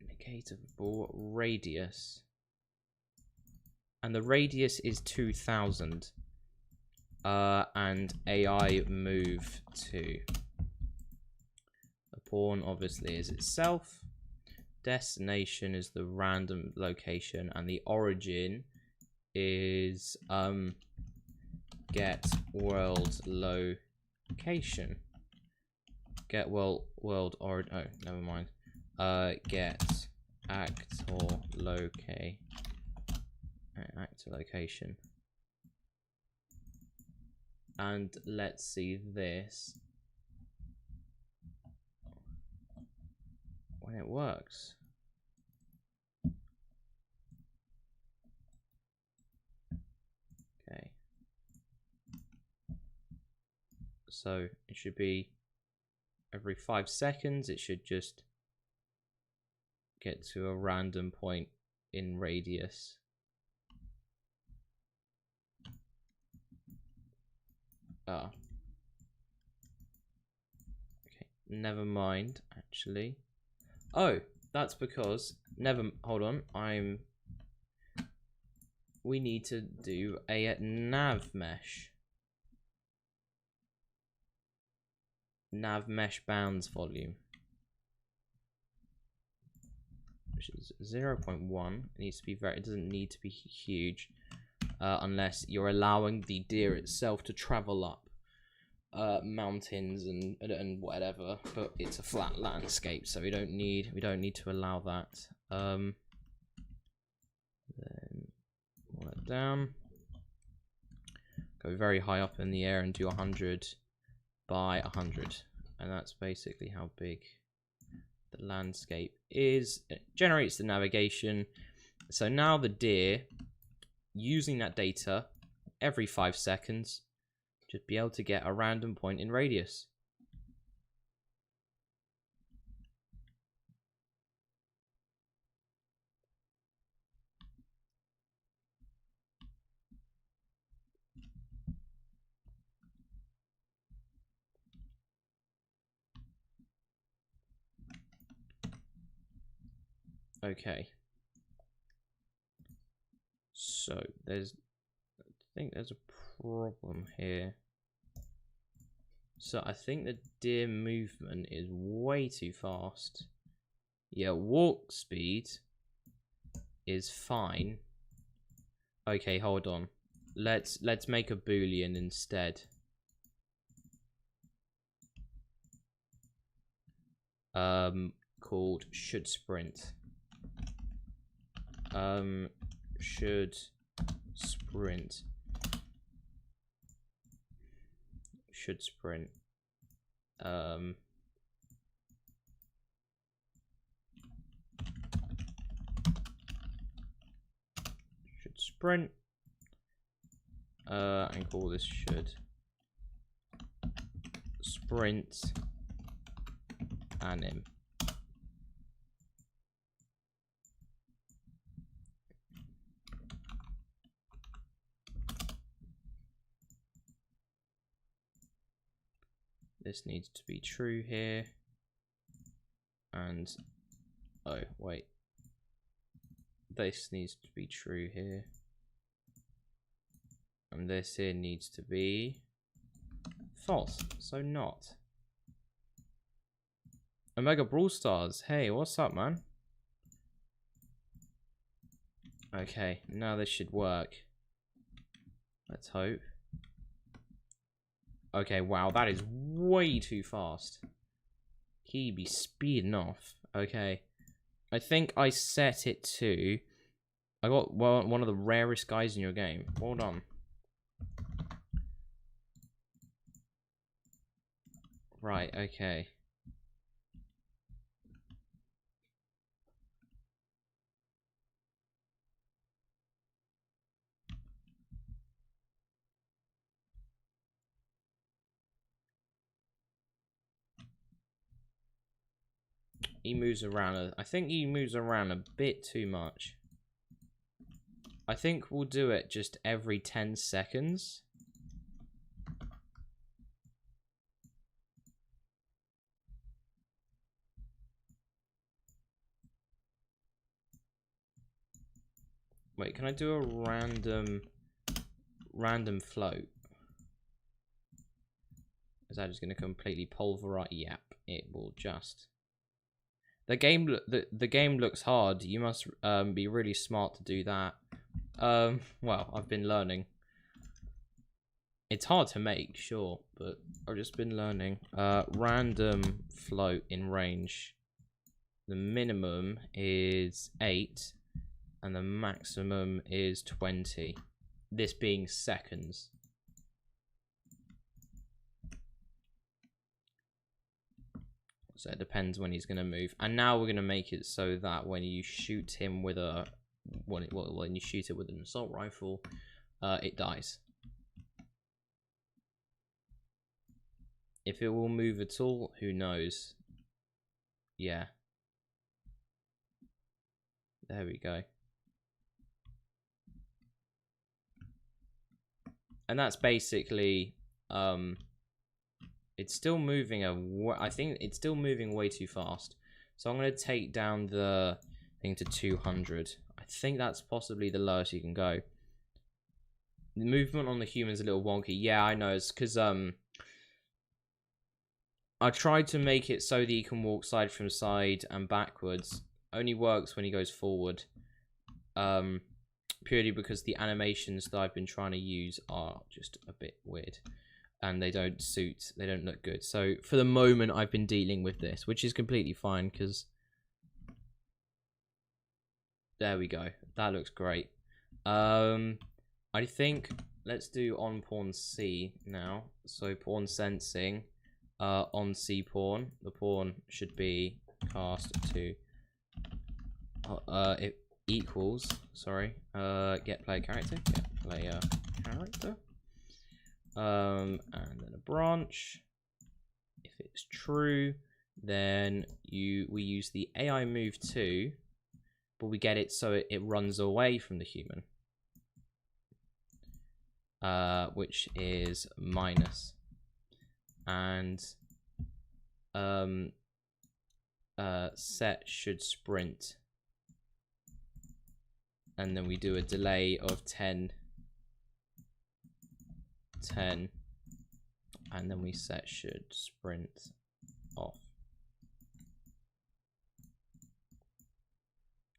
negatable radius, and the radius is 2000. And AI move to. The pawn obviously is itself. Destination is the random location, and the origin is get world location. Get world origin. Oh, never mind. Get actor location. And let's see this when it works. Okay. So it should be every 5 seconds. It should just get to a random point in radius. Okay, never mind, actually. Oh, that's because, hold on, we need to do a nav mesh. Nav mesh bounds volume. Which is 0.1. It needs to be it doesn't need to be huge. Unless you're allowing the deer itself to travel up mountains and whatever, but it's a flat landscape, so we don't need to allow that. Then pull it down, go very high up in the air and do 100 by 100, and that's basically how big the landscape is. It generates the navigation. So now the deer, using that data every 5 seconds, just be able to get a random point in radius. Okay. So I think there's a problem here. So I think the deer movement is way too fast. Yeah, walk speed is fine. Okay, hold on. Let's make a boolean instead. Called should sprint. should sprint. Should sprint. Should sprint. And call this should sprint anim. This needs to be true here. And oh wait. This needs to be true here. And this here needs to be false, so not. Omega Brawl Stars, hey, what's up, man? Okay, now this should work. Let's hope. Okay, wow, that is way too fast. He be speeding off. Okay, I think I set it to. I got one of the rarest guys in your game. Hold on. Right, okay. He moves around. I think he moves around a bit too much. I think we'll do it just every 10 seconds. Wait, can I do a random float? Is that just going to completely pulverize? Yep, it will just. The game looks hard. You must be really smart to do that. Well, I've been learning. It's hard to make, sure, but I've just been learning. Random float in range. The minimum is 8, and the maximum is 20. This being seconds. So it depends when he's going to move. And now we're going to make it so that when you shoot him with a... When you shoot it with an assault rifle, it dies. If it will move at all, who knows? Yeah. There we go. And that's basically... It's still moving I think it's still moving way too fast. So I'm going to take down the thing to 200. I think that's possibly the lowest you can go. The movement on the human's a little wonky. Yeah, I know. It's because I tried to make it so that he can walk side from side and backwards. Only works when he goes forward. Purely because the animations that I've been trying to use are just a bit weird. And they don't suit, they don't look good. So for the moment, I've been dealing with this, which is completely fine because there we go. That looks great. I think let's do on pawn C now. So pawn sensing, on C pawn. The pawn should be cast to it equals. Sorry. Get player character. Get player character. And then a branch. If it's true, then we use the AI move to, but we get it so it runs away from the human, which is minus, and set should sprint, and then we do a delay of 10, and then we set should sprint off.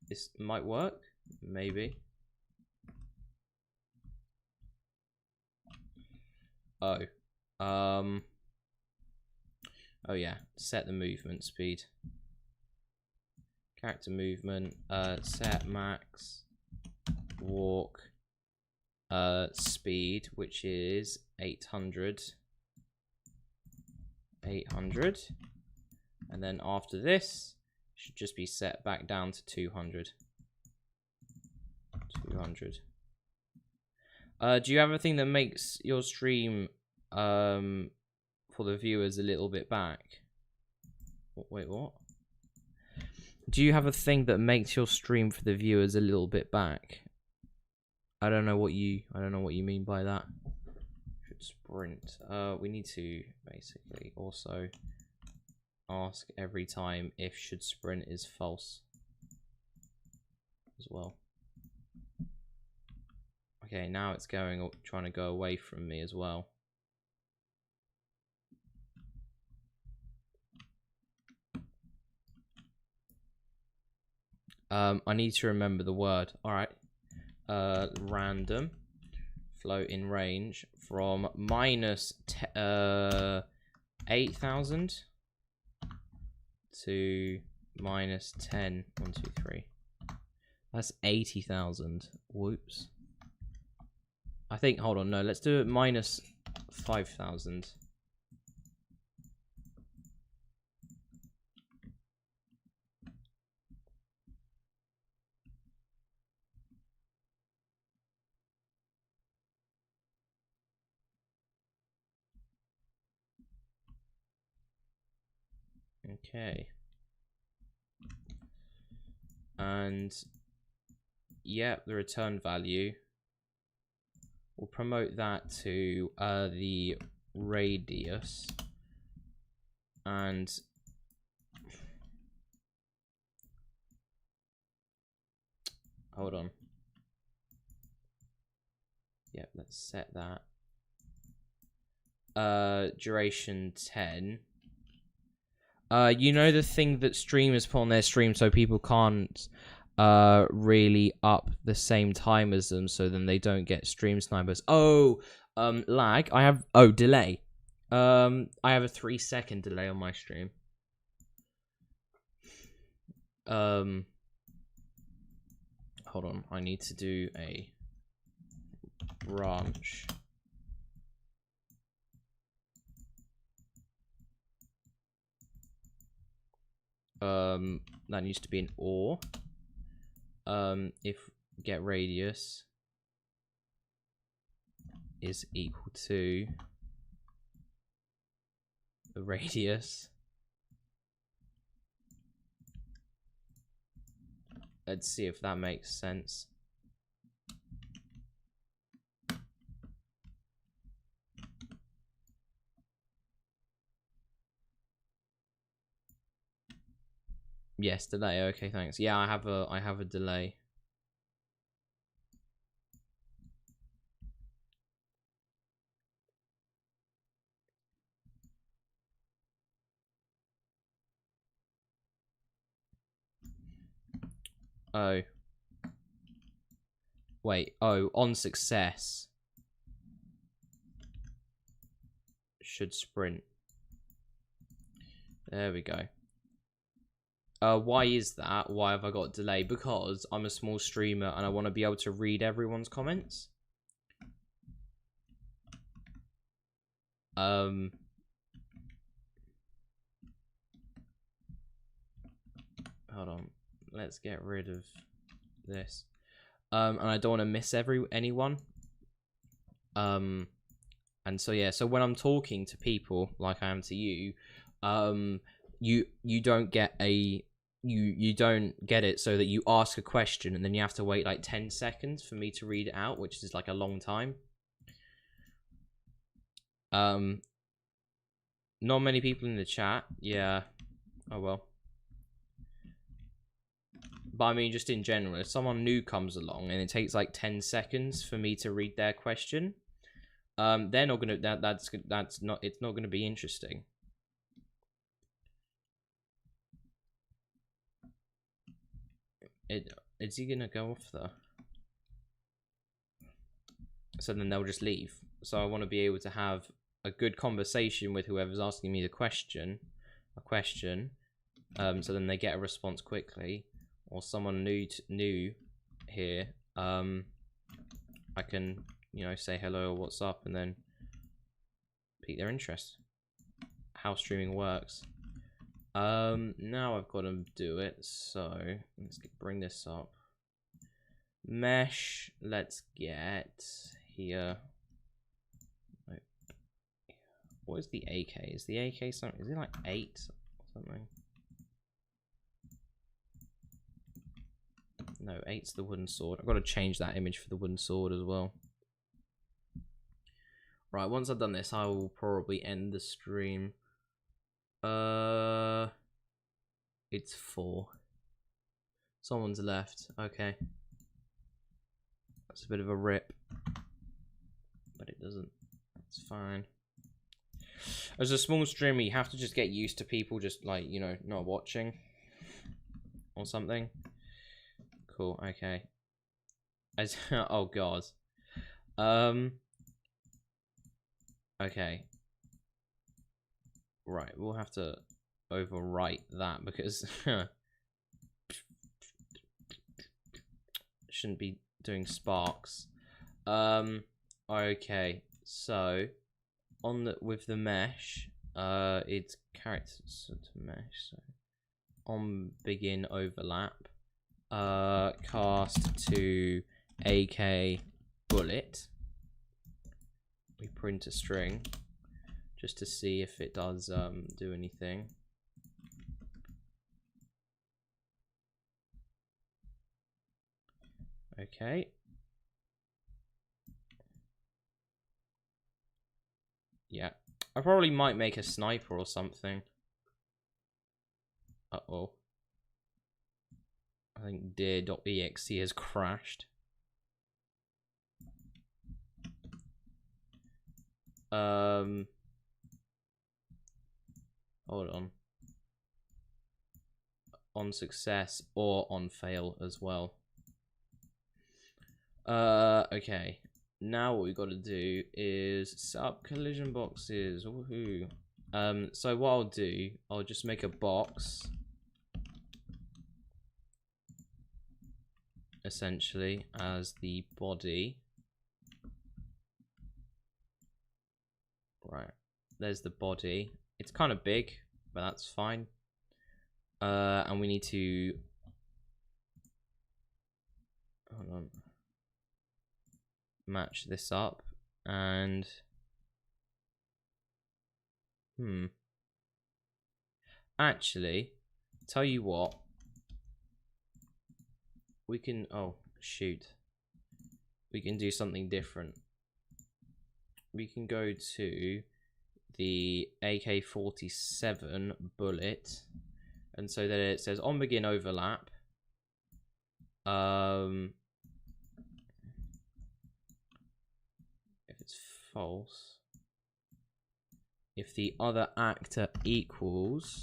This might work, maybe. Oh yeah, set the movement speed. Character movement, set max walk speed, which is 800. And then after this, should just be set back down to 200. Do you have a thing that makes your stream for the viewers a little bit back? Wait, what? Do you have a thing that makes your stream for the viewers a little bit back? I don't know what you mean by that. Should sprint. We need to basically also ask every time if should sprint is false as well. Okay, now it's trying to go away from me as well. I need to remember the word. All right. Random float in range from minus 8,000 to minus 10. 1, 2, 3. That's 80,000. Whoops. I think. Hold on. No. Let's do it minus 5,000. Okay. And yeah, the return value, we'll promote that to the radius, and hold on. Yep, let's set that. Duration 10. You know the thing that streamers put on their stream so people can't really up the same time as them, so then they don't get stream snipers. Oh, lag. Delay. I have a 3-second delay on my stream. Hold on, I need to do a branch. That needs to be an OR. If get radius is equal to the radius. Let's see if that makes sense. Yes, delay. Okay, thanks. Yeah, I have a delay. Oh. Wait. Oh, on success should sprint. There we go. Why is that? Why have I got delay? Because I'm a small streamer and I want to be able to read everyone's comments. Hold on. Let's get rid of this. And I don't want to miss anyone. And so yeah, so when I'm talking to people like I am to you, you don't get you don't get it so that you ask a question and then you have to wait like 10 seconds for me to read it out, which is like a long time. Not many people in the chat. Yeah. Oh well. But I mean, just in general, if someone new comes along and it takes like 10 seconds for me to read their question, they're not gonna. It's not gonna be interesting. Is he gonna go off though? So then they'll just leave. So I want to be able to have a good conversation with whoever's asking me the question, so then they get a response quickly, or someone new here I can, you know, say hello or what's up and then pique their interest. How streaming works. Now I've got to do it, so let's bring this up. Mesh, let's get here. What is the AK? Is the AK something? Is it like 8 or something? No, 8's the wooden sword. I've got to change that image for the wooden sword as well. Right, once I've done this, I will probably end the stream. It's 4. Someone's left. Okay. That's a bit of a rip. But it doesn't. It's fine. As a small streamer, you have to just get used to people just, like, you know, not watching. Or something. Cool, okay. As oh god. Okay. Right, we'll have to overwrite that because shouldn't be doing sparks. Okay, so on the with the mesh, it's characters to mesh. So on begin overlap, cast to AK bullet. We print a string just to see if it does do anything. Okay. Yeah. I probably might make a sniper or something. Uh-oh. I think deer.exe has crashed. Hold on. On success or on fail as well. Okay. Now what we've got to do is set up collision boxes. Woohoo. So what I'll do, I'll just make a box. Essentially, as the body. Right. There's the body. It's kind of big, but that's fine. And we need to... Hold on. Match this up and actually tell you what, we can we can do something different. We can go to the AK-47 bullet, and so that it says on begin overlap, false. If the other actor equals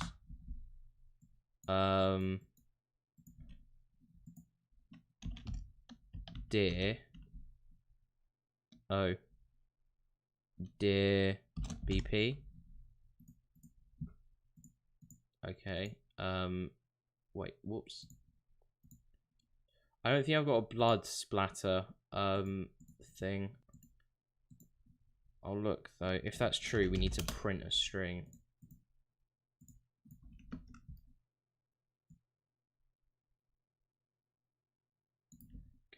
dear BP. Okay. Wait, whoops. I don't think I've got a blood splatter thing. I'll look though. If that's true, we need to print a string.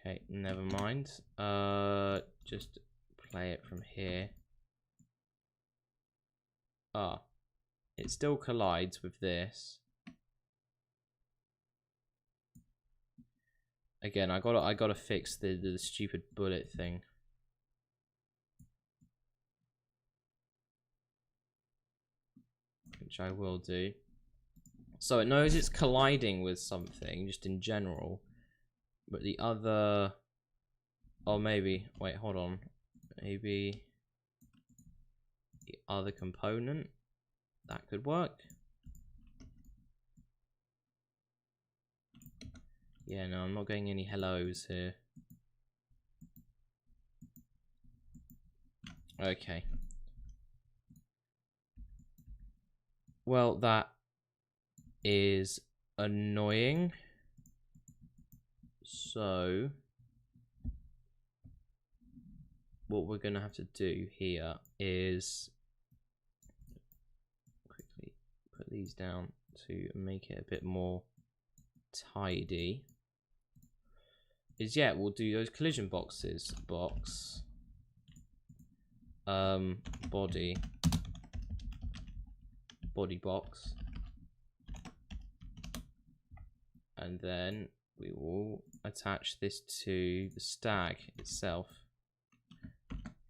Okay, never mind. Just play it from here. Ah, it still collides with this. Again, I gotta fix the stupid bullet thing. Which I will do. So it knows it's colliding with something, just in general. But the other... Oh, maybe... Wait, hold on. Maybe... the other component? That could work. Yeah, no, I'm not getting any hellos here. Okay. Well, that is annoying. So, what we're going to have to do here is quickly put these down to make it a bit more tidy. Is we'll do those collision boxes. Box body box, and then we will attach this to the stag itself.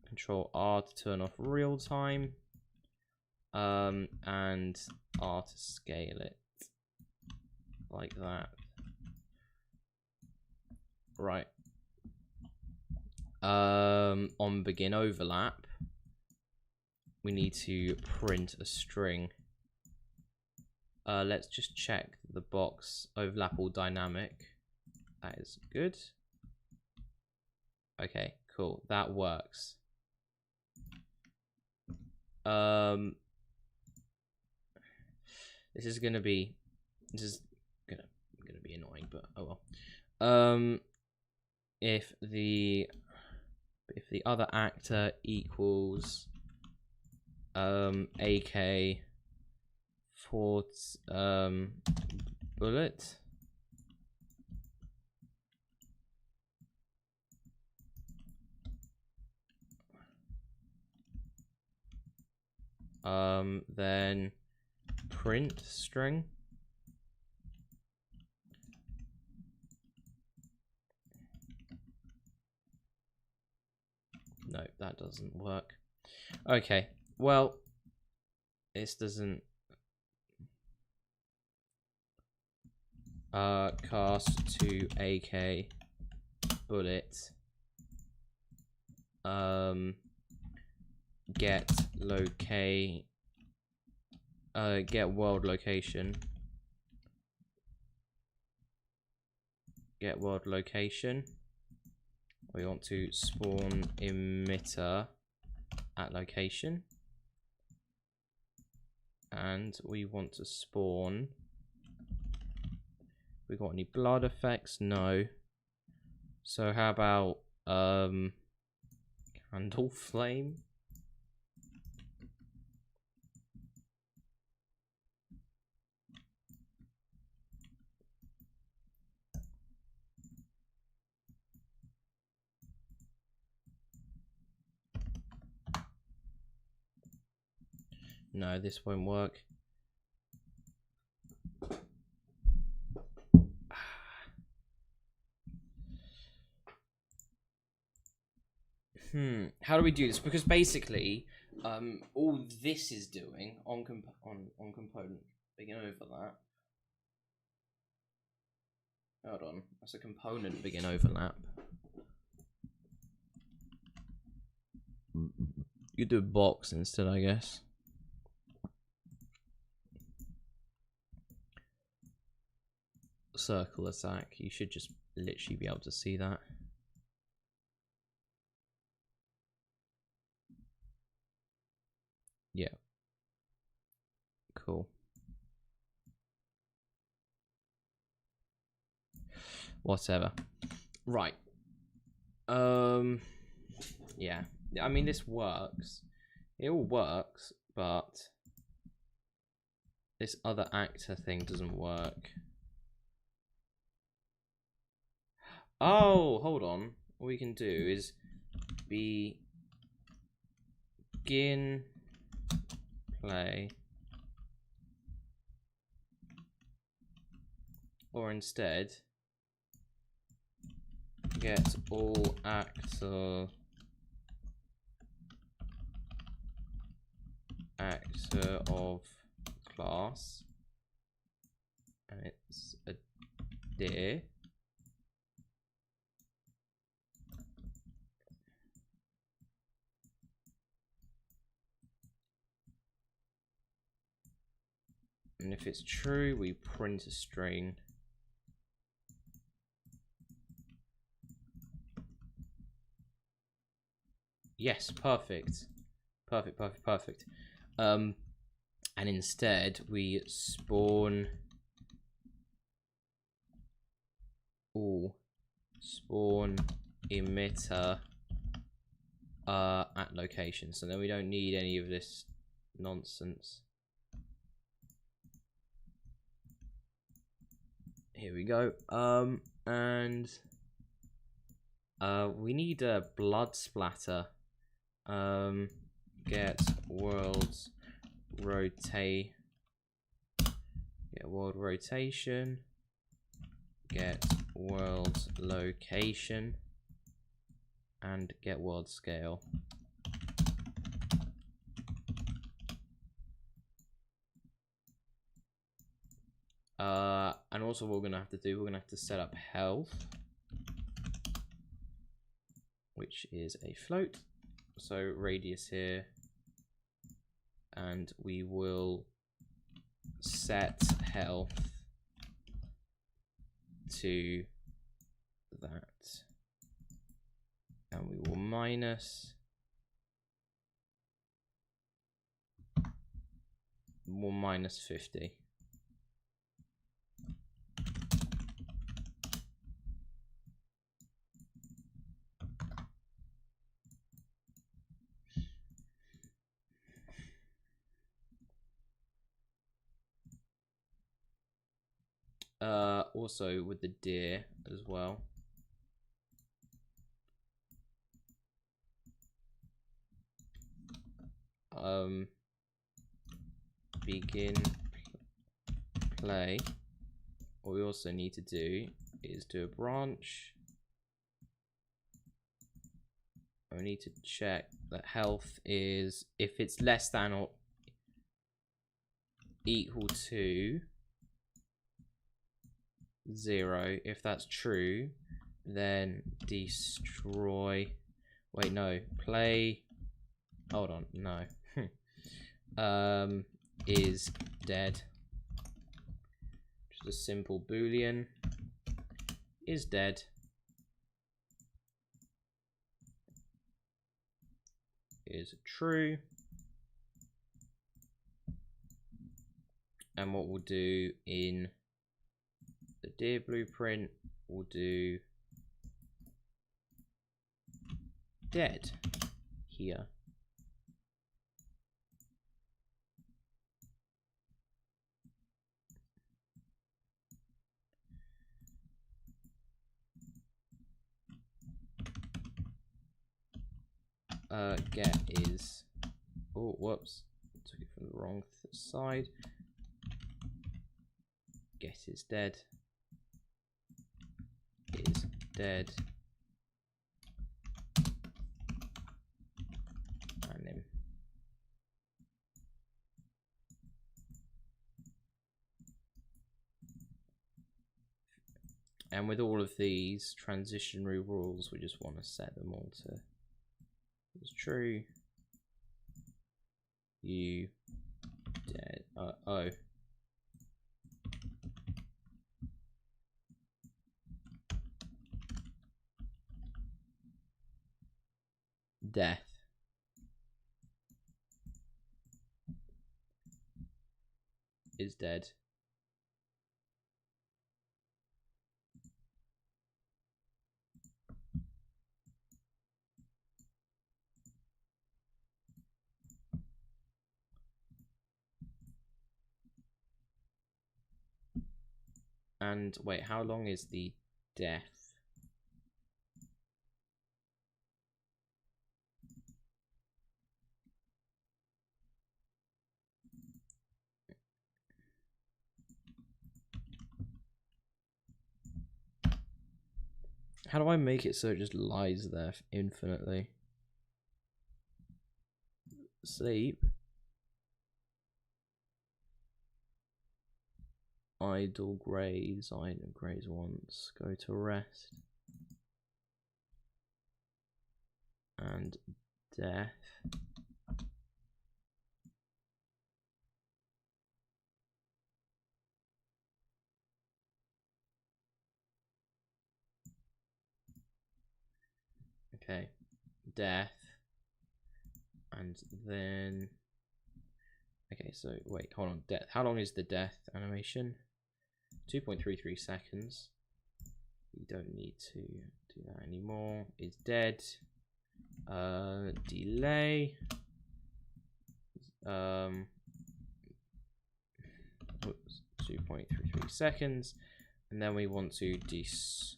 Control R to turn off real time, and R to scale it like that. Right. On begin overlap, we need to print a string. Let's just check the box overlap all dynamic. That is good. Okay, cool. That works. This is gonna be annoying, but oh well. If the other actor equals AK for bullet, then print string. No, that doesn't work. Okay, well, this doesn't cast to AK bullet get world location, we want to spawn emitter at location, and we want to spawn, we got any blood effects? No. So how about candle flame? No, this won't work. How do we do this? Because basically, all this is doing on component begin overlap. Hold on, that's a component begin overlap. You do box instead, I guess. Circle attack. You should just literally be able to see that. Yeah. Cool. Whatever. Right. Yeah. I mean, this works. It all works, but this other actor thing doesn't work. Oh, hold on. What we can do is begin play, or instead get all actor of class, and it's a dir. And if it's true, we print a string. Yes, perfect. Perfect. And instead we spawn emitter at location. So then we don't need any of this nonsense. Here we go. And we need a blood splatter. Get world's rotate. Get world rotation. Get world location. And get world scale. And also what we're gonna have to do, we're gonna have to set up health, which is a float. So radius here, and we will set health to that, and we will minus 50. Also with the deer as well. Begin play. What we also need to do is do a branch. We need to check that health is, if it's less than or equal to 0. If that's true, then destroy. Wait, no. Play. Hold on. No. Is dead. Just a simple boolean. Is dead. Is true. And what we'll do in the deer blueprint, we'll do dead here. Get is, oh whoops, took it from the wrong side. Get is dead. Is dead. And him. And with all of these transitionary rules, we just want to set them all to is true. You dead. Oh. Death. Is dead. And wait, how long is the death? How do I make it so it just lies there infinitely? Sleep. Idle graze once, go to rest. And death. Okay, death. And then, okay, so wait, hold on, death. How long is the death animation? 2.33 seconds. We don't need to do that anymore. Is dead. Delay. 2.33 seconds, and then we want to destroy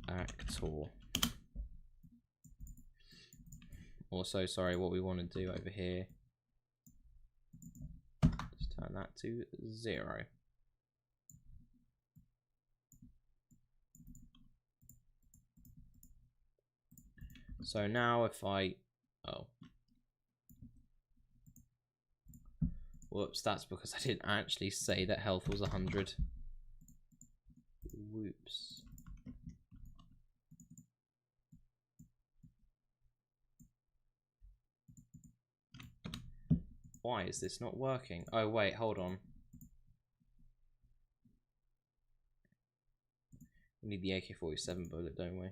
actor. Also, sorry, what we want to do over here is turn that to 0. So now if I, whoops, that's because I didn't actually say that health was 100. Whoops. Why is this not working? Oh wait, hold on. We need the AK-47 bullet, don't we?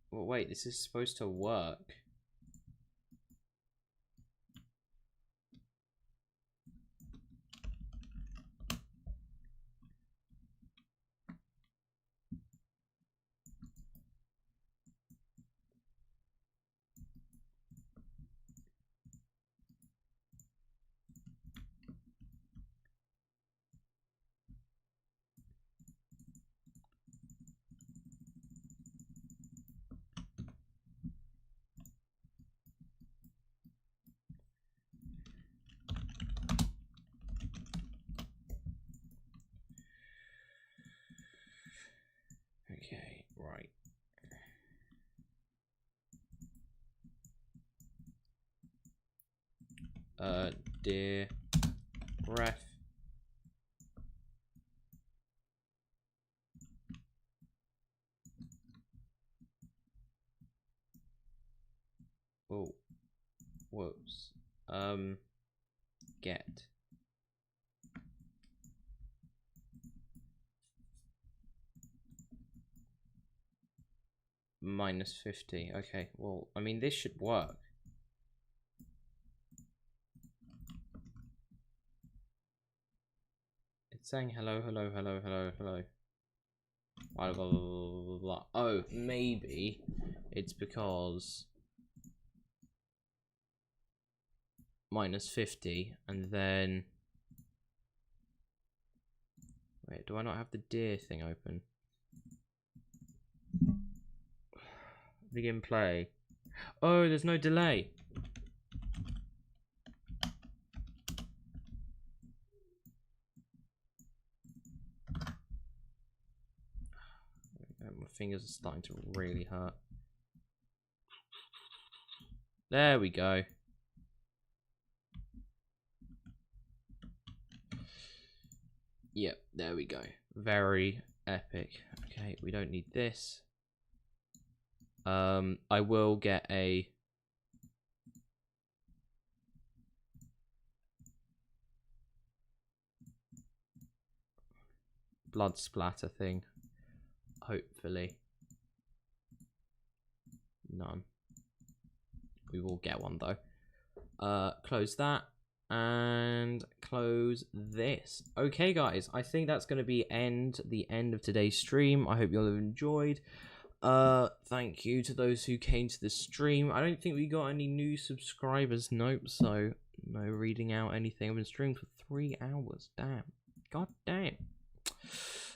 Well, wait, this is supposed to work. Okay, right. Dear ref. Oh, whoops. Get. -50. Okay, well, I mean, this should work. It's saying hello, hello, hello, hello, hello. Blah, blah, blah, blah, blah. Oh, maybe it's because -50 and then wait, do I not have the deer thing open? Begin play. Oh, there's no delay. My fingers are starting to really hurt. There we go. Yep, there we go. Very epic. Okay, we don't need this. I will get a blood splatter thing. Hopefully. None. We will get one though. Close that and close this. Okay guys, I think that's going to be the end of today's stream. I hope you all have enjoyed. Thank you to those who came to the stream. I don't think we got any new subscribers. Nope, so no reading out anything. I've been streaming for 3 hours. Damn. God damn.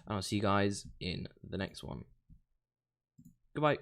And I'll see you guys in the next one. Goodbye.